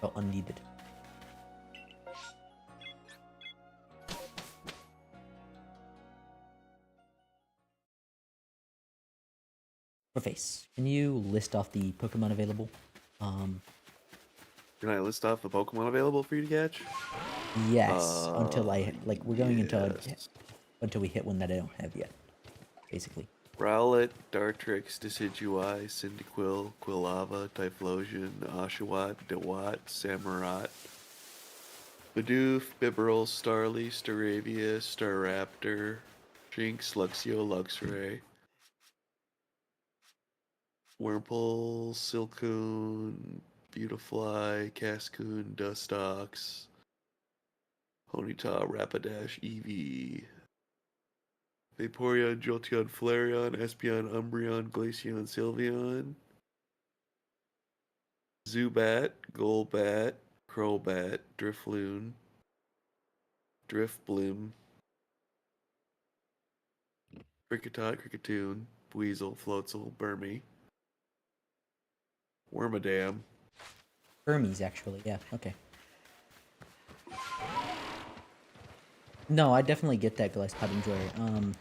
Felt unneeded. Face. Can you list off the Pokemon available? Can I list off the Pokemon available for you to catch? Yes. Until I like we're going Yes. until we hit one that I don't have yet. Basically. Rowlet, Dartrix, Decidueye, Cyndaquil, Quilava, Typhlosion, Oshawott, Dewott, Samurott, Bidoof, Bibarel, Starly, Staravia, Staraptor, Jinx, Luxio, Luxray, Wurmple, Silcoon, Beautifly, Cascoon, Dustox, Ponyta, Rapidash, Eevee, Vaporeon, Jolteon, Flareon, Espeon, Umbreon, Glaceon, Sylveon, Zubat, Golbat, Crobat, Drifloon, Drifblim, Kricketot, Kricketune, Weasel, Floatzel, Burmy, Wormadam. Hermes, actually. Yeah. Okay. No, I definitely get that, Glyspot Enjoyer.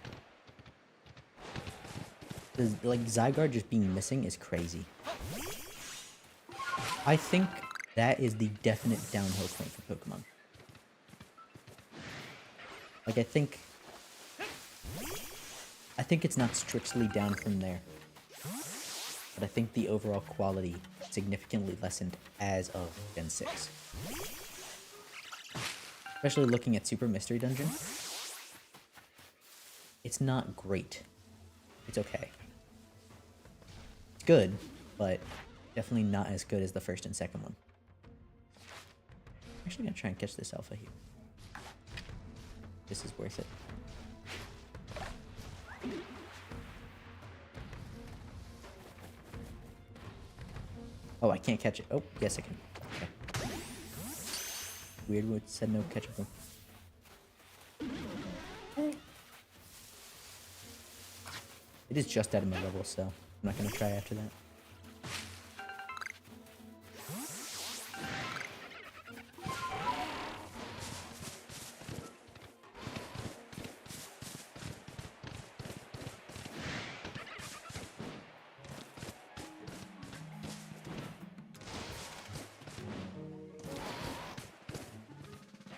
Like Zygarde just being missing is crazy. I think that is the definite downhill point for Pokemon. Like I think it's not strictly down from there. But I think the overall quality significantly lessened as of Gen 6. Especially looking at Super Mystery Dungeon. It's not great. It's okay. It's good, but definitely not as good as the first and second one. I'm actually gonna try and catch this alpha here. This is worth it. Oh, I can't catch it. Oh, yes I can. Okay. Weird what said no catchable. It is just out of my level, so I'm not gonna try after that.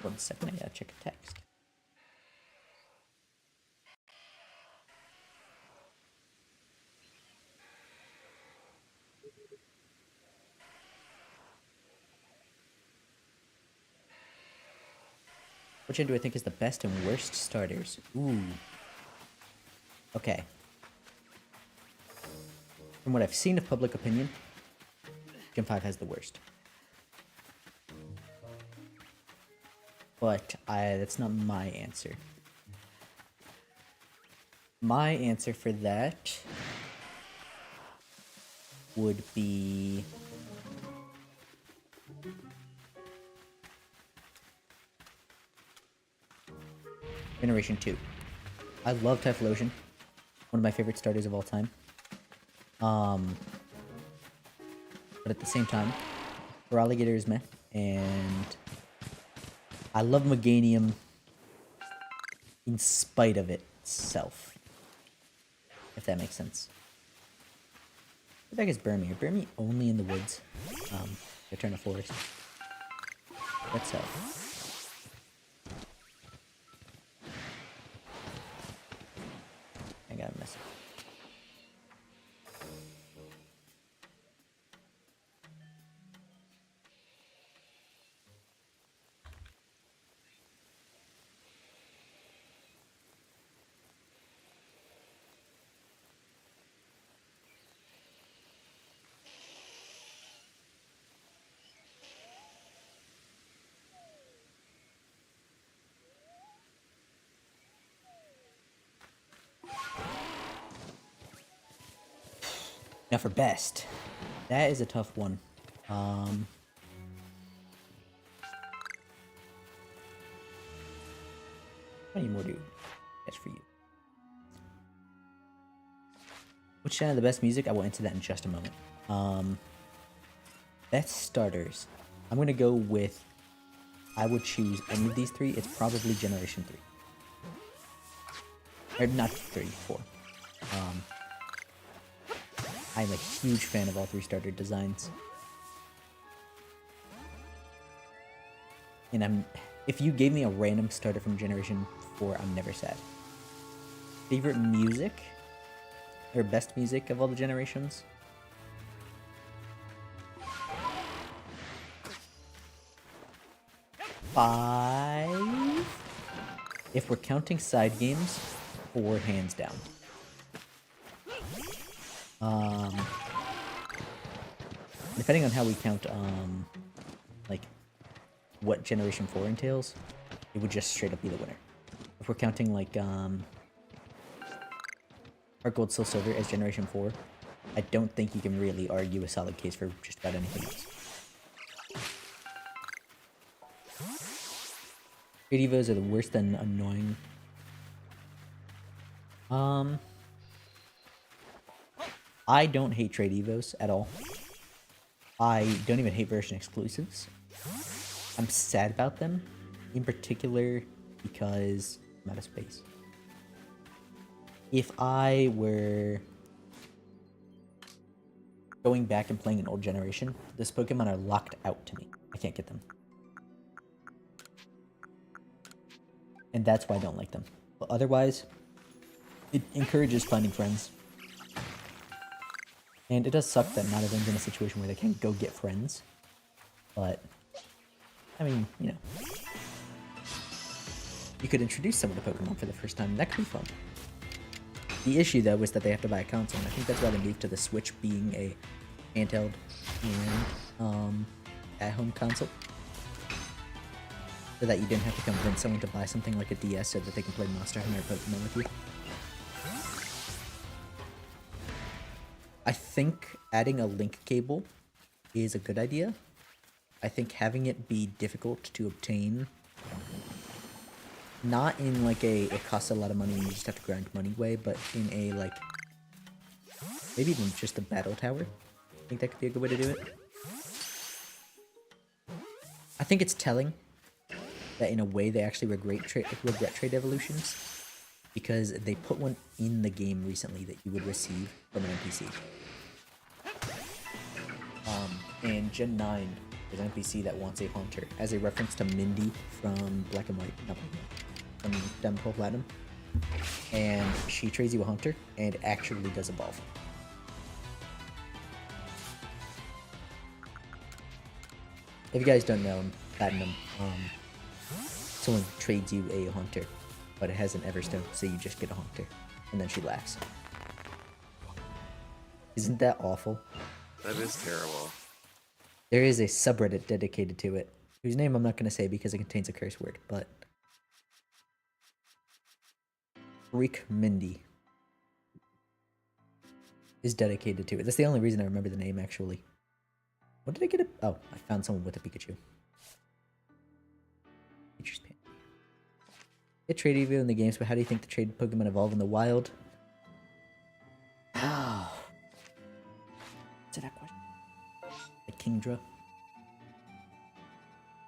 One second, I gotta check a text. Which one do I think is the best and worst starters? Ooh. Okay. From what I've seen of public opinion, Gen 5 has the worst. But that's not my answer. My answer for that would be Generation 2. I love Typhlosion. One of my favorite starters of all time. But at the same time, Feraligatr is meh, and I love Meganium in spite of itself. If that makes sense. What the heck is Burmy? Are Burmy only in the woods? Return to forest. That's up. I got a message. Now for best, that is a tough one. How many more do that's for you? Which channel the best music? I will answer that in just a moment. Best starters. I'm gonna go with. I would choose any of these three. It's probably Generation 3. Or not 3, 4. I'm a huge fan of all three starter designs. And if you gave me a random starter from Generation 4, I'm never sad. Favorite music? Or best music of all the generations? Five? If we're counting side games, 4 hands down. Depending on how we count, like, what Generation 4 entails, it would just straight up be the winner. If we're counting, like, Heart Gold, Soul Silver as Generation 4, I don't think you can really argue a solid case for just about anything else. Trade Evos are the worst and annoying. I don't hate Trade Evos at all. I don't even hate version exclusives. I'm sad about them, in particular because I'm out of space. If I were going back and playing an old generation, this Pokemon are locked out to me. I can't get them. And that's why I don't like them. But otherwise, it encourages finding friends. And it does suck that not everyone's in a situation where they can go get friends. But, I mean, you know. You could introduce someone to Pokemon for the first time. That could be fun. The issue, though, is that they have to buy a console. And I think that's why they moved to the Switch being a handheld and at-home console. So that you didn't have to convince someone to buy something like a DS so that they can play Monster Hunter or Pokemon with you. I think adding a link cable is a good idea. I think having it be difficult to obtain, not in like it costs a lot of money and you just have to grind money way, but in a like, maybe even just a battle tower. I think that could be a good way to do it. I think it's telling that in a way they actually regret trade evolutions, because they put one in the game recently that you would receive from an NPC. And Gen 9 is an NPC that wants a Haunter, as a reference to Mindy from Black and White, not Black and White, from Diamond Pearl Platinum. And she trades you a Haunter, and actually does evolve. If you guys don't know, in Platinum, someone trades you a Haunter, but it has an Everstone, so you just get a Haunter. And then she laughs. Isn't that awful? That is terrible. There is a subreddit dedicated to it, whose name I'm not going to say because it contains a curse word, but... Freak Mindy is dedicated to it. That's the only reason I remember the name, actually. What did I get it? Oh, I found someone with a Pikachu. Features pan. Get trade Evo in the games, but how do you think the trade Pokemon evolve in the wild? Oh. Answer that question. The Kingdra.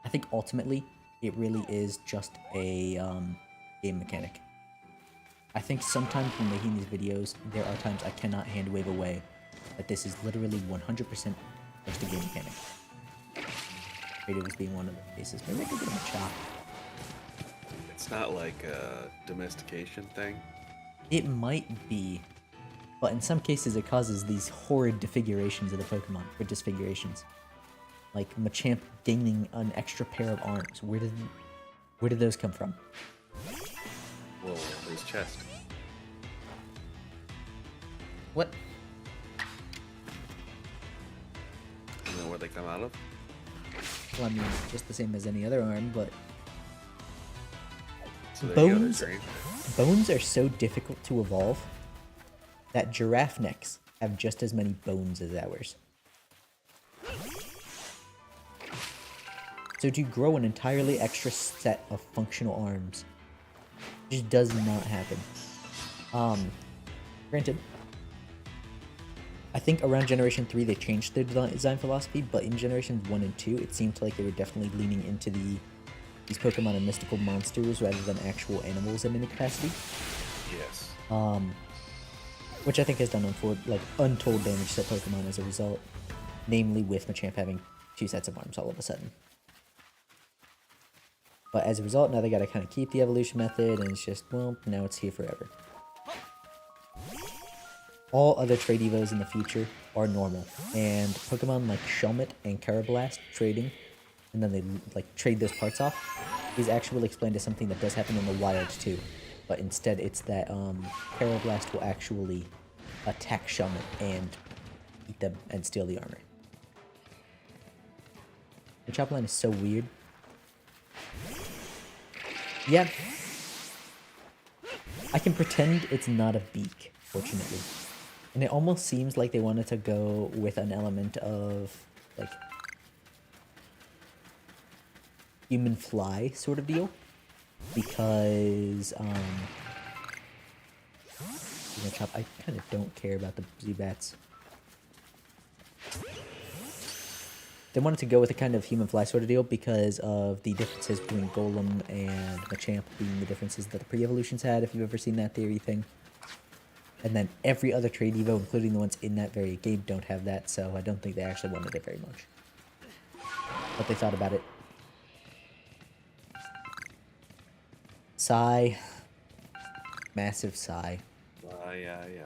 I think ultimately it really is just a game mechanic. I think sometimes when making these videos, there are times I cannot hand wave away that this is literally 100% just a game mechanic. Creative being one of the cases. Maybe I could give him a chop. It's not like a domestication thing. It might be, but in some cases it causes these horrid disfigurations of the Pokemon, or disfigurations. Like Machamp gaining an extra pair of arms. Where did those come from? Whoa, his chest. What? You know where they come out of? Well, I mean, just the same as any other arm, but So there Bones? You go, bones are so difficult to evolve that giraffe necks have just as many bones as ours. So to grow an entirely extra set of functional arms just does not happen. Granted, I think around Generation 3 they changed their design philosophy, but in Generations 1 and 2 it seemed like they were definitely leaning into these Pokemon are mystical monsters rather than actual animals in any capacity. Yes. Which I think has done untold damage to Pokemon as a result. Namely with Machamp having 2 sets of arms all of a sudden. But as a result, now they gotta kind of keep the evolution method, and it's just, well, now it's here forever. All other trade evos in the future are normal, and Pokemon like Shelmet and Carablast trading, and then they like trade those parts off, is actually explained as something that does happen in the wild too. But instead, it's that Carablast will actually attack Shelmet and eat them and steal the armor. The chop line is so weird. Yeah. I can pretend it's not a beak, fortunately. And it almost seems like they wanted to go with an element of, like, human fly sort of deal. Because, Chop, I kind of don't care about the Zubats. They wanted to go with a kind of human fly sort of deal because of the differences between Golem and Machamp being the differences that the pre-evolutions had, if you've ever seen that theory thing. And then every other trade evo, including the ones in that very game, don't have that, so I don't think they actually wanted it very much. But they thought about it. Sigh. Massive sigh. Aye.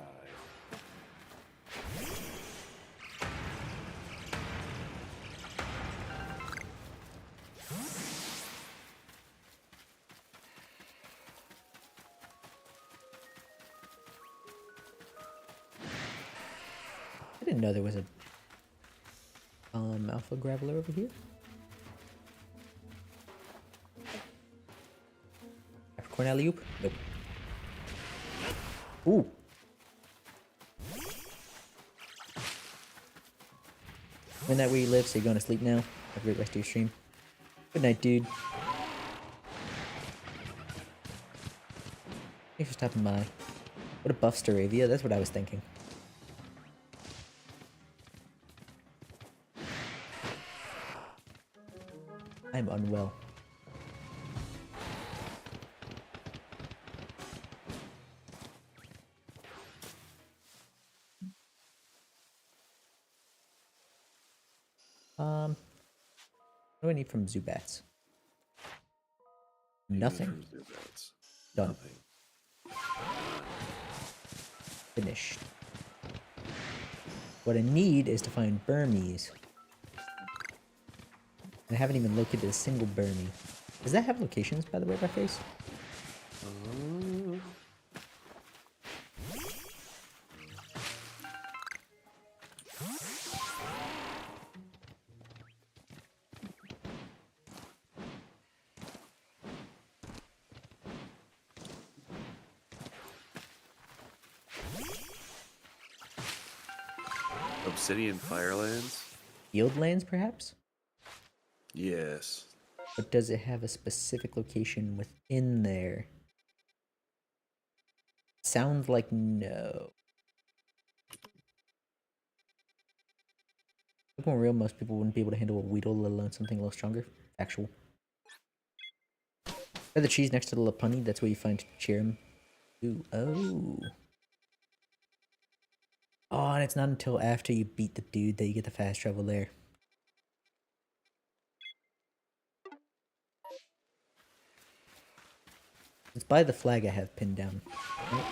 I didn't know there was a Alpha Graveler over here. Capricorn Alley-oop? Nope. Ooh. Isn't that where you live? So you're going to sleep now? Have a great rest of your stream. Good night, dude. Thanks for stopping by. What a buff Staravia, that's what I was thinking. I'm unwell. What do I need from Zubats? Nothing. Done. Finished. What I need is to find Burmese. I haven't even located a single Burmese. Does that have locations, by the way, by face? Obsidian Firelands? Fieldlands, perhaps? Yes. But does it have a specific location within there? Sounds like no. If I'm real, most people wouldn't be able to handle a Weedle, let alone something a little stronger. Actual. By the cheese next to the Lopunny, that's where you find Cherim. Ooh, oh. Oh, and it's not until after you beat the dude that you get the fast travel there. It's by the flag I have pinned down. Right?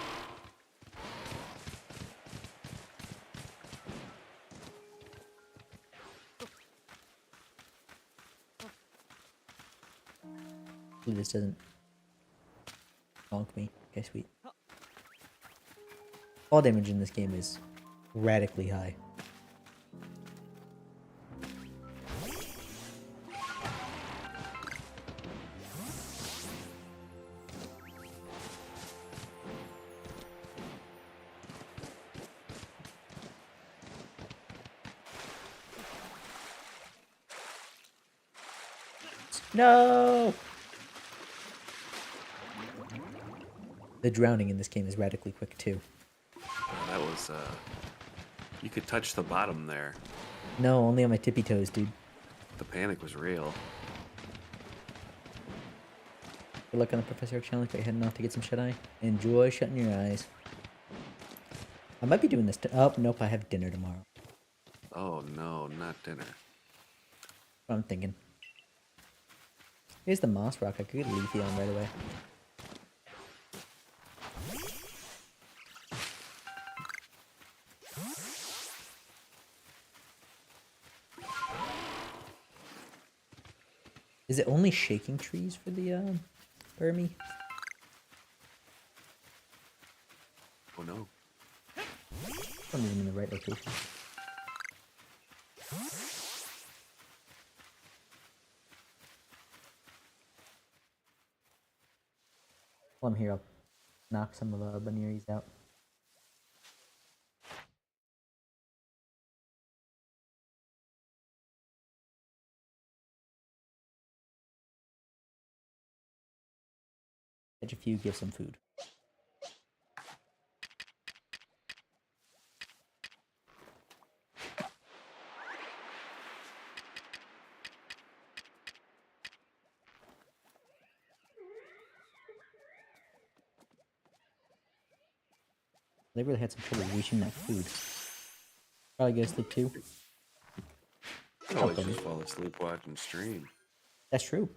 Hopefully this doesn't bonk me. Okay, sweet. All damage in this game is radically high. No! The drowning in this game is radically quick too. That was, you could touch the bottom there. No, only on my tippy toes, dude. The panic was real. Good luck on the Professor Oak challenge, but you're heading off to get some shut-eye. Enjoy shutting your eyes. I might be doing this oh, nope, I have dinner tomorrow. Oh no, not dinner. What I'm thinking. Here's the moss rock. I could get Leafy on right away. Is it only shaking trees for the Burmy? Oh no. I'm even in the right location. While I'm here, I'll knock some of the Bunearies out. Catch a few, give some food. They really had some trouble reaching that food. Probably go to sleep too. I always just fall asleep watching stream. That's true.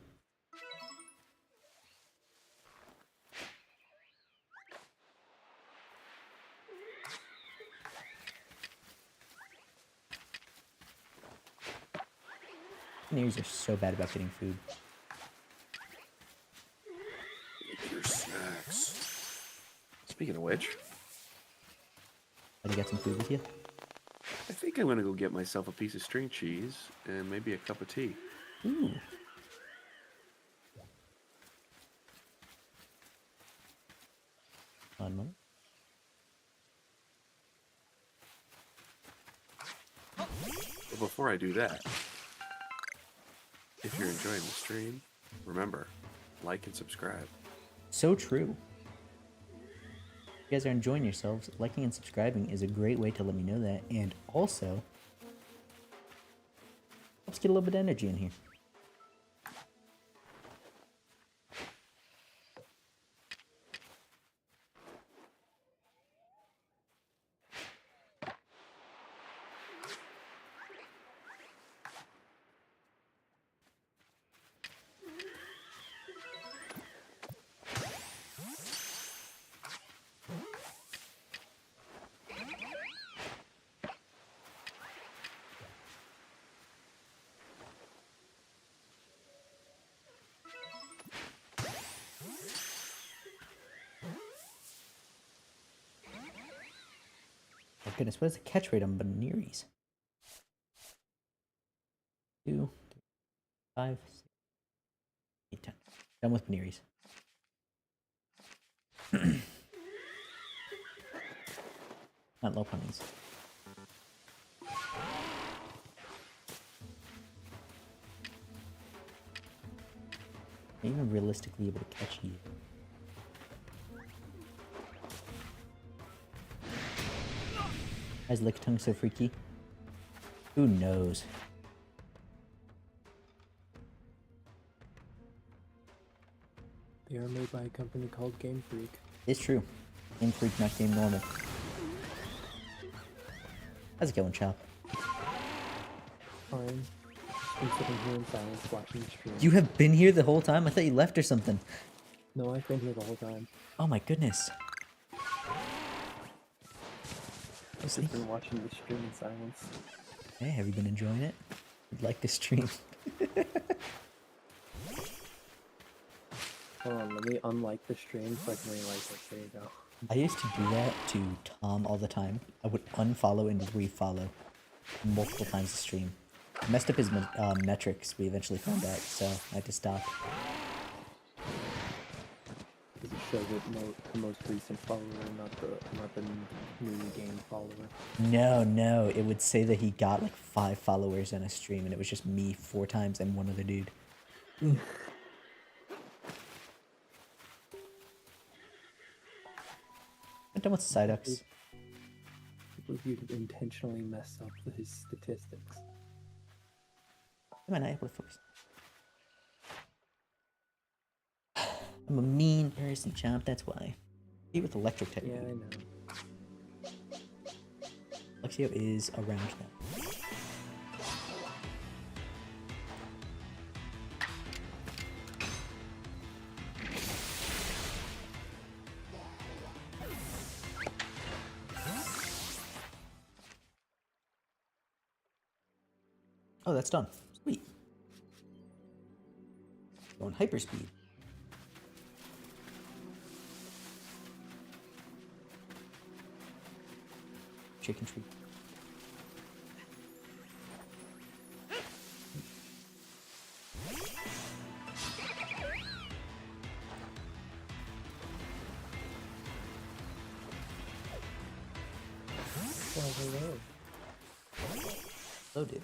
Bunearies are so bad about getting food. Eat your snacks. Speaking of which, How do you get some food with you? I think I'm gonna go get myself a piece of string cheese and maybe a cup of tea. Ooh. One moment. But before I do that, if you're enjoying the stream, remember, like and subscribe. So true. If you guys are enjoying yourselves, liking and subscribing is a great way to let me know that, and also helps get a little bit of energy in here. Oh goodness, what is the catch rate on Bunearies? 2, 3, 5, 6, 8, 10. Done with Bunearies. Not low ponies. Are you even realistically able to catch you? Why is Lick Tongue so freaky? Who knows? They are made by a company called Game Freak. It's true. Game Freak, not Game Normal. How's it going, Chop? Fine. Just been sitting here in silence watching the stream. You have been here the whole time? I thought you left or something. No, I've been here the whole time. Oh my goodness. I've just been watching the stream in silence. Hey, have you been enjoying it? I'd like to stream. Hold on, let me unlike the stream so I can re-like it. There you go. I used to do that to Tom all the time. I would unfollow and refollow multiple times a stream. I messed up his metrics, we eventually found out, so I had to stop. Does it show the most recent follower, not the new game follower? No, it would say that he got like 5 followers on a stream, and it was just me 4 times and one other dude. I'm done with Psyducks. I believe you'd intentionally mess up his statistics. Am I not able to focus? I'm a mean person, Chomp, that's why. Be with electric type. Yeah, I know. Luxio is around now. Oh, that's done. Sweet. Going hyperspeed. Chicken tree. Well, hello. Hello, David.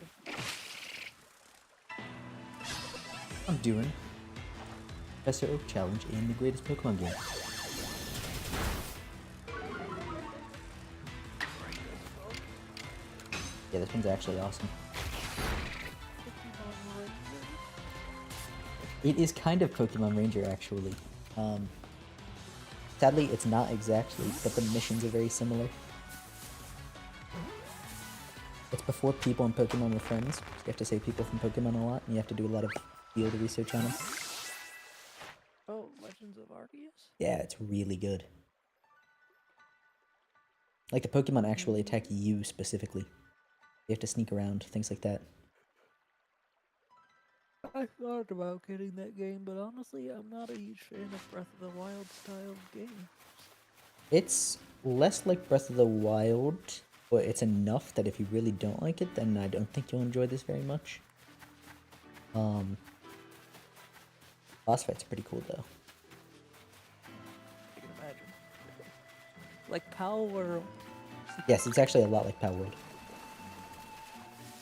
I'm doing Professor Oak Challenge in the greatest Pokemon game. Yeah, this one's actually awesome. It is kind of Pokemon Ranger, actually. Sadly, it's not exactly, but the missions are very similar. It's before people in Pokemon were friends. So you have to save people from Pokemon a lot, and you have to do a lot of field research on them. Oh, Legends of Arceus? Yeah, it's really good. Like, the Pokemon actually attack you specifically. You have to sneak around, things like that. I thought about getting that game, but honestly, I'm not a huge fan of Breath of the Wild style game. It's less like Breath of the Wild, but it's enough that if you really don't like it, then I don't think you'll enjoy this very much. Boss fights are pretty cool, though. I can imagine. Like Power World. Yes, it's actually a lot like Power World.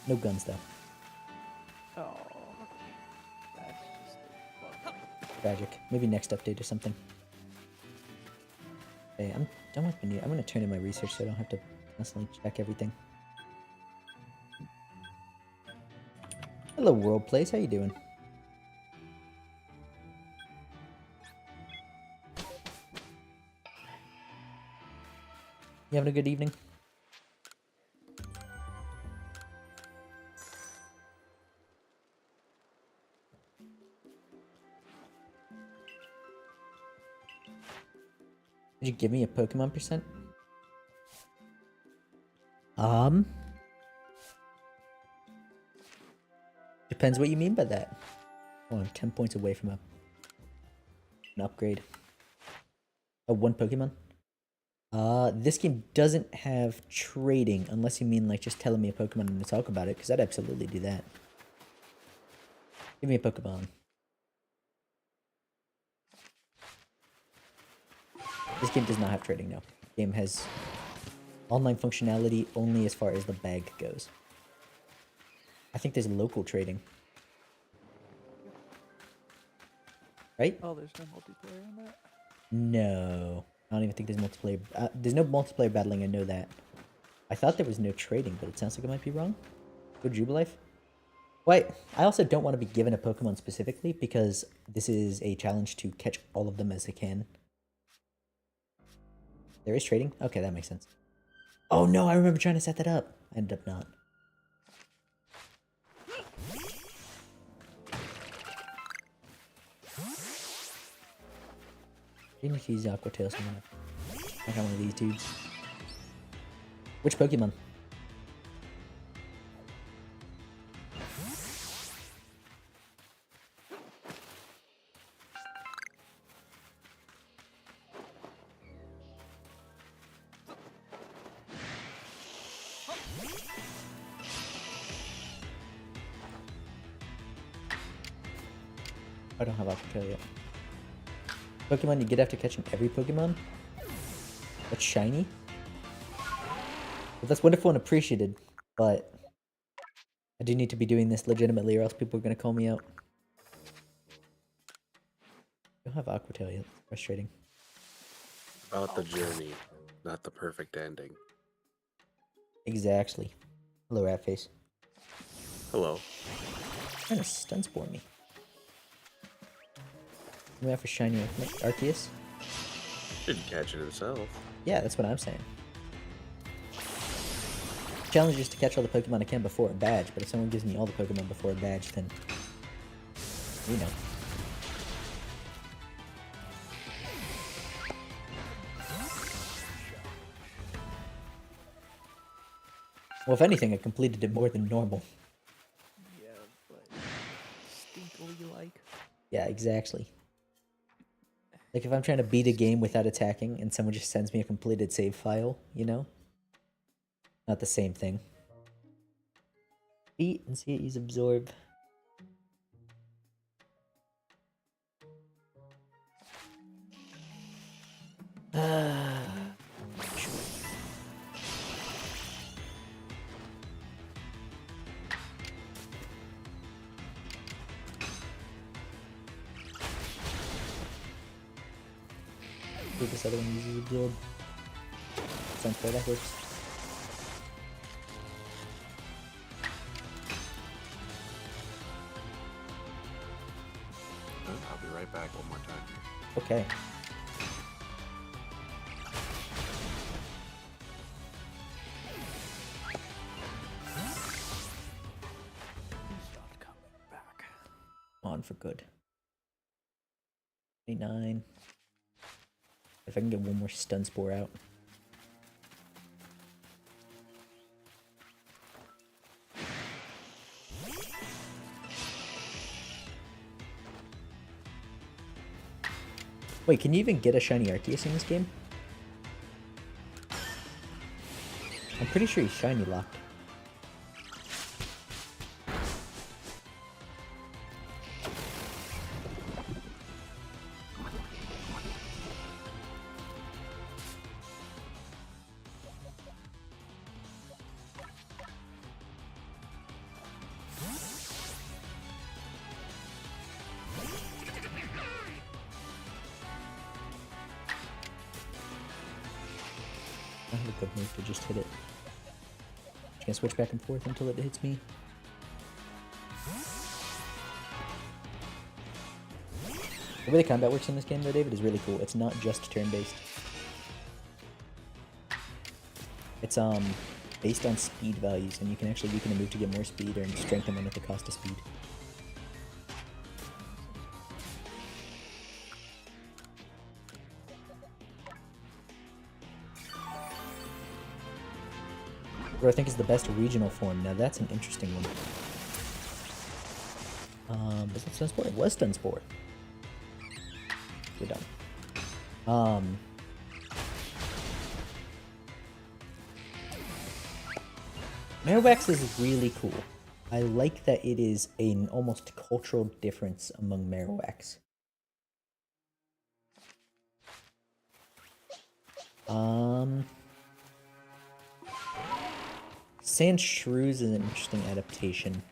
No guns, though. Oh, that's just fun. Tragic. Maybe next update or something. Okay, I'm done with menu. I'm gonna turn in my research so I don't have to constantly check everything. Hello, World Place. How you doing? You having a good evening? Did you give me a Pokemon percent? Depends what you mean by that. Oh, I'm 10 points away from an upgrade. Oh, one Pokemon? This game doesn't have trading, unless you mean like just telling me a Pokemon and to talk about it, because I'd absolutely do that. Give me a Pokemon. This game does not have trading, no. The game has online functionality only as far as the bag goes. I think there's local trading. Right? Oh, there's no multiplayer in that? No. I don't even think there's multiplayer. There's no multiplayer battling, I know that. I thought there was no trading, but it sounds like I might be wrong. Go Jubilife. Wait, I also don't want to be given a Pokemon specifically, because this is a challenge to catch all of them as I can. There is trading? Okay, that makes sense. Oh no, I remember trying to set that up. I ended up not. Didn't use Aqua Tail, so I'm gonna check out one of these dudes. Which Pokemon? I don't have Aqua Tail yet. Pokemon you get after catching every Pokemon? That's shiny? Well, that's wonderful and appreciated, but I do need to be doing this legitimately or else people are going to call me out. don't have Aquatail yet. Frustrating. About the journey, not the perfect ending. Exactly. Hello, Ratface. Hello. Trying to stun spore me. We have for shiny Arceus? Didn't catch it himself. Yeah, that's what I'm saying. Challenge is to catch all the Pokemon I can before a badge, but if someone gives me all the Pokemon before a badge, then you know. Well, if anything, I completed it more than normal. Yeah, but stinkily like. Yeah, exactly. Like if I'm trying to beat a game without attacking and someone just sends me a completed save file, you know? Not the same thing. Beat and see it use absorb. This other one uses absorb. Sounds fair, that works. I'll be right back one more time. Okay. He's not coming back. On for good. 29. If I can get one more stun spore out. Wait, can you even get a shiny Arceus in this game? I'm pretty sure he's shiny locked. I have a good move to just hit it. Just gonna switch back and forth until it hits me. The way the combat works in this game though, David, is really cool. It's not just turn-based. It's based on speed values, and you can actually weaken a move to get more speed or strengthen one at the cost of speed. What I think is the best regional form. Now that's an interesting one. Was it Stun Spore? It was Stun Spore. We're done. Marowak is really cool. I like that it is an almost cultural difference among Marowaks. Sandshrews is an interesting adaptation.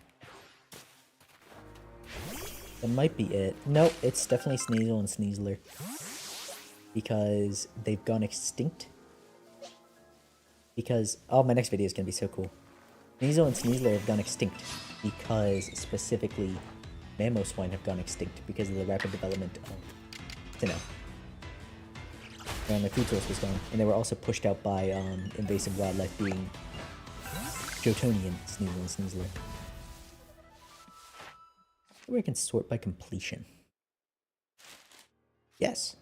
That might be it. Nope, it's definitely Sneasel and Sneasler. Because they've gone extinct. Because, oh, my next video is going to be so cool. Sneasel and Sneasler have gone extinct because specifically Mamoswine have gone extinct because of the rapid development of Sinnoh. And their food source was gone. And they were also pushed out by invasive wildlife being Jotonian Sneasel and Sneasler. Where I can sort by completion. Yes.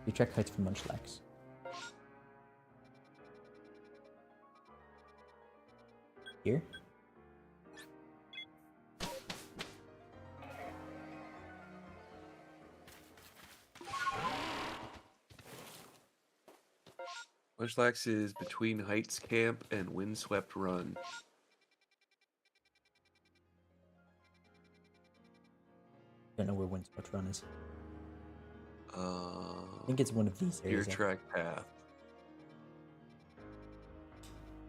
You check heights for Munchlax. Here? Munchlax is between Heights Camp and Windswept Run. Don't know where Windswept Run is. I I think it's one of these Deer areas. Track Path.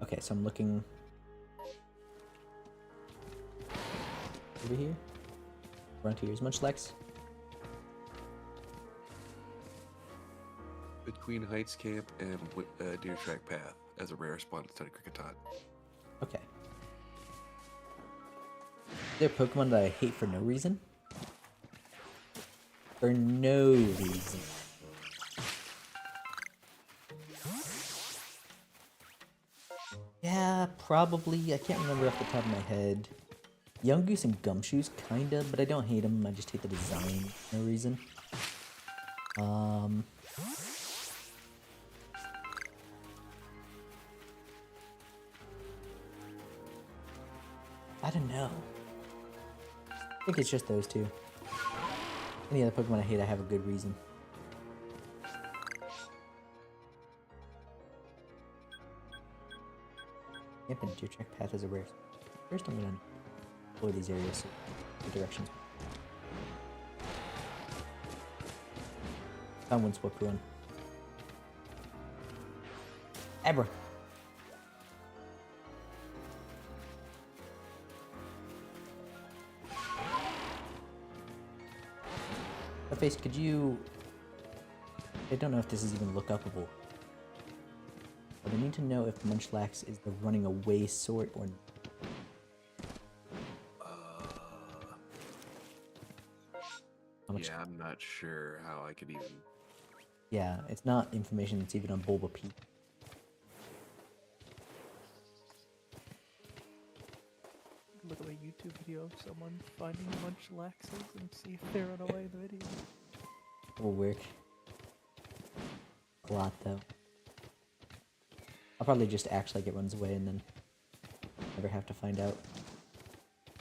Okay, so I'm looking over here. Around here is Munchlax. Between Heights Camp and Deer Track Path as a rare spawn instead of Kricketot. Okay. They're Pokemon that I hate for no reason. For no reason. Yeah, probably. I can't remember off the top of my head. Young Goose and Gumshoes, kinda, but I don't hate them. I just hate the design for no reason. I don't know. I think it's just those two. Any other Pokemon I hate, I have a good reason. Yep, and Deer Track Path is a rare. First, I'm gonna explore these areas, the directions. Found one Swakuan. Abra. Face, could you... I don't know if this is even look upable. But I need to know if Munchlax is the running away sort or how much... Yeah, I'm not sure how I could even... Yeah, it's not information that's even on Bulbapedia. Look at a YouTube video of someone finding Munchlaxes and see if they run away in the video. Will work. A lot, though. I'll probably just act like it runs away and then never have to find out.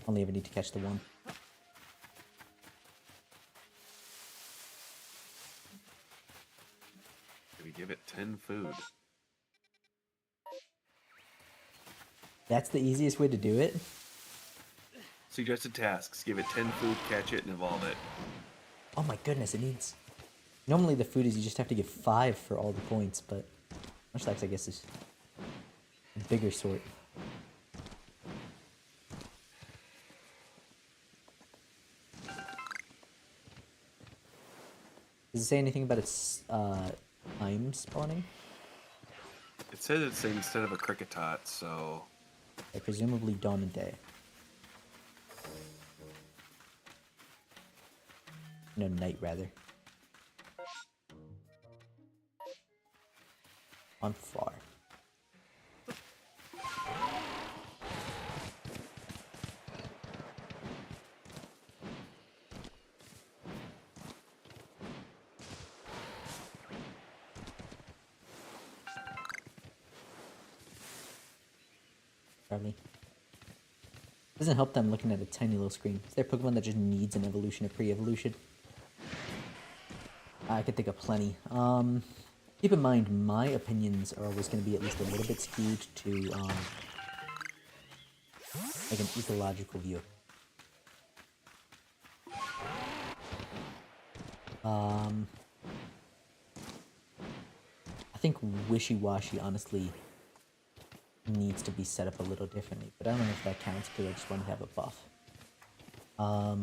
Only ever need to catch the one. Maybe give it 10 food. That's the easiest way to do it? Suggested tasks. Give it 10 food, catch it, and evolve it. Oh my goodness, it needs... Normally the food is you just have to give 5 for all the points, but Munchlax, I guess, is a bigger sort. Does it say anything about its time spawning? It says it's instead of a Kricketot, so... Presumably dawn and day. No, night, rather. On far. Probably. Doesn't help that I'm looking at a tiny little screen. Is there a Pokemon that just needs an evolution or pre-evolution? I could think of plenty. Keep in mind, my opinions are always going to be at least a little bit skewed to, like an ecological view. I think Wishy-Washy, honestly, needs to be set up a little differently, but I don't know if that counts because I just want to have a buff. I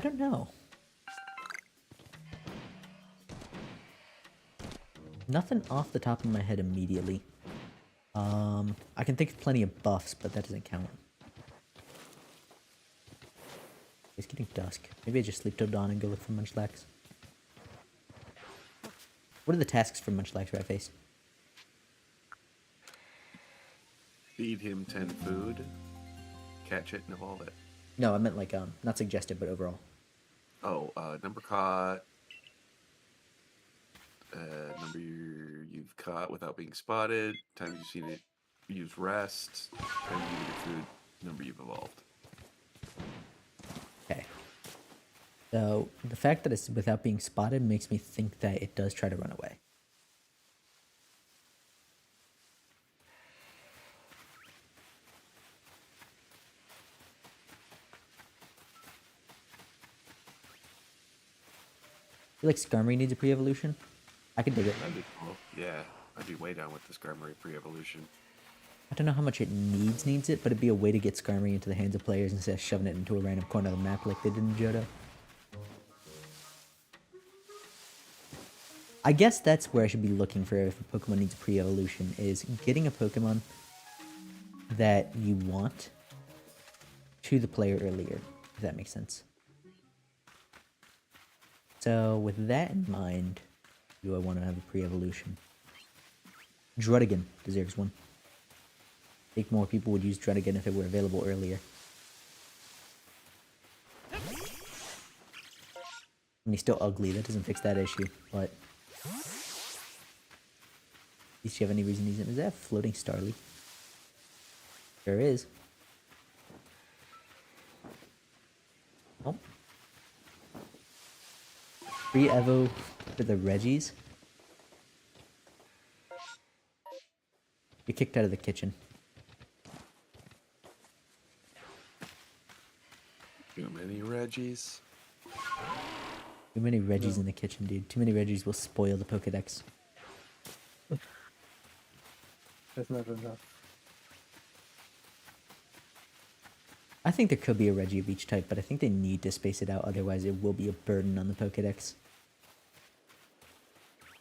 don't know. Nothing off the top of my head immediately. I can think of plenty of buffs, but that doesn't count. It's getting dusk. Maybe I just sleep till dawn and go look for Munchlax. What are the tasks for Munchlax, Rat Face? Feed him 10 food, catch it, and evolve it. No, I meant like, not suggested, but overall. Oh, number caught, number you've caught without being spotted, times you've seen it use rest, time you eat food, number you've evolved. Okay. So, the fact that it's without being spotted makes me think that it does try to run away. I feel like Skarmory needs a pre-evolution. I can dig it. That'd be cool. Yeah, I'd be way down with the Skarmory pre-evolution. I I don't know how much it needs it, but it'd be a way to get Skarmory into the hands of players instead of shoving it into a random corner of the map like they did in Johto. I guess that's where I should be looking for if a Pokemon needs a pre-evolution, is getting a Pokemon that you want to the player earlier, if that makes sense. So with that in mind, do I want to have a pre-evolution? Druddigon deserves one. I think more people would use Druddigon if it were available earlier. I mean, he's still ugly, that doesn't fix that issue, but... At least you have any reason to use him. Is that a floating Starly? There is. Oh. Free Evo for the Reggies. You're kicked out of the kitchen. Too many Reggies. Too many Reggies in the kitchen, dude. Too many Reggies will spoil the Pokedex. That's not enough. I think there could be a Reggie of each type, but I think they need to space it out, otherwise it will be a burden on the Pokedex.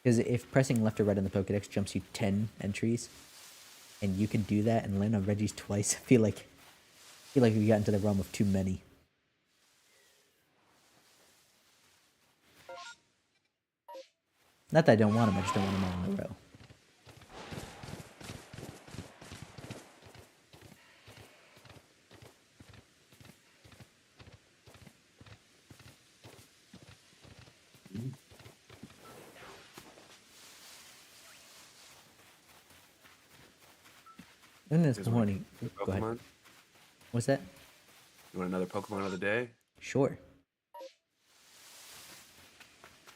Because if pressing left or right on the Pokedex jumps you 10 entries, and you can do that and land on Reggies twice, I feel like we got into the realm of too many. Not that I don't want them, I just don't want them all in a row. In this Here's morning, go ahead. Pokemon. What's that? You want another Pokemon of the day? Sure.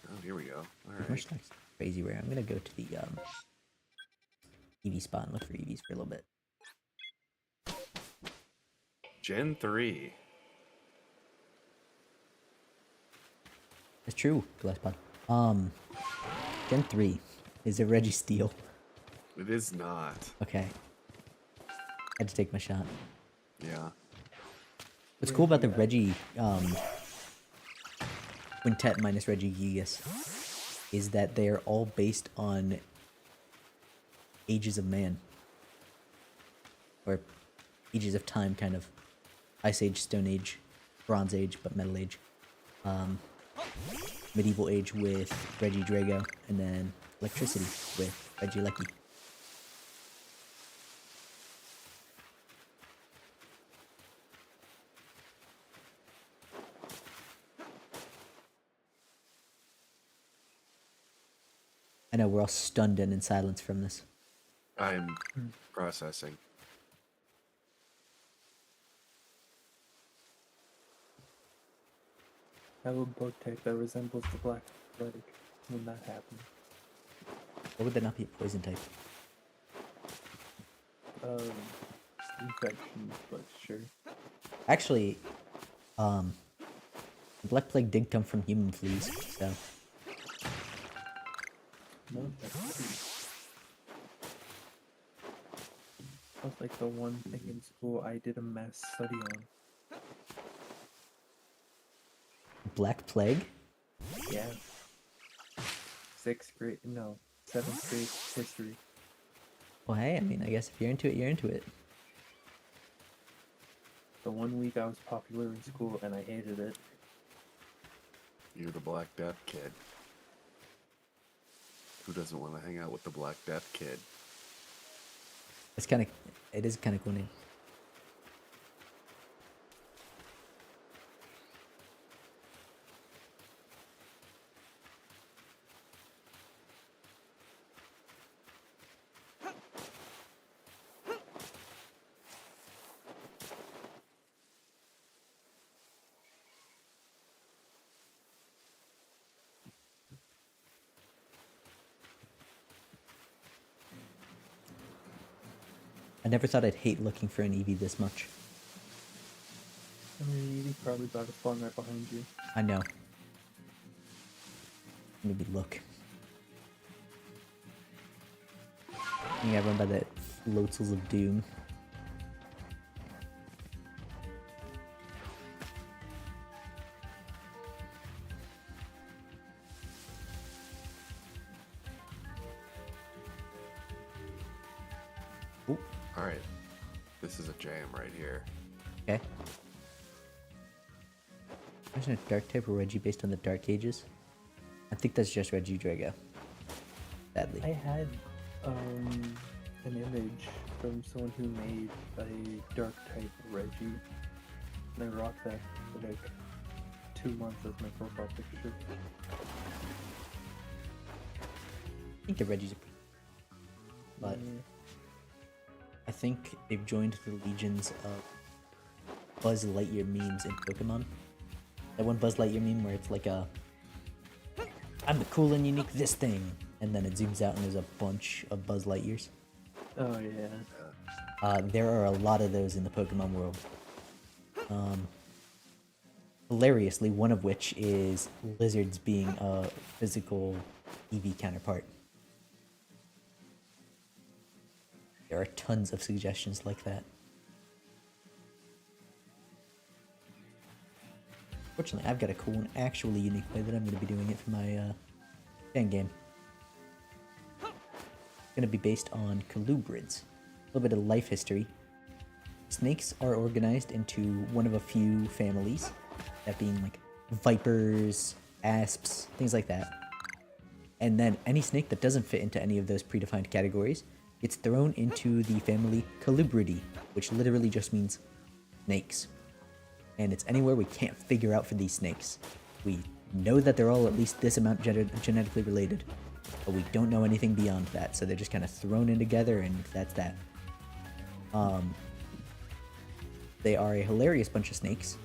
Oh, here we go. All Much right. nice. Crazy rare. I'm gonna go to the EV spot and look for EVs for a little bit. Gen 3. It's true, Gillespie. Gen 3. Is it Registeel? It is not. Okay. Had to take my shot. Yeah. What's cool about the Reggie Quintet minus Regigigas is that they are all based on ages of man. Or ages of time, kind of. Ice Age, Stone Age, Bronze Age, but Metal Age. Medieval Age with Reggie Drago, and then Electricity with Regieleki. I know we're all stunned and in silence from this. I'm processing. I have a bug type that resembles the black athletic when that happens. Why would that not be a poison type? Infections, but sure. Actually, Black Plague did come from human fleas, so... No, that's like the one thing in school I did a mass study on. Black Plague? Yeah. 7th grade history. Well, hey, I mean, I guess if you're into it, you're into it. The 1 week I was popular in school and I hated it. You're the Black Death kid. Who doesn't want to hang out with the Black Death kid? It is kind of cool name. I never thought I'd hate looking for an Eevee this much. I mean, he probably got a spawn right behind you. I know. Maybe look. You gotta run by that Lotzels of Doom. Ooh, Alright. This is a jam right here. okay. Imagine a dark type of Reggie based on the Dark Ages. I think that's just Reggie Drago. Sadly. I had an image from someone who made a dark type Reggie, and I rocked that for like 2 months as my profile picture. I think the Reggies are pretty. But I think they've joined the legions of Buzz Lightyear memes in Pokemon. That one Buzz Lightyear meme where it's like I'm the cool and unique this thing, and then it zooms out and there's a bunch of Buzz Lightyears. Oh yeah. There are a lot of those in the Pokemon world. Hilariously, one of which is lizards being a physical Eevee counterpart. There are tons of suggestions like that. Fortunately, I've got a cool and actually unique way that I'm going to be doing it for my fan game. It's going to be based on colubrids. A little bit of life history. Snakes are organized into one of a few families, that being like vipers, asps, things like that. And then any snake that doesn't fit into any of those predefined categories gets thrown into the family Colubridae, which literally just means snakes. And it's anywhere we can't figure out for these snakes. We know that they're all at least this amount genetically related, but we don't know anything beyond that, so they're just kind of thrown in together, and that's that. They are a hilarious bunch of snakes.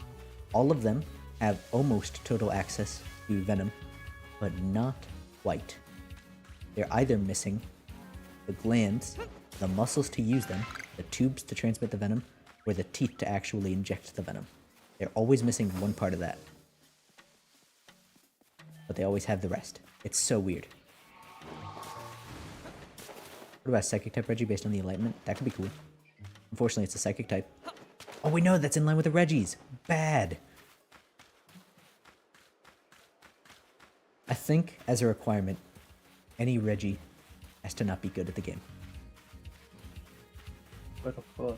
All of them have almost total access to venom, but not quite. They're either missing the glands, the muscles to use them, the tubes to transmit the venom, or the teeth to actually inject the venom. They're always missing one part of that. But they always have the rest. It's so weird. What about Psychic type Reggie based on the Enlightenment? That could be cool. Unfortunately, it's a Psychic type. Oh, we know that's in line with the Reggies. Bad. I think, as a requirement, any Reggie has to not be good at the game. What a fuck.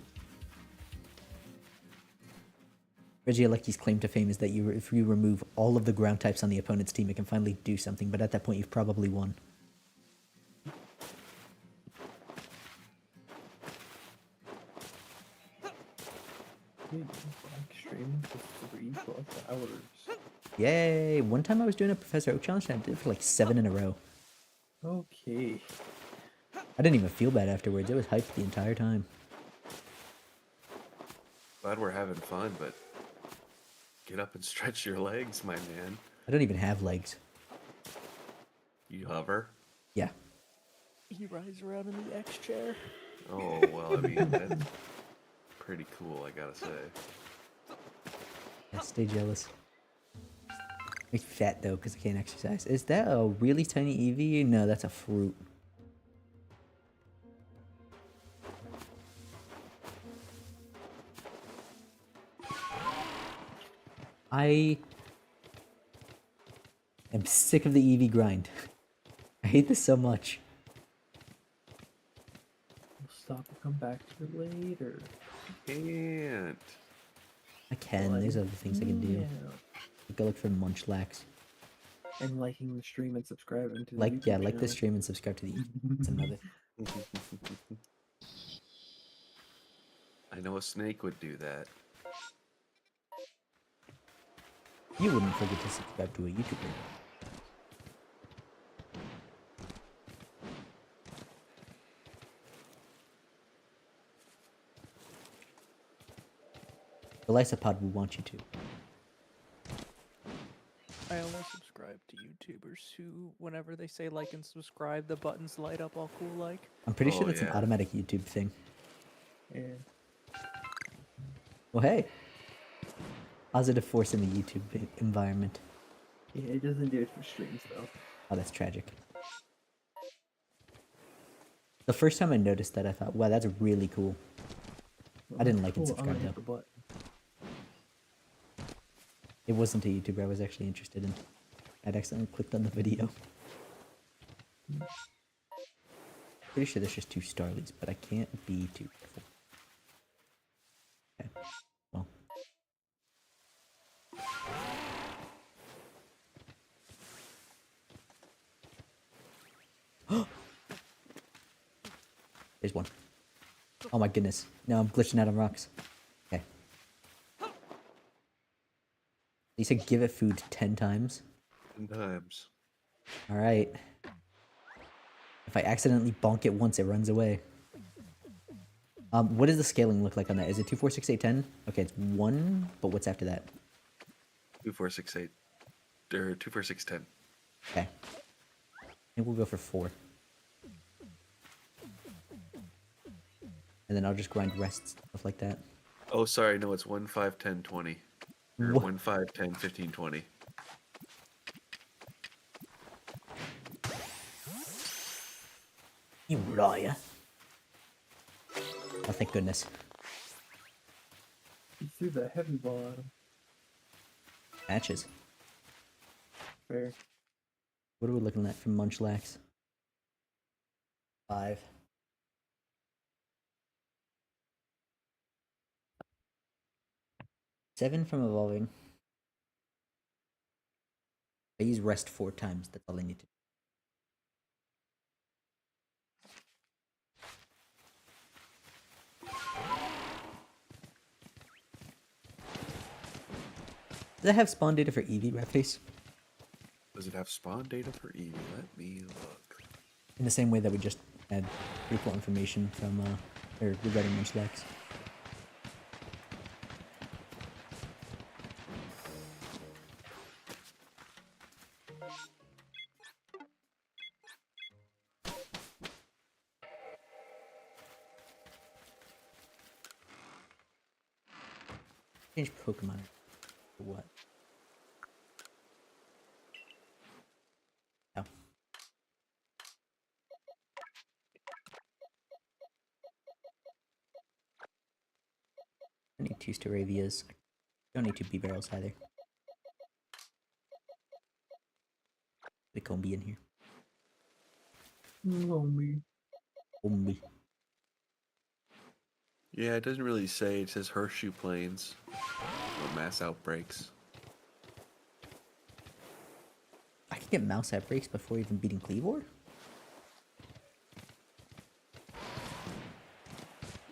Regielekti's claim to fame is that if you remove all of the ground types on the opponent's team, it can finally do something, but at that point you've probably won. Dude, like streaming for 3+ hours. Yay! One time I was doing a Professor Oak challenge and I did it for like 7 in a row. Okay. I didn't even feel bad afterwards. It was hyped the entire time. Glad we're having fun, but get up and stretch your legs, my man. I don't even have legs. You hover? Yeah. He rides around in the X chair. Oh, well, I mean, that's pretty cool, I gotta say. Yeah, stay jealous. Makes me fat though, because I can't exercise. Is that a really tiny Eevee? No, that's a fruit. I am sick of the Eevee grind. I hate this so much. We'll stop and come back to it later. Can't. I can. There's other things I can do. Yeah. Go look for Munchlax. And liking the stream and subscribing to the Like, YouTube yeah, like the channel. stream and subscribe to the YouTube. It's another. I know a snake would do that. You wouldn't forget to subscribe to a YouTuber. The Lysopod will want you to. I only subscribe to YouTubers who, whenever they say like and subscribe, the buttons light up all cool like. I'm pretty sure Oh, that's an yeah. automatic YouTube thing. Yeah. Well, hey. Positive force in the YouTube environment. Yeah, it doesn't do it for streams though. Oh, that's tragic. The first time I noticed that, I thought, wow, that's really cool. I didn't like Cool, it I'm gonna subscribed hit though. the button. It wasn't a YouTuber I was actually interested in. I'd accidentally clicked on the video. Pretty sure there's just 2 Starlies, but I can't be too careful. Okay, well. There's one. Oh my goodness. Now I'm glitching out on rocks. Okay. You said give it food 10 times? 10 times. Alright. If I accidentally bonk it once, it runs away. What does the scaling look like on that? Is it 2, 4, 6, 8, 10? Okay, it's 1, but what's after that? 2, 4, 6, 8. Or 2, 4, 6, 10. Okay. I think we'll go for 4. And then I'll just grind rests, stuff like that. Oh, sorry. No, it's 1, 5, 10, 20. Or What? 1, 5, 10, 15, 20. You liar. Oh, thank goodness. You threw the heavy ball at him. Matches. Fair. What are we looking at from Munchlax? 5. Seven from evolving. I use rest 4 times. That's all I need to do. Does that have spawn data for Eevee, Ratface? Does it have spawn data for Eevee? Let me look. In the same way that we just had pretty cool information from, or regarding Munchlax. Change Pokemon. For what? Oh. I need 2 Staravias. I don't need 2 B-Barrels either. The Combi in here. Lonely. Combi. Yeah, it doesn't really say. It says Horseshoe Plains. No mass outbreaks. I can get mouse outbreaks before even beating Cleavor?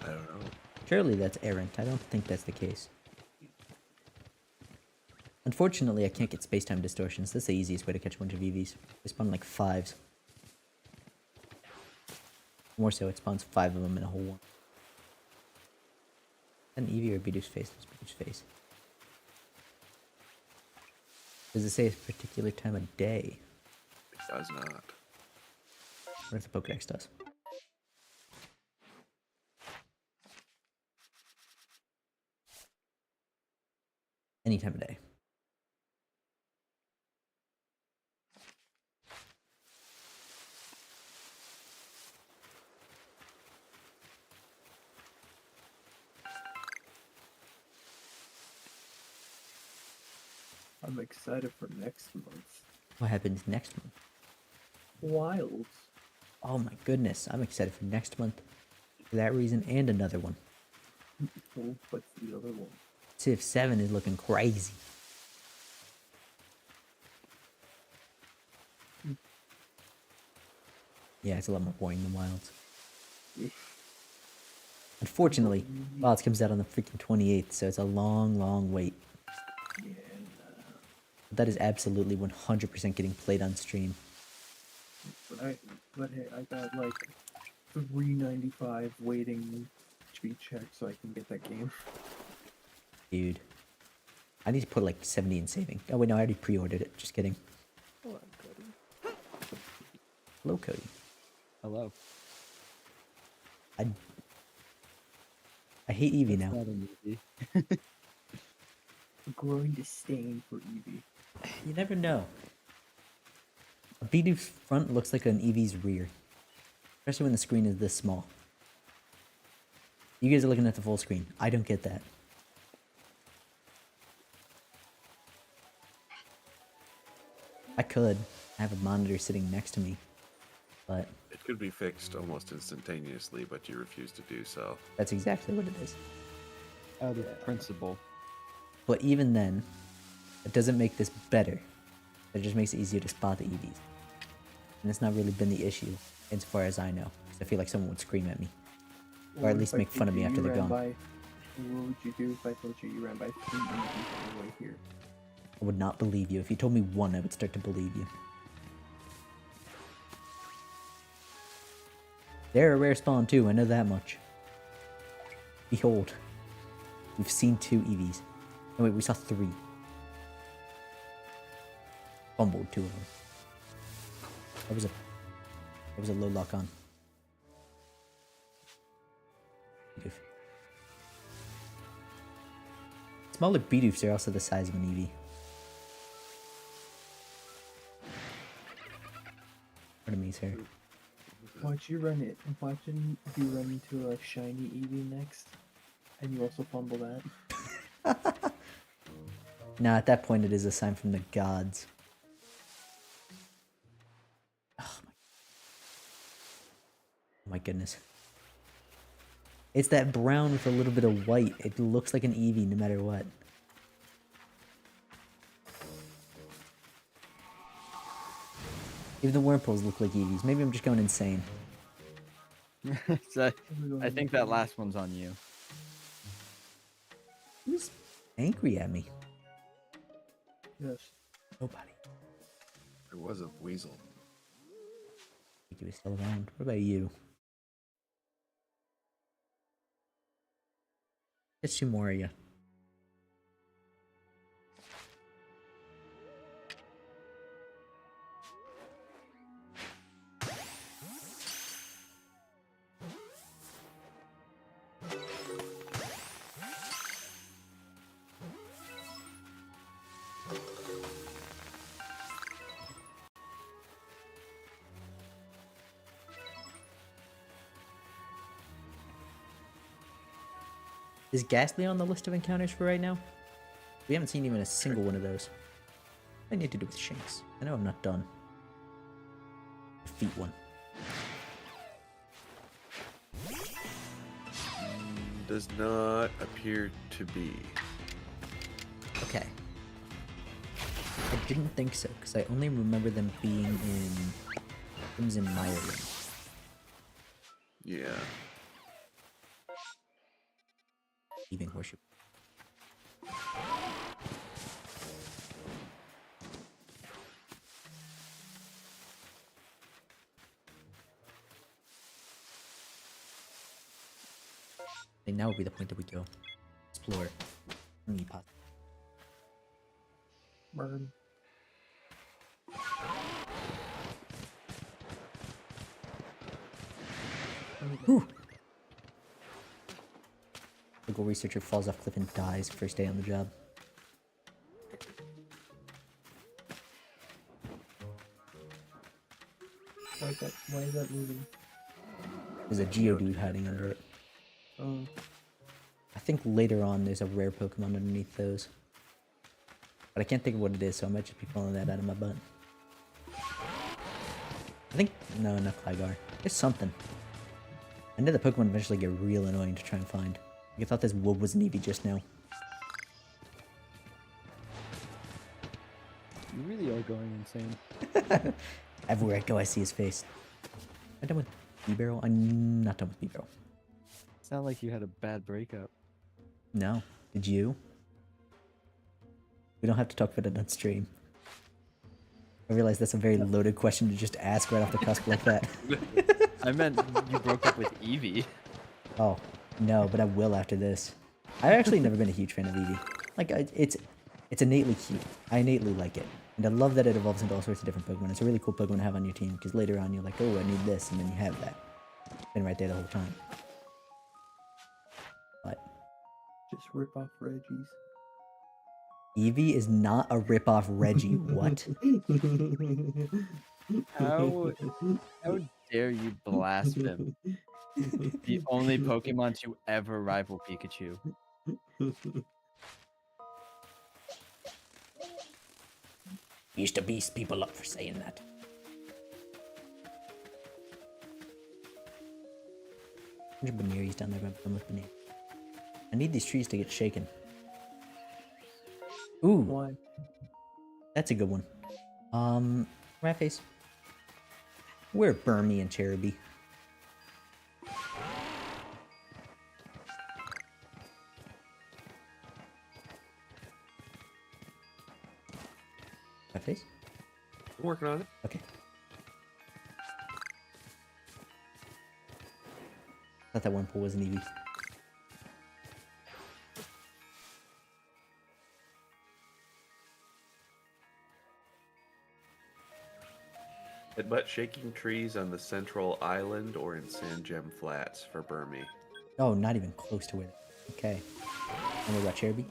I don't know. Surely that's errant. I don't think that's the case. Unfortunately, I can't get space-time distortions. That's the easiest way to catch a bunch of EVs. They spawn like 5s. More so, it spawns 5 of them in a whole one. An EV or Bidoo's face? That's Bidoo's face. Does it say a particular time of day? It does not. What if the Pokedex does? Any time of day. I'm excited for next month. What happens next month? Wilds. Oh my goodness, I'm excited for next month. For that reason and another one. Oh, what's the other one? Civ 7 is looking crazy. Yeah, it's a lot more boring than Wilds. Unfortunately, Wilds comes out on the freaking 28th, so it's a long, long wait. Yeah. But that is absolutely 100% getting played on stream. But hey, I got like $3.95 waiting to be checked so I can get that game. Dude. I need to put like 70 in saving. Oh wait, no, I already pre-ordered it. Just kidding. Hello, Cody. Hello, Cody. Hello. I hate Eevee That's now. not an easy. Growing disdain for Eevee. You never know. A Bidoo's front looks like an Eevee's rear. Especially when the screen is this small. You guys are looking at the full screen. I don't get that. I could. I have a monitor sitting next to me. But It could be fixed almost instantaneously, but you refuse to do so. that's exactly what it is. Out of principle. But even then, it doesn't make this better. It just makes it easier to spot the EVs. And it's not really been the issue, as far as I know. Because I feel like someone would scream at me. Or at if least I make fun of told me you after you they're ran gone. By, what would you do if I told you you ran by 3 EVs on the way here? I would not believe you. If you told me one, I would start to believe you. They're a rare spawn too, I know that much. Behold. We've seen 2 EVs. No wait, we saw 3. Fumbled 2 of them. That was a low lock on. Bidoof. Smaller Bidoofs are also the size of an EV. Pardon me, sir. Watch you run it. Imagine you run into a shiny Eevee next, and you also fumble that. Nah, at that point it is a sign from the gods. Oh my goodness. It's that brown with a little bit of white. It looks like an Eevee no matter what. Even the Wurmples look like Eevees. Maybe I'm just going insane. So, I think that last one's on you. Who's angry at me? Yes. Nobody. There was a weasel. He was still around. What about you? It's 2 more of you. Is Ghastly on the list of encounters for right now? We haven't seen even a single one of those. I need to do with Shanks. I know I'm not done. Defeat one. Does not appear to be. Okay. I didn't think so, because I only remember them being in Crimson Mireland. Yeah. Evening Worship. I think now would be the point that we go explore. Pot. Burn. Whew. Local researcher falls off cliff and dies first day on the job. Why is that moving? There's a Geodude hiding under it. Oh, I think later on there's a rare Pokemon underneath those. But I can't think of what it is, so I might just be pulling that out of my butt. I think... no, not Gligar. There's something. I know the Pokemon eventually get real annoying to try and find. Like, I thought this Wood was an Eevee just now. You really are going insane. Everywhere I go, I see his face. I'm done with B-Barrel? I'm not done with B-Barrel. Sound like you had a bad breakup. No. Did you? We don't have to talk about it on stream. I realize that's a very loaded question to just ask right off the cusp like that. I meant you broke up with Eevee. Oh, no, but I will after this. I've actually never been a huge fan of Eevee. Like, it's innately cute. I innately like it. And I love that it evolves into all sorts of different Pokemon. It's a really cool Pokemon to have on your team, because later on you're like, oh, I need this, and then you have that. Been right there the whole time. But just rip off Reggie's. Eevee is not a rip-off Reggie. What? How dare you blaspheme the only Pokemon to ever rival Pikachu? Used to beast people up for saying that. There's Baneri's down there by Plymouth Baneri. I need these trees to get shaken. Ooh, Why? that's a good one. Rat face. Where Burmy and Cherubi? Rat face? I'm working on it. Okay. Thought that one pool was an Eevee. But shaking trees on the central island or in Sand Gem Flats for Burmy. Oh, not even close to it. Okay. And what about Cherubi?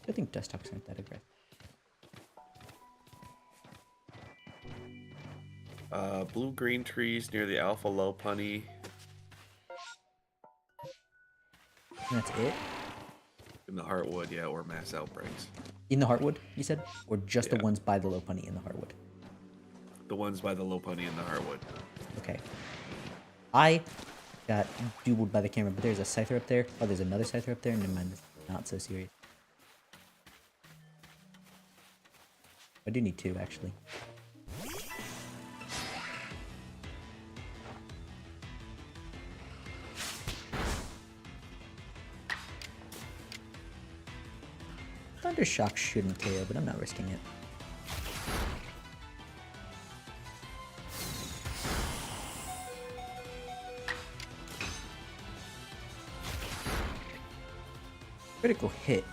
I think Dustox aren't that aggressive. Blue-green trees near the Alpha Lopunny. And that's it? In the Heartwood, yeah, or mass outbreaks. In the Heartwood, you said? Or just the Yeah. ones by the Lopunny in the Heartwood? The ones by the Lopunny in the Heartwood. Okay. I got doobled by the camera, but there's a Scyther up there. Oh, there's another Scyther up there. Never mind, it's not so serious. I do need two, actually. Thunder Shock shouldn't KO, but I'm not risking it. Critical hit.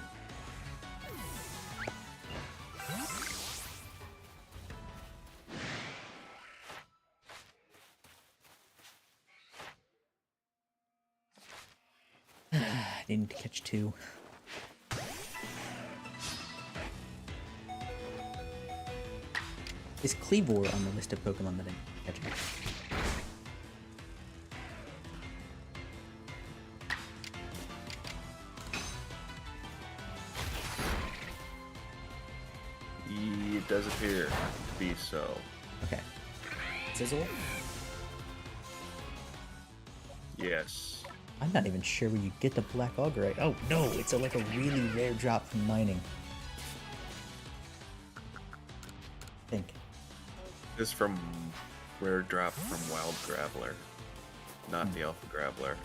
I didn't catch two. Is Cleavor on the list of Pokemon that I catch? It does appear to be so. Okay. Sizzle? Yes. I'm not even sure where you get the Black Augerite. Oh no, it's like a really rare drop from mining. I think. This is from rare drop from Wild Graveler, not the Alpha Graveler.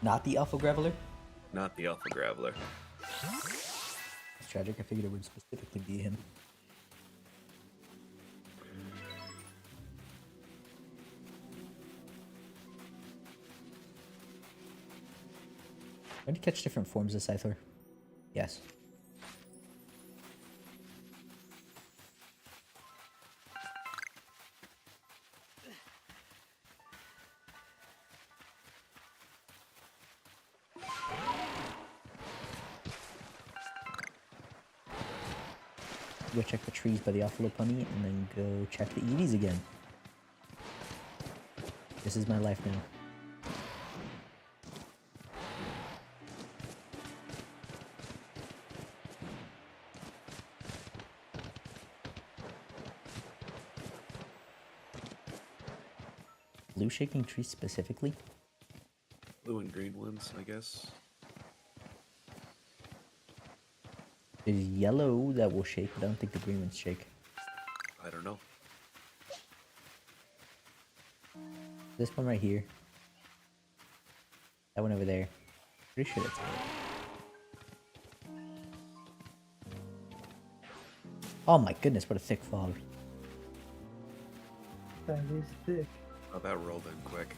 Not the Alpha Graveler? Not the Alpha Graveler. It's tragic. I figured it would specifically be him. When you catch different forms of Scyther? Yes. Go check the trees by the Alpha Lopunny and then go check the EVs again. This is my life now. Blue shaking trees specifically? Blue and green ones, I guess. There's yellow that will shake, but I don't think the green ones shake. I don't know. This one right here. That one over there. Pretty sure that's it. Oh my goodness, what a thick fog. That is thick. Oh, that rolled in quick.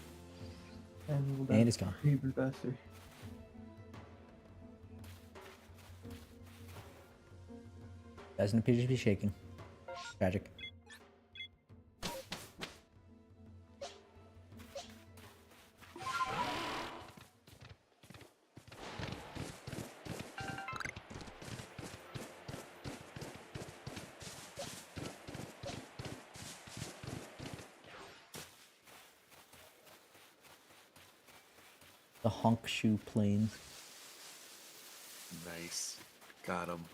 And it's gone. Even faster. Doesn't appear to be shaking. Tragic. The Honkshoe Plains. Nice. Got him.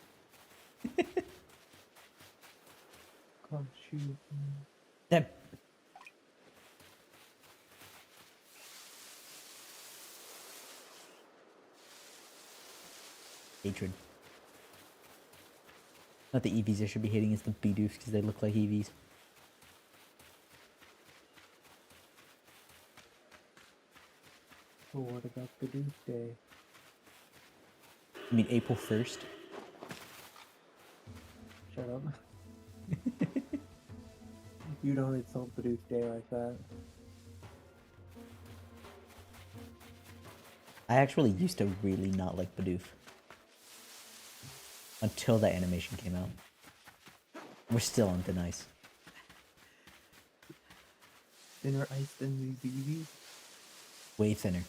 Come shoot. That hatred. Not the EVs I should be hating, it's the Bidoofs because they look like EVs. Oh, what about the Duke Day? I mean April 1st. Shut up. You don't insult the Duke Day like that. I actually used to really not like Bidoof. Until that animation came out. We're still on thin ice. Thinner ice than the BBs? Way thinner.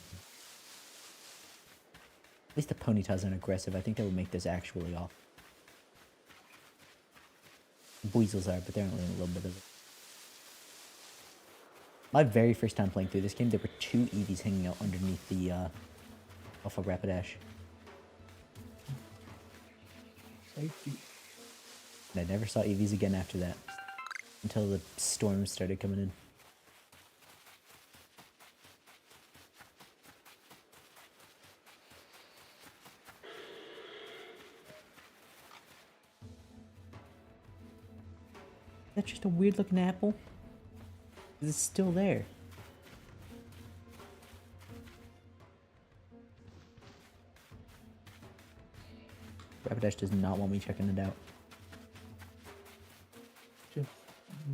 At least the ponytails aren't aggressive. I think that would make this actually off. Weasels are, but they're only a little bit of it. My very first time playing through this game, there were 2 Eevees hanging out underneath the Alpha Rapidash. Safety. And I never saw Eevees again after that. Until the storms started coming in. That's just a weird looking apple. It's still there. Rapidash does not want me checking it out. Just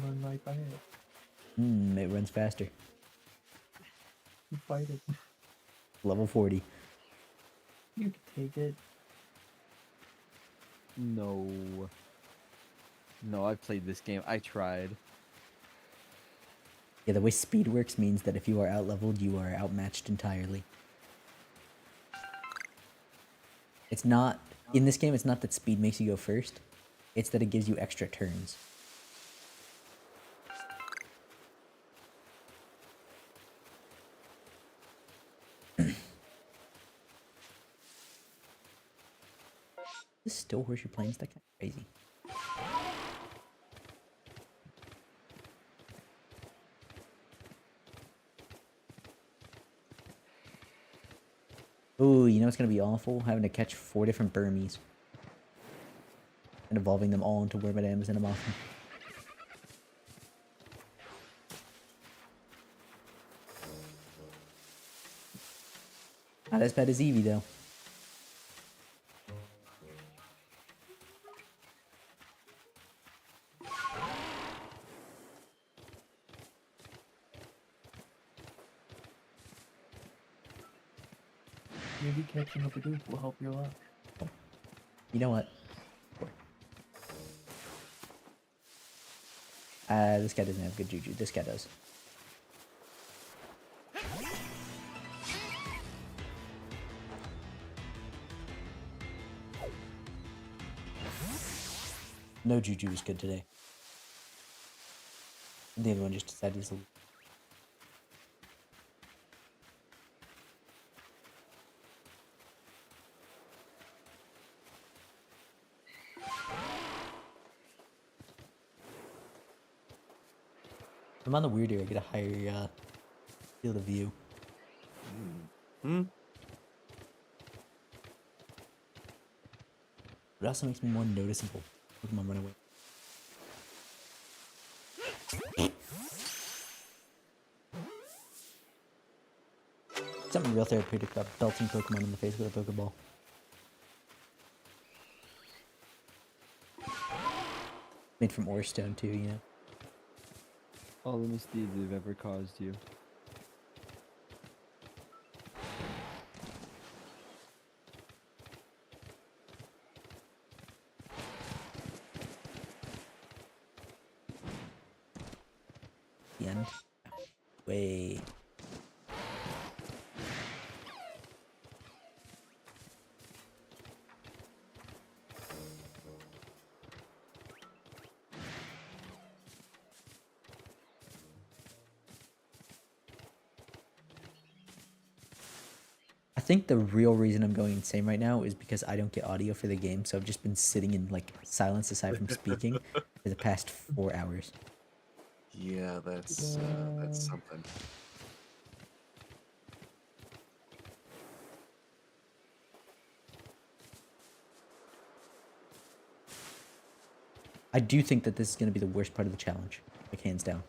run right by it. It runs faster. You fight it. Level 40. You can take it. No. No, I played this game. I tried. Yeah, the way speed works means that if you are out-leveled, you are outmatched entirely. It's not... In this game, it's not that speed makes you go first. It's that it gives you extra turns. This is still Horseshoe Plains? That kind of crazy. Ooh, you know what's gonna be awful? Having to catch 4 different Burmese. And evolving them all into Wormadams and a Mothman. Not as bad as Eevee, though. Maybe catching up a Duke will help your luck. You know what? This guy doesn't have good juju. This guy does. No juju is good today. The other one just decided he's a... I'm on the weird area, I get a higher field of view. It also makes me more noticeable. Pokemon run away. Something real therapeutic about belting Pokemon in the face with a Pokeball. Made from ore stone too, you know. All the misdeeds they've ever caused you. The end. Way. think the real reason I'm going insane right now is because I don't get audio for the game, so I've just been sitting in like silence aside from speaking for the past 4 hours. Yeah, that's something. I do think that this is going to be the worst part of the challenge, like hands down.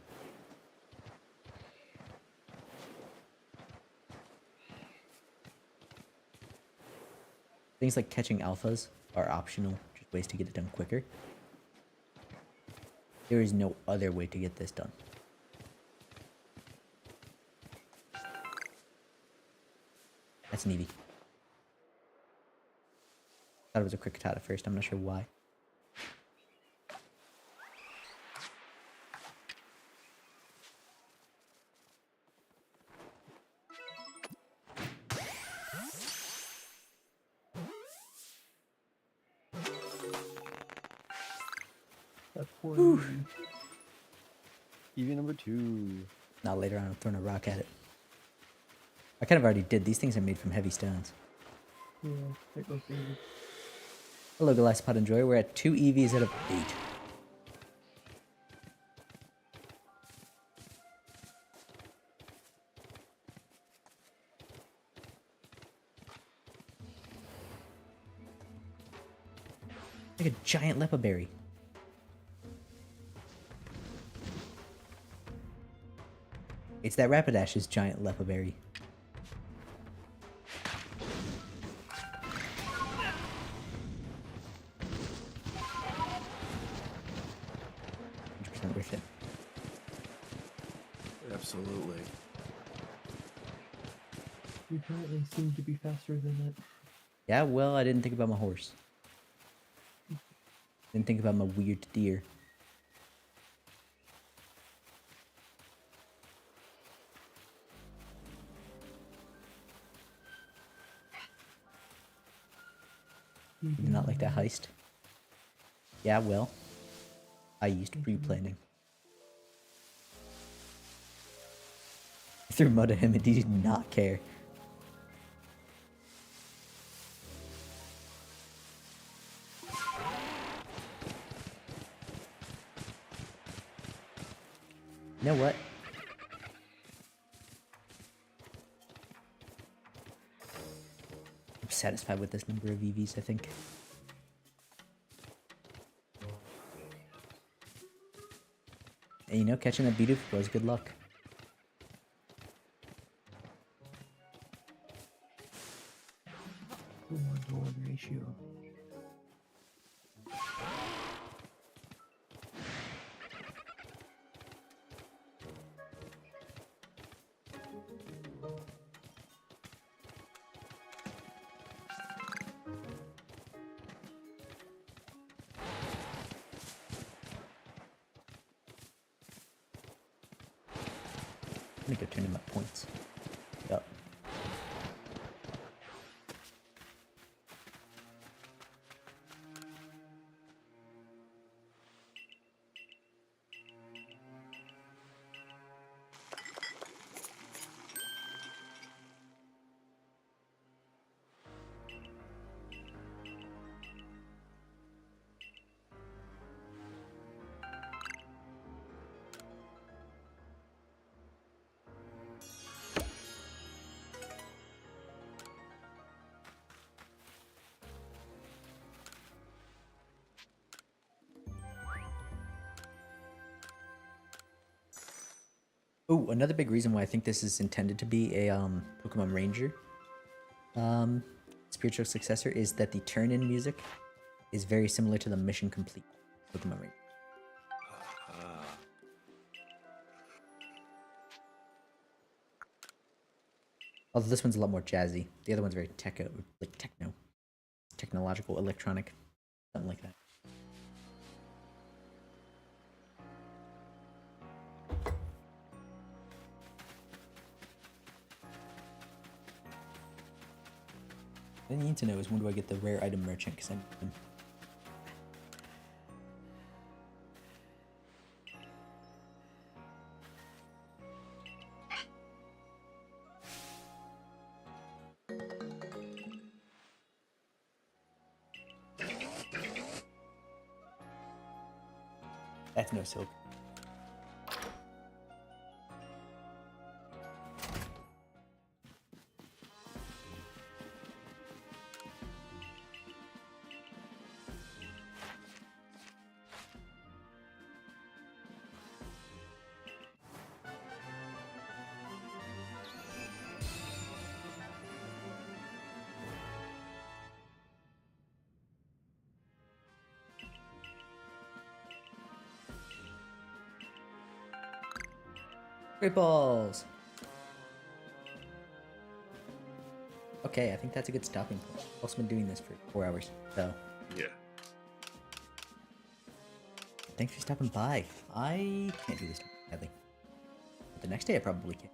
Things like catching alphas are optional, just ways to get it done quicker. There is no other way to get this done. That's an Eevee. Thought it was a Kricketot at first, I'm not sure why. That poor Eevee. Eevee number 2. Not later on, I'm throwing a rock at it. I kind of already did. These things are made from heavy stones. Yeah, that goes Eevee. Hello, Galaspot Enjoyer. We're at 2 EVs out of 8. Like a giant Lepa berry. It's that Rapidash's giant Lepa berry. Worth it. Absolutely. You apparently seem to be faster than it. Yeah, well, I didn't think about my horse. Didn't think about my weird deer. You did not like that heist? Yeah, well, I used pre-planning. I threw mud at him and he did not care. You know what? I'm satisfied with this number of EVs, I think. And you know, catching that beautiful was good luck. One ratio. I'm gonna go turn in my points. Yup. Oh, another big reason why I think this is intended to be a Pokemon Ranger spiritual successor is that the turn-in music is very similar to the mission complete Pokemon Ranger. Although this one's a lot more jazzy. The other one's very technological, electronic, something like that. What I need to know is when do I get the rare item merchant, because I'm... That's no silk. Great balls. Okay, I think that's a good stopping point. I've also been doing this for 4 hours, so Yeah. thanks for stopping by. I can't do this, sadly. But the next day I probably can.